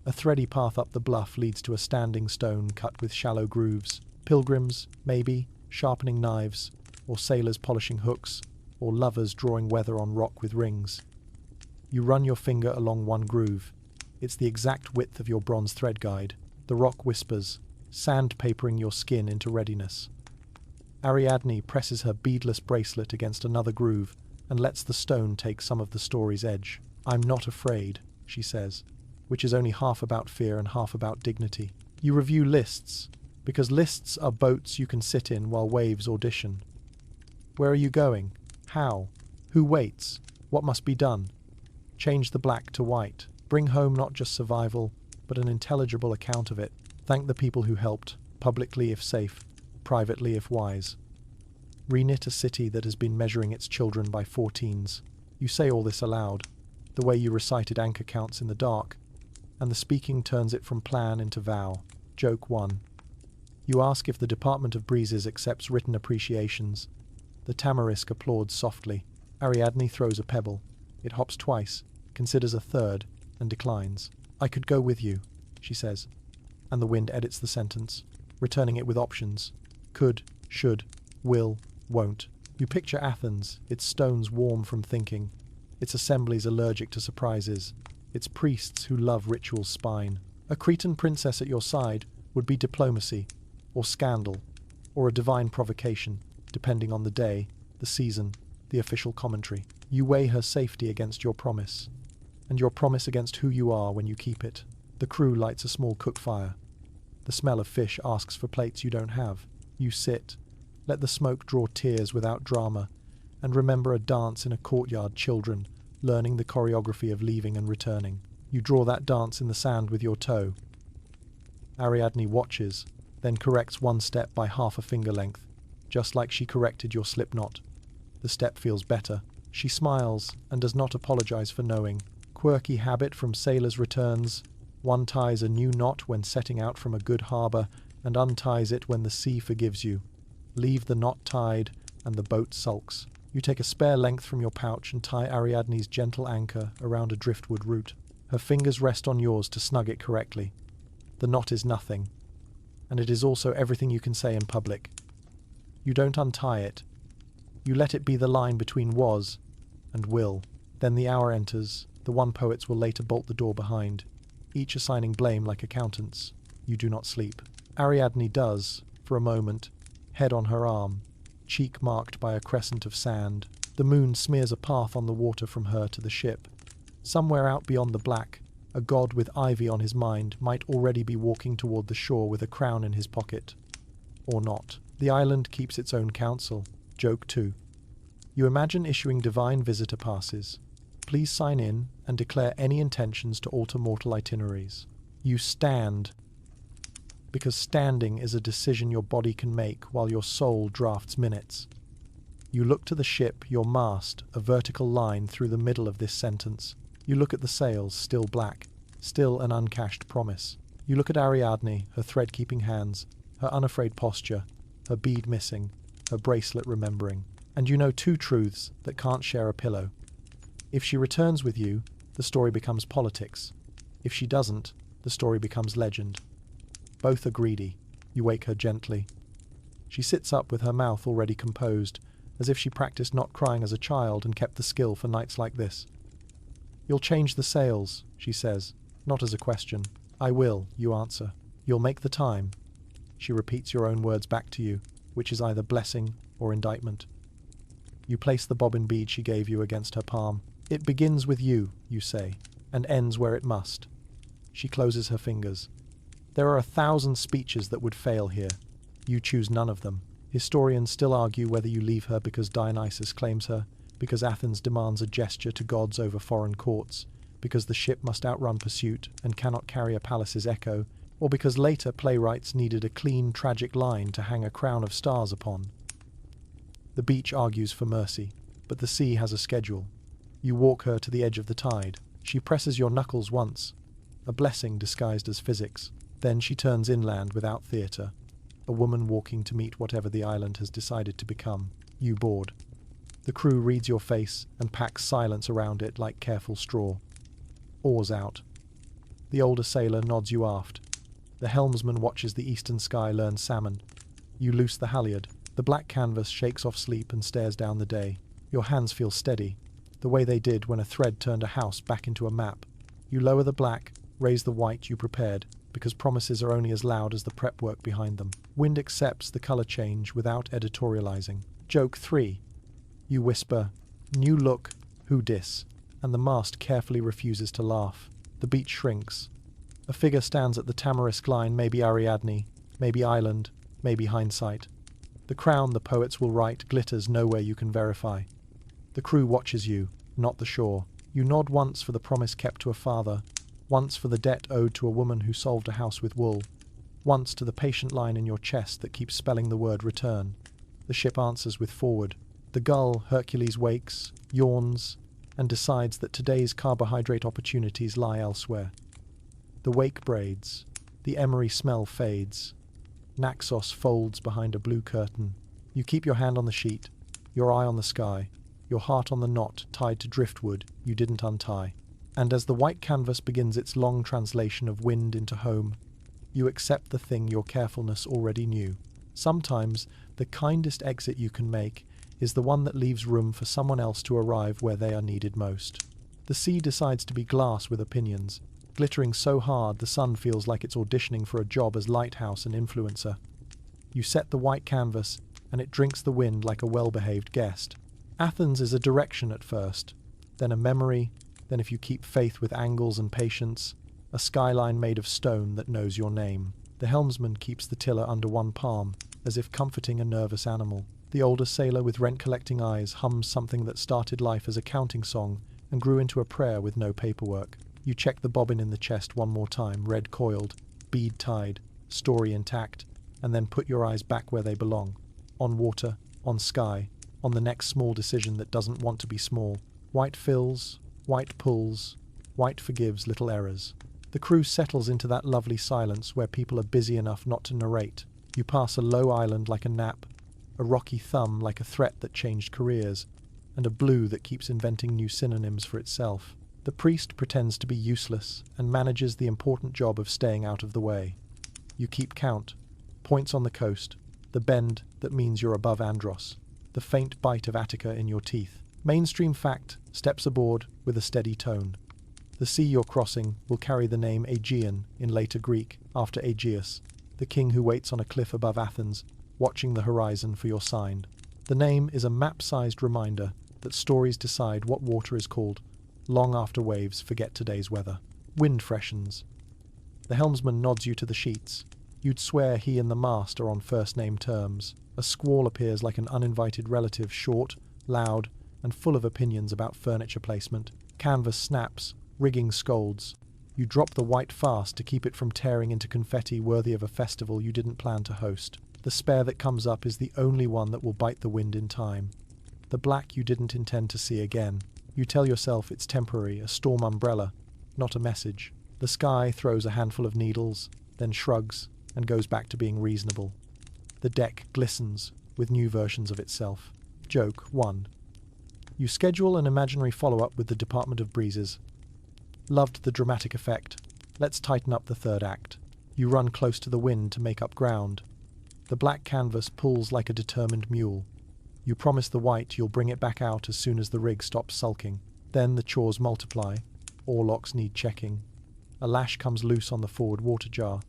A thready path up the bluff leads to a standing stone cut with shallow grooves. Pilgrims, maybe, sharpening knives, or sailors polishing hooks, or lovers drawing weather on rock with rings. You run your finger along one groove. It's the exact width of your bronze thread guide. The rock whispers, sandpapering your skin into readiness. Ariadne presses her beadless bracelet against another groove and lets the stone take some of the story's edge. I'm not afraid, she says, which is only half about fear and half about dignity. You review lists, because lists are boats you can sit in while waves audition. Where are you going? How? Who waits? What must be done? Change the black to white. Bring home not just survival, but an intelligible account of it. Thank the people who helped, publicly if safe, privately if wise. Reknit a city that has been measuring its children by 14s. You say all this aloud, the way you recited anchor counts in the dark, and the speaking turns it from plan into vow. Joke 1. You ask if the Department of Breezes accepts written appreciations, The tamarisk applauds softly. Ariadne throws a pebble. It hops twice, considers a third, and declines. "I could go with you," she says, and the wind edits the sentence, returning it with options. Could, should, will, won't. You picture Athens, its stones warm from thinking, its assemblies allergic to surprises, its priests who love ritual's spine. A Cretan princess at your side would be diplomacy, or scandal, or a divine provocation, depending on the day, the season, the official commentary. You weigh her safety against your promise, and your promise against who you are when you keep it. The crew lights a small cook fire. The smell of fish asks for plates you don't have. You sit, let the smoke draw tears without drama, and remember a dance in a courtyard, children, learning the choreography of leaving and returning. You draw that dance in the sand with your toe. Ariadne watches, then corrects one step by half a finger length, just like she corrected your slip knot. The step feels better. She smiles and does not apologize for knowing. Quirky habit from sailors returns. One ties a new knot when setting out from a good harbor and unties it when the sea forgives you. Leave the knot tied and the boat sulks. You take a spare length from your pouch and tie Ariadne's gentle anchor around a driftwood root. Her fingers rest on yours to snug it correctly. The knot is nothing, and it is also everything you can say in public. You don't untie it. You let it be the line between was and will. Then the hour enters. The one poets will later bolt the door behind, each assigning blame like accountants. You do not sleep. Ariadne does, for a moment, head on her arm, cheek marked by a crescent of sand. The moon smears a path on the water from her to the ship. Somewhere out beyond the black, a god with ivy on his mind might already be walking toward the shore with a crown in his pocket. Or not. The island keeps its own council. Joke 2. You imagine issuing divine visitor passes. Please sign in and declare any intentions to alter mortal itineraries. You stand, because standing is a decision your body can make while your soul drafts minutes. You look to the ship, your mast, a vertical line through the middle of this sentence. You look at the sails, still black, still an uncashed promise. You look at Ariadne, her thread-keeping hands, her unafraid posture, her bead missing, her bracelet remembering. And you know two truths that can't share a pillow. If she returns with you, the story becomes politics. If she doesn't, the story becomes legend. Both are greedy. You wake her gently. She sits up with her mouth already composed, as if she practiced not crying as a child and kept the skill for nights like this. "You'll change the sails," she says, not as a question. "I will," you answer. "You'll make the time." She repeats your own words back to you, which is either blessing or indictment. You place the bobbin bead she gave you against her palm. "It begins with you," you say, "and ends where it must." She closes her fingers. There are 1,000 speeches that would fail here. You choose none of them. Historians still argue whether you leave her because Dionysus claims her, because Athens demands a gesture to gods over foreign courts, because the ship must outrun pursuit and cannot carry a palace's echo, or because later playwrights needed a clean, tragic line to hang a crown of stars upon. The beach argues for mercy, but the sea has a schedule. You walk her to the edge of the tide. She presses your knuckles once, a blessing disguised as physics. Then she turns inland without theatre, a woman walking to meet whatever the island has decided to become. You board. The crew reads your face and packs silence around it like careful straw. Oars out. The older sailor nods you aft. The helmsman watches the eastern sky learn salmon. You loose the halyard. The black canvas shakes off sleep and stares down the day. Your hands feel steady, the way they did when a thread turned a house back into a map. You lower the black, raise the white you prepared, because promises are only as loud as the prep work behind them. Wind accepts the color change without editorializing. Joke 3. You whisper, "New look, who dis?" and the mast carefully refuses to laugh. The beach shrinks. A figure stands at the tamarisk line, maybe Ariadne, maybe island, maybe hindsight. The crown the poets will write glitters nowhere you can verify. The crew watches you, not the shore. You nod once for the promise kept to a father, once for the debt owed to a woman who solved a house with wool, once to the patient line in your chest that keeps spelling the word return. The ship answers with forward. The gull, Hercules, wakes, yawns, and decides that today's carbohydrate opportunities lie elsewhere. The wake braids. The emery smell fades. Naxos folds behind a blue curtain. You keep your hand on the sheet. your eye on the sky, your heart on the knot tied to driftwood you didn't untie. And as the white canvas begins its long translation of wind into home, you accept the thing your carefulness already knew. Sometimes the kindest exit you can make is the one that leaves room for someone else to arrive where they are needed most. The sea decides to be glass with opinions, glittering so hard the sun feels like it's auditioning for a job as lighthouse and influencer. You set the white canvas, and it drinks the wind like a well-behaved guest. Athens is a direction at first, then a memory, then if you keep faith with angles and patience, a skyline made of stone that knows your name. The helmsman keeps the tiller under one palm, as if comforting a nervous animal. The older sailor with rent-collecting eyes hums something that started life as a counting song and grew into a prayer with no paperwork. You check the bobbin in the chest one more time, red coiled, bead tied, story intact, and then put your eyes back where they belong. On water, on sky, on the next small decision that doesn't want to be small. White fills, white pulls, white forgives little errors. The crew settles into that lovely silence where people are busy enough not to narrate. You pass a low island like a nap, a rocky thumb like a threat that changed careers, and a blue that keeps inventing new synonyms for itself. The priest pretends to be useless and manages the important job of staying out of the way. You keep count, points on the coast, the bend that means you're above Andros, the faint bite of Attica in your teeth. Mainstream fact steps aboard with a steady tone. The sea you're crossing will carry the name Aegean in later Greek after Aegeus, the king who waits on a cliff above Athens, watching the horizon for your sign. The name is a map-sized reminder that stories decide what water is called, long after waves forget today's weather. Wind freshens. The helmsman nods you to the sheets. You'd swear he and the mast are on first-name terms. A squall appears like an uninvited relative, short, loud, and full of opinions about furniture placement. Canvas snaps, rigging scolds. You drop the white fast to keep it from tearing into confetti worthy of a festival you didn't plan to host. The spare that comes up is the only one that will bite the wind in time. The black you didn't intend to see again. You tell yourself it's temporary, a storm umbrella, not a message. The sky throws a handful of needles, then shrugs, and goes back to being reasonable. The deck glistens with new versions of itself. Joke 1. You schedule an imaginary follow-up with the Department of Breezes. Loved the dramatic effect. Let's tighten up the third act. You run close to the wind to make up ground. The black canvas pulls like a determined mule. You promise the white you'll bring it back out as soon as the rig stops sulking. Then the chores multiply. Oarlocks need checking. A lash comes loose on the forward water jar.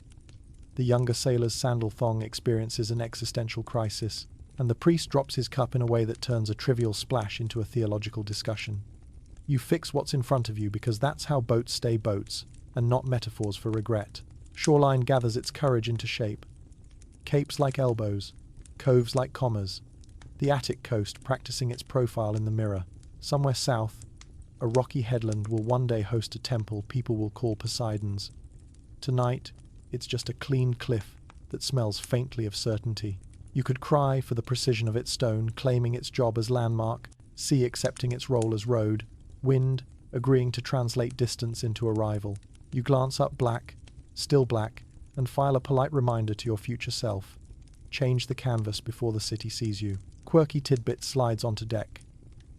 The younger sailor's sandal thong experiences an existential crisis, and the priest drops his cup in a way that turns a trivial splash into a theological discussion. You fix what's in front of you because that's how boats stay boats, and not metaphors for regret. Shoreline gathers its courage into shape. Capes like elbows, coves like commas. The Attic coast practicing its profile in the mirror. Somewhere south, a rocky headland will one day host a temple people will call Poseidon's. Tonight, it's just a clean cliff that smells faintly of certainty. You could cry for the precision of its stone, claiming its job as landmark, sea accepting its role as road, wind agreeing to translate distance into arrival. You glance up black, still black, and file a polite reminder to your future self. Change the canvas before the city sees you. Quirky tidbit slides onto deck.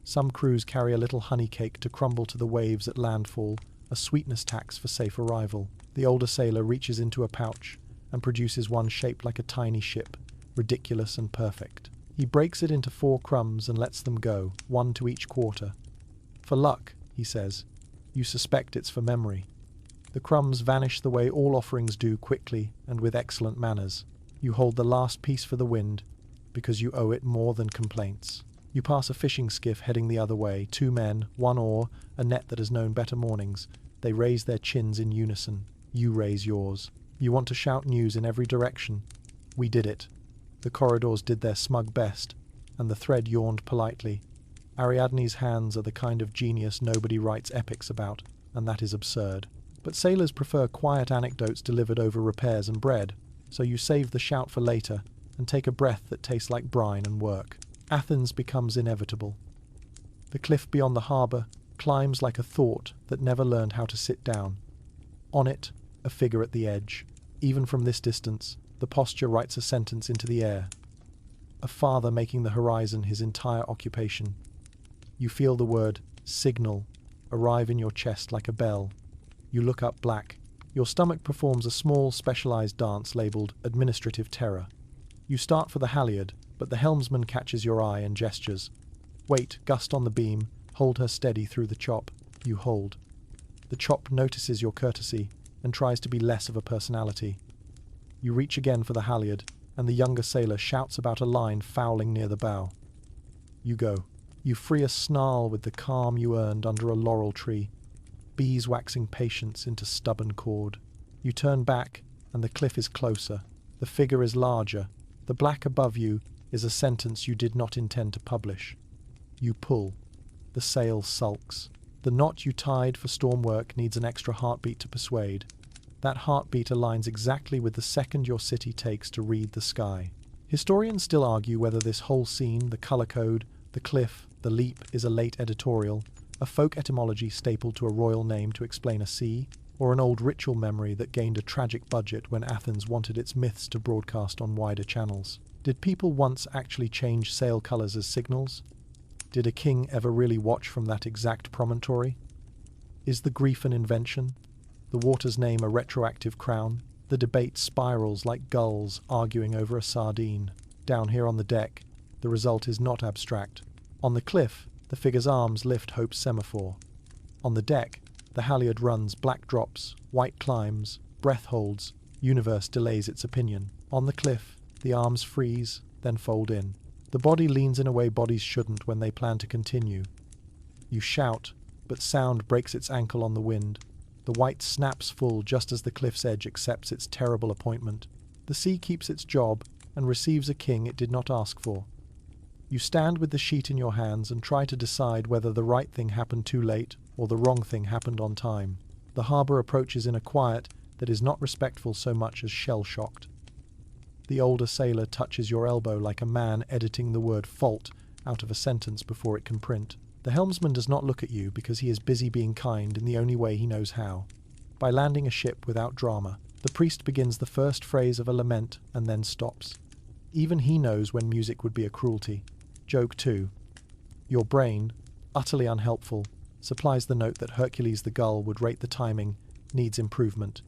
Some crews carry a little honey cake to crumble to the waves at landfall, a sweetness tax for safe arrival. The older sailor reaches into a pouch and produces one shaped like a tiny ship, ridiculous and perfect. He breaks it into 4 crumbs and lets them go, 1 to each quarter. For luck, he says. You suspect it's for memory. The crumbs vanish the way all offerings do, quickly and with excellent manners. You hold the last piece for the wind, because you owe it more than complaints. You pass a fishing skiff heading the other way, 2 men, 1 oar, a net that has known better mornings. They raise their chins in unison. You raise yours. You want to shout news in every direction. We did it. The corridors did their smug best, and the thread yawned politely. Ariadne's hands are the kind of genius nobody writes epics about, and that is absurd. But sailors prefer quiet anecdotes delivered over repairs and bread, so you save the shout for later and take a breath that tastes like brine and work. Athens becomes inevitable. The cliff beyond the harbour climbs like a thought that never learned how to sit down. On it, a figure at the edge. Even from this distance, the posture writes a sentence into the air. a father making the horizon his entire occupation. You feel the word signal arrive in your chest like a bell. You look up black. Your stomach performs a small specialized dance labeled administrative terror. You start for the halyard, but the helmsman catches your eye and gestures. Wait, gust on the beam, hold her steady through the chop. You hold. The chop notices your courtesy and tries to be less of a personality. You reach again for the halyard, and the younger sailor shouts about a line fouling near the bow. You go. You free a snarl with the calm you earned under a laurel tree, beeswaxing patience into stubborn cord. You turn back, and the cliff is closer. The figure is larger. The black above you is a sentence you did not intend to publish. You pull. The sail sulks. The knot you tied for storm work needs an extra heartbeat to persuade. That heartbeat aligns exactly with the second your city takes to read the sky. Historians still argue whether this whole scene, the color code, the cliff, the leap, is a late editorial, a folk etymology stapled to a royal name to explain a sea, or an old ritual memory that gained a tragic budget when Athens wanted its myths to broadcast on wider channels. Did people once actually change sail colors as signals? Did a king ever really watch from that exact promontory? Is the grief an invention? The water's name a retroactive crown? The debate spirals like gulls arguing over a sardine. Down here on the deck, the result is not abstract. On the cliff, the figure's arms lift hope's semaphore. On the deck, the halyard runs black drops, white climbs, breath holds, universe delays its opinion. On the cliff, the arms freeze, then fold in. The body leans in a way bodies shouldn't when they plan to continue. You shout, but sound breaks its ankle on the wind. The white snaps full just as the cliff's edge accepts its terrible appointment. The sea keeps its job and receives a king it did not ask for. You stand with the sheet in your hands and try to decide whether the right thing happened too late or the wrong thing happened on time. The harbour approaches in a quiet that is not respectful so much as shell-shocked. The older sailor touches your elbow like a man editing the word fault out of a sentence before it can print. The helmsman does not look at you because he is busy being kind in the only way he knows how. By landing a ship without drama, the priest begins the first phrase of a lament and then stops. Even he knows when music would be a cruelty. Joke 2. Your brain, utterly unhelpful, supplies the note that Hercules the gull would rate the timing, needs improvement,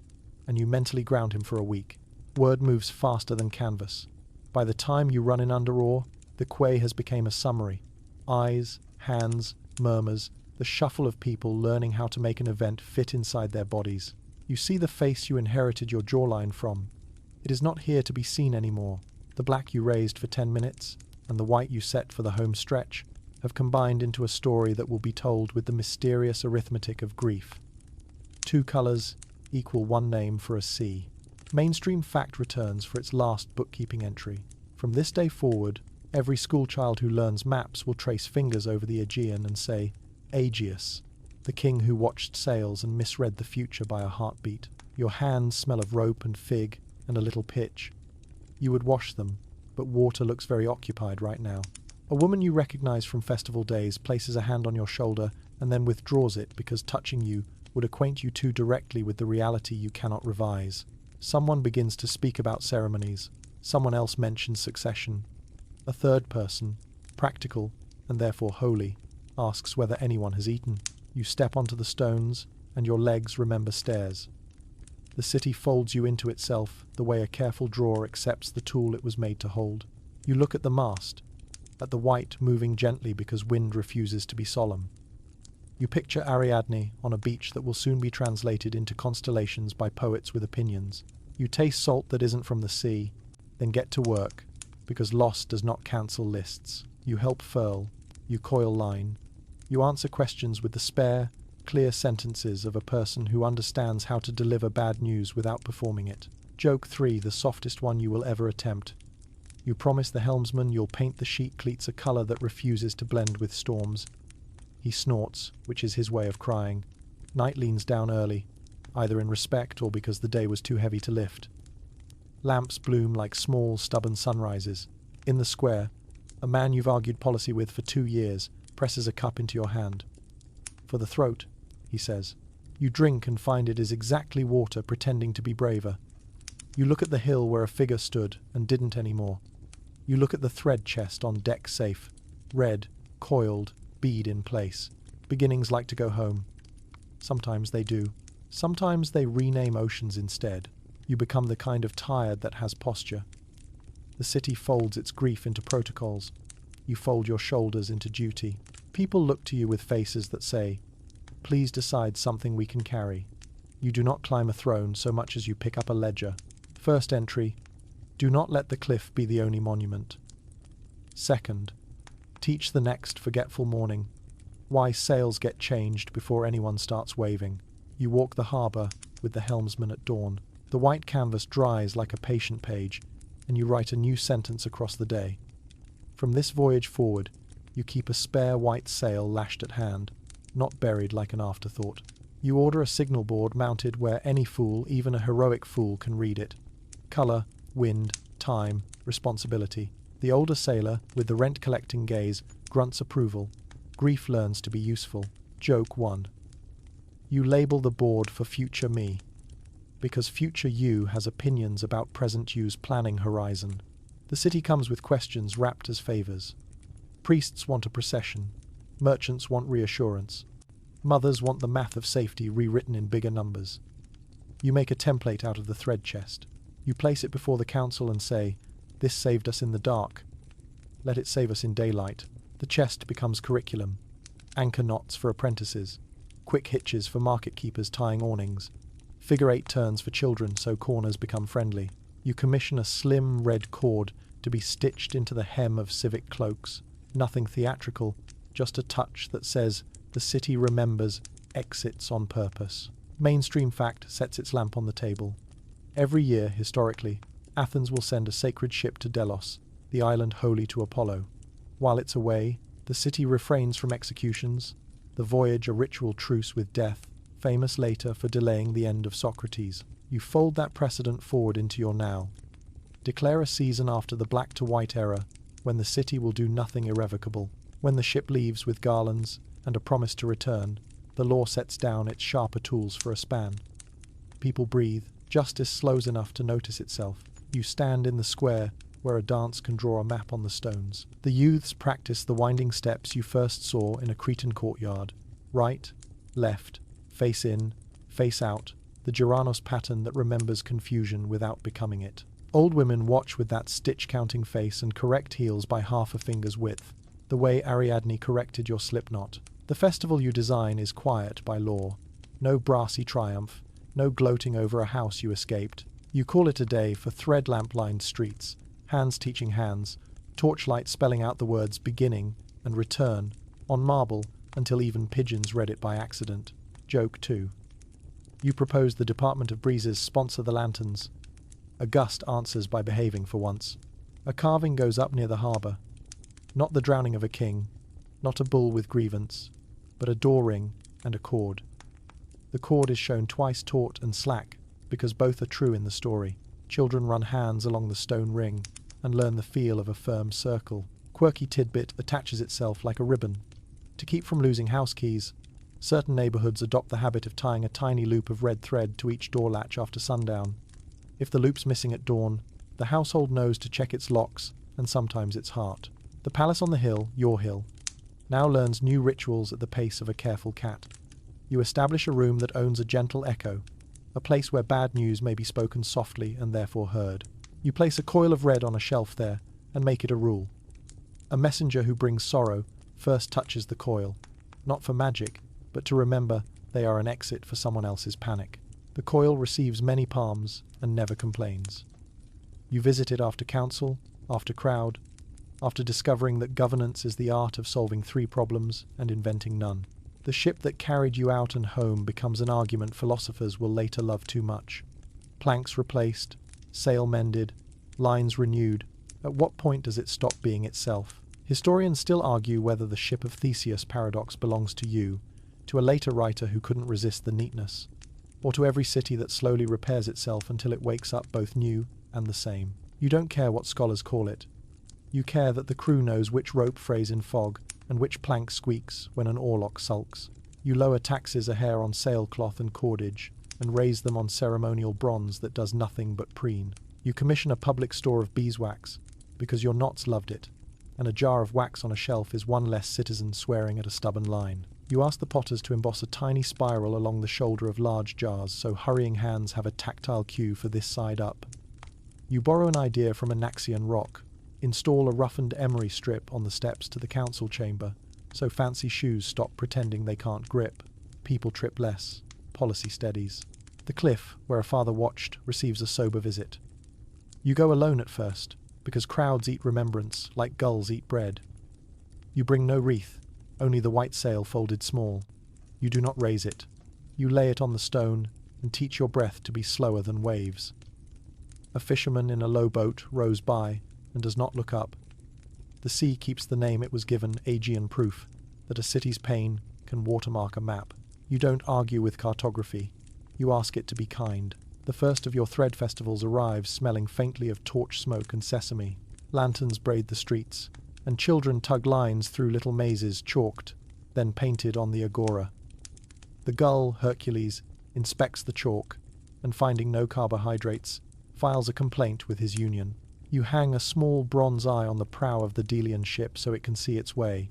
and you mentally ground him for a week. Word moves faster than canvas. By the time you run in under oar, the quay has become a summary. Eyes, hands, murmurs, the shuffle of people learning how to make an event fit inside their bodies. You see the face you inherited your jawline from. It is not here to be seen anymore. The black you raised for 10 minutes and the white you set for the home stretch have combined into a story that will be told with the mysterious arithmetic of grief. 2 colors equal 1 name for a sea. Mainstream fact returns for its last bookkeeping entry. From this day forward, every schoolchild who learns maps will trace fingers over the Aegean and say, Aegeus, the king who watched sails and misread the future by a heartbeat. Your hands smell of rope and fig and a little pitch. You would wash them, but water looks very occupied right now. A woman you recognize from festival days places a hand on your shoulder and then withdraws it because touching you would acquaint you too directly with the reality you cannot revise. Someone begins to speak about ceremonies. Someone else mentions succession. A third person, practical and therefore holy, asks whether anyone has eaten. You step onto the stones, and your legs remember stairs. The city folds you into itself the way a careful drawer accepts the tool it was made to hold. You look at the mast, at the white moving gently because wind refuses to be solemn. You picture Ariadne on a beach that will soon be translated into constellations by poets with opinions. You taste salt that isn't from the sea, then get to work, because loss does not cancel lists. You help furl, you coil line. You answer questions with the spare, clear sentences of a person who understands how to deliver bad news without performing it. Joke 3, the softest one you will ever attempt. You promise the helmsman you'll paint the sheet cleats a colour that refuses to blend with storms. He snorts, which is his way of crying. Night leans down early, either in respect or because the day was too heavy to lift. Lamps bloom like small, stubborn sunrises. In the square, a man you've argued policy with for 2 years presses a cup into your hand. For the throat, he says. You drink and find it is exactly water pretending to be braver. You look at the hill where a figure stood and didn't anymore. You look at the thread chest on deck safe. Red, coiled, bead in place. Beginnings like to go home. Sometimes they do. Sometimes they rename oceans instead. You become the kind of tired that has posture. The city folds its grief into protocols. You fold your shoulders into duty. People look to you with faces that say, "Please decide something we can carry." You do not climb a throne so much as you pick up a ledger. First entry, do not let the cliff be the only monument. Second, teach the next forgetful morning why sails get changed before anyone starts waving. You walk the harbour with the helmsman at dawn. The white canvas dries like a patient page, and you write a new sentence across the day. From this voyage forward, you keep a spare white sail lashed at hand, not buried like an afterthought. You order a signal board mounted where any fool, even a heroic fool, can read it. Colour, wind, time, responsibility. The older sailor, with the rent-collecting gaze, grunts approval. Grief learns to be useful. Joke 1. You label the board for future me, because future you has opinions about present you's planning horizon. The city comes with questions wrapped as favours. Priests want a procession. Merchants want reassurance. Mothers want the math of safety rewritten in bigger numbers. You make a template out of the thread chest. You place it before the council and say, "This saved us in the dark. Let it save us in daylight." The chest becomes curriculum. Anchor knots for apprentices. Quick hitches for market keepers tying awnings. Figure-8 turns for children so corners become friendly. You commission a slim red cord to be stitched into the hem of civic cloaks. Nothing theatrical, just a touch that says, "The city remembers exits on purpose." Mainstream fact sets its lamp on the table. Every year, historically, Athens will send a sacred ship to Delos, the island holy to Apollo. While it's away, the city refrains from executions, the voyage a ritual truce with death, famous later for delaying the end of Socrates. You fold that precedent forward into your now. Declare a season after the black to white era, when the city will do nothing irrevocable. When the ship leaves with garlands and a promise to return, the law sets down its sharper tools for a span. People breathe. Justice slows enough to notice itself. You stand in the square where a dance can draw a map on the stones. The youths practice the winding steps you first saw in a Cretan courtyard. Right, left, face in, face out, the Geranos pattern that remembers confusion without becoming it. Old women watch with that stitch-counting face and correct heels by half a finger's width, the way Ariadne corrected your slipknot. The festival you design is quiet by law. No brassy triumph, no gloating over a house you escaped. You call it a day for thread lamp-lined streets, hands teaching hands, torchlight spelling out the words beginning and return on marble until even pigeons read it by accident. Joke 2. You propose the Department of Breezes sponsor the lanterns. A gust answers by behaving for once. A carving goes up near the harbour. Not the drowning of a king, not a bull with grievance, but a door ring and a cord. The cord is shown twice taut and slack, because both are true in the story. Children run hands along the stone ring and learn the feel of a firm circle. Quirky tidbit attaches itself like a ribbon. To keep from losing house keys, certain neighbourhoods adopt the habit of tying a tiny loop of red thread to each door latch after sundown. If the loop's missing at dawn, the household knows to check its locks and sometimes its heart. The palace on the hill, your hill, now learns new rituals at the pace of a careful cat. You establish a room that owns a gentle echo, a place where bad news may be spoken softly and therefore heard. You place a coil of red on a shelf there and make it a rule. A messenger who brings sorrow first touches the coil, not for magic, but to remember they are an exit for someone else's panic. The coil receives many palms and never complains. You visit it after council, after crowd, after discovering that governance is the art of solving 3 problems and inventing none. The ship that carried you out and home becomes an argument philosophers will later love too much. Planks replaced, sail mended, lines renewed. At what point does it stop being itself? Historians still argue whether the ship of Theseus paradox belongs to you, to a later writer who couldn't resist the neatness, or to every city that slowly repairs itself until it wakes up both new and the same. You don't care what scholars call it. You care that the crew knows which rope frays in fog and which plank squeaks when an oarlock sulks. You lower taxes a hair on sailcloth and cordage, and raise them on ceremonial bronze that does nothing but preen. You commission a public store of beeswax, because your knots loved it, and a jar of wax on a shelf is one less citizen swearing at a stubborn line. You ask the potters to emboss a tiny spiral along the shoulder of large jars so hurrying hands have a tactile cue for this side up. You borrow an idea from a Naxian rock, install a roughened emery strip on the steps to the council chamber, so fancy shoes stop pretending they can't grip. People trip less. Policy steadies. The cliff, where a father watched, receives a sober visit. You go alone at first, because crowds eat remembrance like gulls eat bread. You bring no wreath, only the white sail folded small. You do not raise it. You lay it on the stone and teach your breath to be slower than waves. A fisherman in a low boat rows by and does not look up. The sea keeps the name it was given Aegean proof that a city's pain can watermark a map. You don't argue with cartography. You ask it to be kind. The first of your thread festivals arrives smelling faintly of torch smoke and sesame. Lanterns braid the streets, and children tug lines through little mazes chalked, then painted on the agora. The gull, Hercules, inspects the chalk, and finding no carbohydrates, files a complaint with his union. You hang a small bronze eye on the prow of the Delian ship so it can see its way,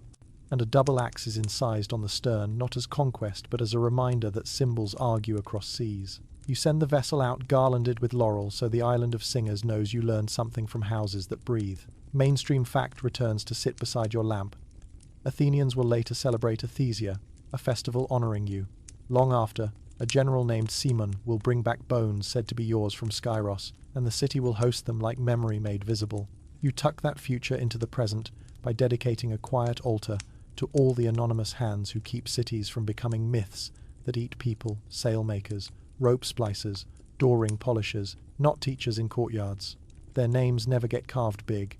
and a double axe is incised on the stern, not as conquest but as a reminder that symbols argue across seas. You send the vessel out garlanded with laurel so the island of singers knows you learned something from houses that breathe. Mainstream fact returns to sit beside your lamp. Athenians will later celebrate a Theseus, a festival honoring you. Long after, a general named Cimon will bring back bones said to be yours from Skyros, and the city will host them like memory made visible. You tuck that future into the present by dedicating a quiet altar to all the anonymous hands who keep cities from becoming myths that eat people, sailmakers, rope splicers, door-ring polishers, not teachers in courtyards. Their names never get carved big.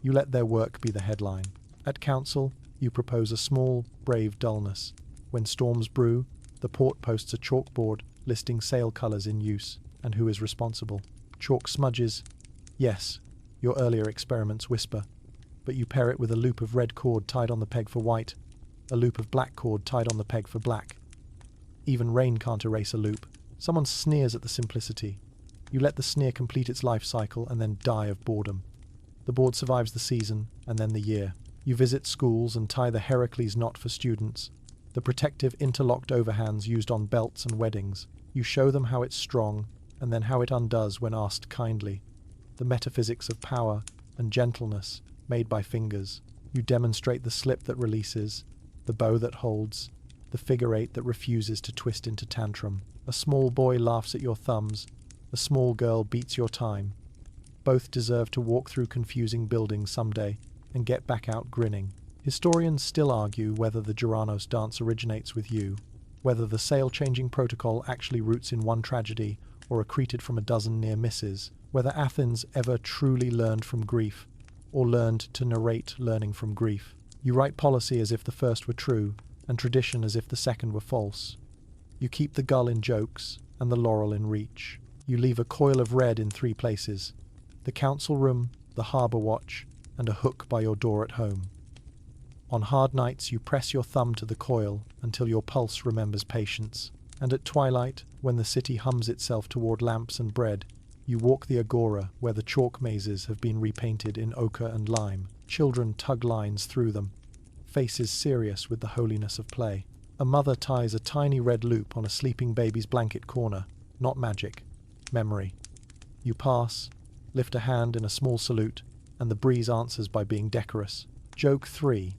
You let their work be the headline. At council, you propose a small, brave dullness. When storms brew, the port posts a chalkboard listing sail colours in use and who is responsible. Chalk smudges. Yes, your earlier experiments whisper, but you pair it with a loop of red cord tied on the peg for white, a loop of black cord tied on the peg for black. Even rain can't erase a loop. Someone sneers at the simplicity. You let the sneer complete its life cycle and then die of boredom. The board survives the season and then the year. You visit schools and tie the Heracles knot for students, the protective interlocked overhands used on belts and weddings. You show them how it's strong and then how it undoes when asked kindly. The metaphysics of power and gentleness made by fingers. You demonstrate the slip that releases, the bow that holds, the figure eight that refuses to twist into tantrum. A small boy laughs at your thumbs, a small girl beats your time. Both deserve to walk through confusing buildings someday and get back out grinning. Historians still argue whether the Geranos dance originates with you, whether the sail-changing protocol actually roots in one tragedy or accreted from a dozen near misses, whether Athens ever truly learned from grief or learned to narrate learning from grief. You write policy as if the first were true and tradition as if the second were false. You keep the gull in jokes and the laurel in reach. You leave a coil of red in 3 places: the council room, the harbour watch, and a hook by your door at home. On hard nights you press your thumb to the coil until your pulse remembers patience, and at twilight, when the city hums itself toward lamps and bread, you walk the agora where the chalk mazes have been repainted in ochre and lime. Children tug lines through them, faces serious with the holiness of play. A mother ties a tiny red loop on a sleeping baby's blanket corner. Not magic. Memory. You pass, lift a hand in a small salute, and the breeze answers by being decorous. Joke 3.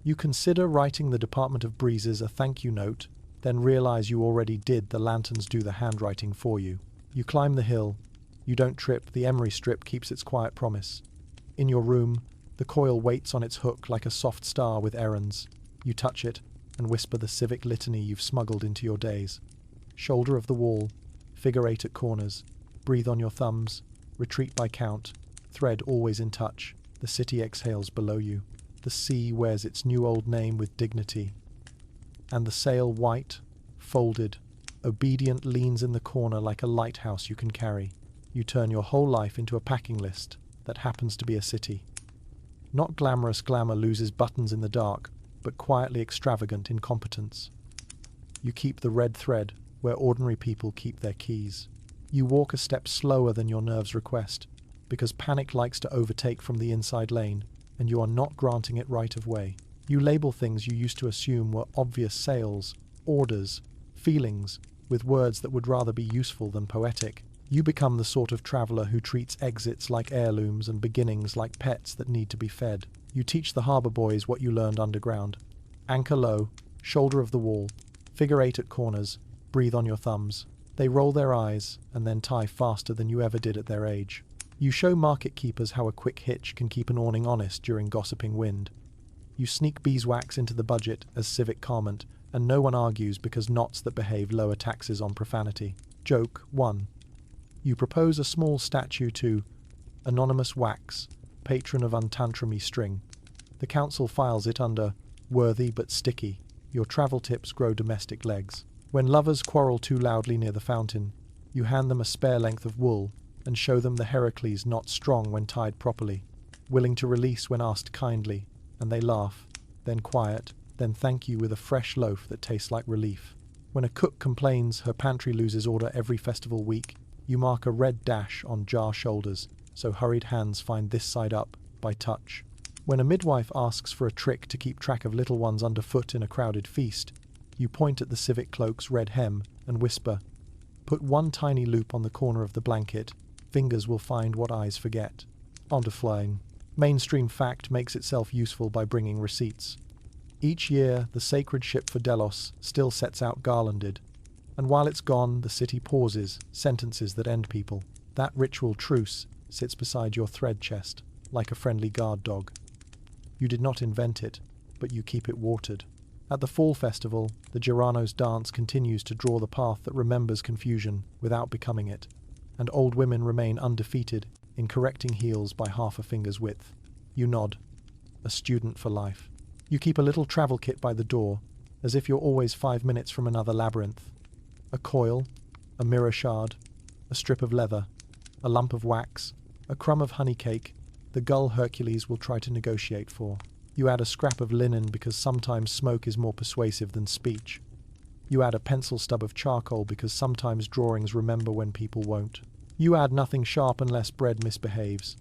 You consider writing the Department of Breezes a thank you note, then realize you already did. The lanterns do the handwriting for you. You climb the hill. You don't trip. The emery strip keeps its quiet promise. In your room, the coil waits on its hook like a soft star with errands. You touch it and whisper the civic litany you've smuggled into your days. Shoulder of the wall, figure 8 at corners. Breathe on your thumbs. Retreat by count. Thread always in touch. The city exhales below you. The sea wears its new old name with dignity. And the sail, white, folded, obedient, leans in the corner like a lighthouse you can carry. You turn your whole life into a packing list that happens to be a city. Not glamorous glamour loses buttons in the dark, but quietly extravagant incompetence. You keep the red thread where ordinary people keep their keys. You walk a step slower than your nerves request. because panic likes to overtake from the inside lane, and you are not granting it right of way. You label things you used to assume were obvious sales, orders, feelings, with words that would rather be useful than poetic. You become the sort of traveller who treats exits like heirlooms and beginnings like pets that need to be fed. You teach the harbour boys what you learned underground. Anchor low, shoulder of the wall, figure 8 at corners, breathe on your thumbs. They roll their eyes and then tie faster than you ever did at their age. You show market keepers how a quick hitch can keep an awning honest during gossiping wind. You sneak beeswax into the budget as civic comment, and no one argues because knots that behave lower taxes on profanity. Joke 1. You propose a small statue to Anonymous Wax, patron of untantrumy string. The council files it under worthy but sticky. Your travel tips grow domestic legs. When lovers quarrel too loudly near the fountain, you hand them a spare length of wool and show them the Heracles not strong when tied properly, willing to release when asked kindly, and they laugh, then quiet, then thank you with a fresh loaf that tastes like relief. When a cook complains her pantry loses order every festival week, you mark a red dash on jar shoulders, so hurried hands find this side up by touch. When a midwife asks for a trick to keep track of little ones underfoot in a crowded feast, you point at the civic cloak's red hem and whisper, put one tiny loop on the corner of the blanket, fingers will find what eyes forget. On to flying. Mainstream fact makes itself useful by bringing receipts. Each year, the sacred ship for Delos still sets out garlanded, and while it's gone, the city pauses, sentences that end people. That ritual truce sits beside your thread chest, like a friendly guard dog. You did not invent it, but you keep it watered. At the fall festival, the Geranos dance continues to draw the path that remembers confusion without becoming it, and old women remain undefeated in correcting heels by half a finger's width. You nod. A student for life. You keep a little travel kit by the door, as if you're always 5 minutes from another labyrinth. A coil, a mirror shard, a strip of leather, a lump of wax, a crumb of honey cake, the gull Hercules will try to negotiate for. You add a scrap of linen because sometimes smoke is more persuasive than speech. You add a pencil stub of charcoal because sometimes drawings remember when people won't. You add nothing sharp unless bread misbehaves.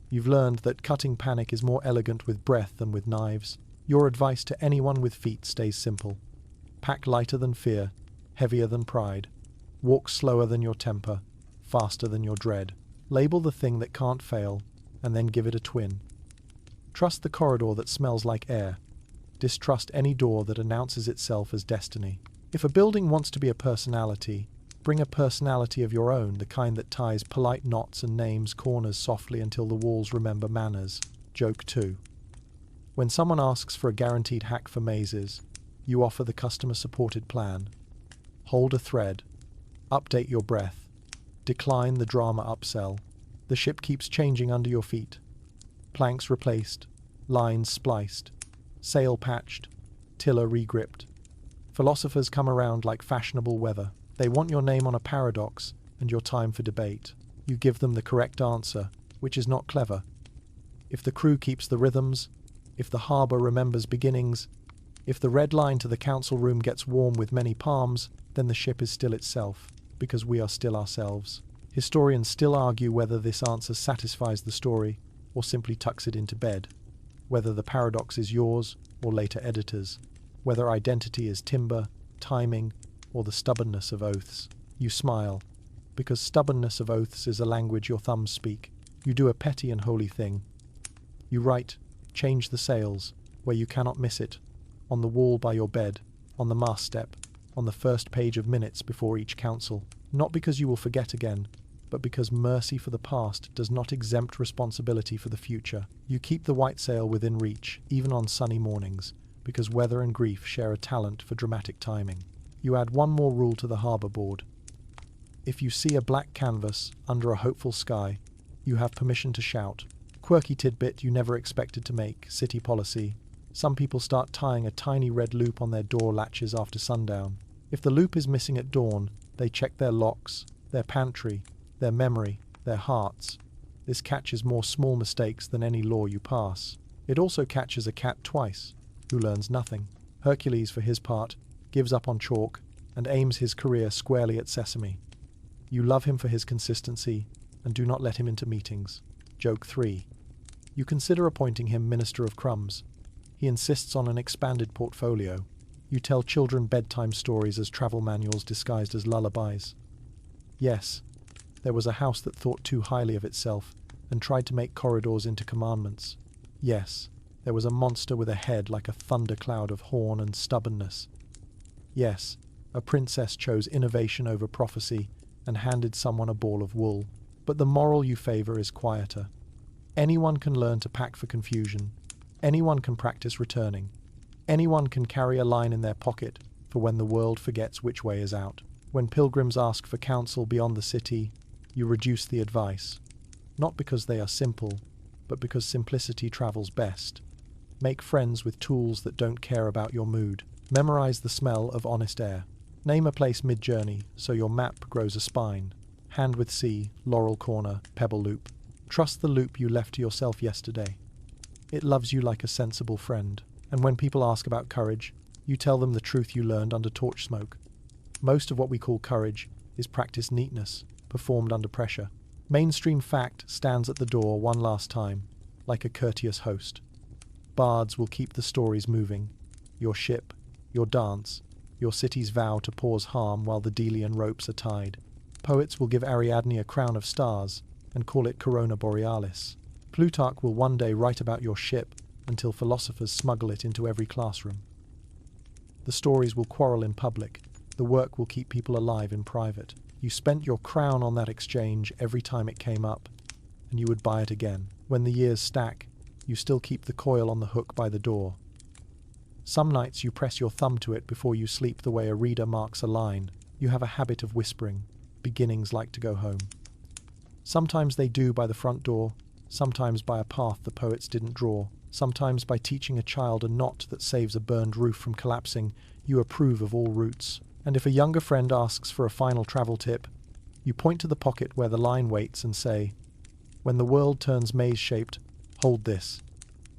You've learned that cutting panic is more elegant with breath than with knives. Your advice to anyone with feet stays simple. Pack lighter than fear, heavier than pride. Walk slower than your temper, faster than your dread. Label the thing that can't fail, and then give it a twin. Trust the corridor that smells like air. Distrust any door that announces itself as destiny. If a building wants to be a personality, bring a personality of your own, the kind that ties polite knots and names corners softly until the walls remember manners. Joke 2. When someone asks for a guaranteed hack for mazes, you offer the customer-supported plan. Hold a thread. Update your breath. Decline the drama upsell. The ship keeps changing under your feet. Planks replaced. Lines spliced. Sail patched. Tiller regripped. Philosophers come around like fashionable weather. They want your name on a paradox and your time for debate. You give them the correct answer, which is not clever. If the crew keeps the rhythms, if the harbour remembers beginnings, if the red line to the council room gets warm with many palms, then the ship is still itself, because we are still ourselves. Historians still argue whether this answer satisfies the story or simply tucks it into bed, whether the paradox is yours or later editors', whether identity is timber, timing, or the stubbornness of oaths. You smile, because stubbornness of oaths is a language your thumbs speak. You do a petty and holy thing. You write, change the sails, where you cannot miss it, on the wall by your bed, on the mast step, on the first page of minutes before each council, not because you will forget again, but because mercy for the past does not exempt responsibility for the future. You keep the white sail within reach, even on sunny mornings, because weather and grief share a talent for dramatic timing. You add one more rule to the harbour board. If you see a black canvas under a hopeful sky, you have permission to shout. Quirky tidbit you never expected to make, city policy. Some people start tying a tiny red loop on their door latches after sundown. If the loop is missing at dawn, they check their locks, their pantry, their memory, their hearts. This catches more small mistakes than any law you pass. It also catches a cat twice, who learns nothing. Hercules, for his part, gives up on chalk and aims his career squarely at sesame. You love him for his consistency and do not let him into meetings. Joke 3. You consider appointing him Minister of Crumbs. He insists on an expanded portfolio. You tell children bedtime stories as travel manuals disguised as lullabies. Yes, there was a house that thought too highly of itself and tried to make corridors into commandments. Yes, there was a monster with a head like a thundercloud of horn and stubbornness. Yes, a princess chose innovation over prophecy and handed someone a ball of wool. But the moral you favor is quieter. Anyone can learn to pack for confusion. Anyone can practice returning. Anyone can carry a line in their pocket for when the world forgets which way is out. When pilgrims ask for counsel beyond the city, you reduce the advice. Not because they are simple, but because simplicity travels best. Make friends with tools that don't care about your mood. Memorize the smell of honest air. Name a place mid-journey so your map grows a spine. Hand with sea, Laurel Corner, Pebble Loop. Trust the loop you left to yourself yesterday. It loves you like a sensible friend. And when people ask about courage, you tell them the truth you learned under torch smoke. Most of what we call courage is practiced neatness, performed under pressure. Mainstream fact stands at the door one last time, like a courteous host. Bards will keep the stories moving. Your ship, your dance, your city's vow to pause harm while the Delian ropes are tied. Poets will give Ariadne a crown of stars and call it Corona Borealis. Plutarch will one day write about your ship until philosophers smuggle it into every classroom. The stories will quarrel in public. The work will keep people alive in private. You spent your crown on that exchange every time it came up, and you would buy it again. When the years stack, you still keep the coil on the hook by the door. Some nights you press your thumb to it before you sleep the way a reader marks a line. You have a habit of whispering. Beginnings like to go home. Sometimes they do by the front door, sometimes by a path the poets didn't draw, sometimes by teaching a child a knot that saves a burned roof from collapsing. You approve of all routes. And if a younger friend asks for a final travel tip, you point to the pocket where the line waits and say, "When the world turns maze-shaped, hold this.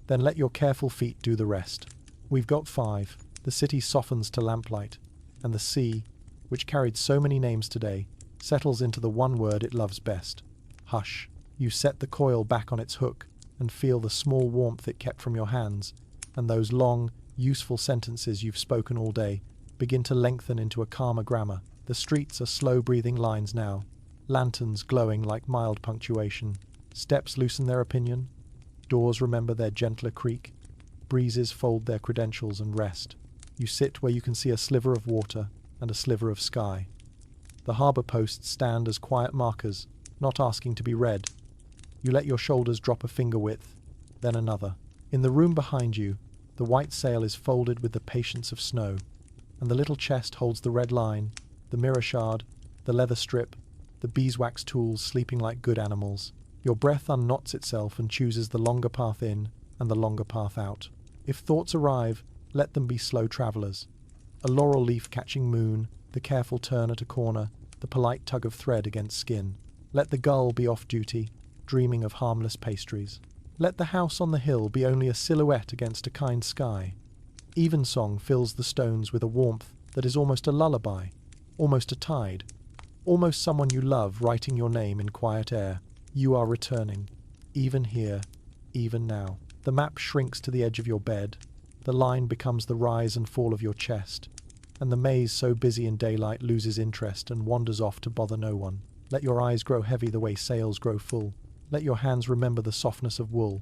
Then let your careful feet do the rest." We've got 5. The city softens to lamplight, and the sea, which carried so many names today, settles into the one word it loves best: hush. You set the coil back on its hook and feel the small warmth it kept from your hands, and those long, useful sentences you've spoken all day begin to lengthen into a calmer grammar. The streets are slow-breathing lines now, lanterns glowing like mild punctuation. Steps loosen their opinion, doors remember their gentler creak, breezes fold their credentials and rest. You sit where you can see a sliver of water and a sliver of sky. The harbour posts stand as quiet markers, not asking to be read. You let your shoulders drop a finger width, then another. In the room behind you, the white sail is folded with the patience of snow, and the little chest holds the red line, the mirror shard, the leather strip, the beeswax tools sleeping like good animals. Your breath unknots itself and chooses the longer path in and the longer path out. If thoughts arrive, let them be slow travellers. A laurel leaf catching moon, the careful turn at a corner, the polite tug of thread against skin. Let the gull be off duty, dreaming of harmless pastries. Let the house on the hill be only a silhouette against a kind sky. Evensong fills the stones with a warmth that is almost a lullaby, almost a tide, almost someone you love writing your name in quiet air. You are returning, even here, even now. The map shrinks to the edge of your bed, the line becomes the rise and fall of your chest, and the maze so busy in daylight loses interest and wanders off to bother no one. Let your eyes grow heavy the way sails grow full. Let your hands remember the softness of wool.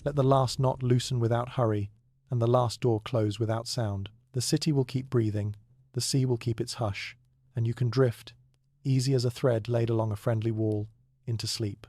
Let the last knot loosen without hurry, and the last door close without sound. The city will keep breathing, the sea will keep its hush, and you can drift, easy as a thread laid along a friendly wall, into sleep.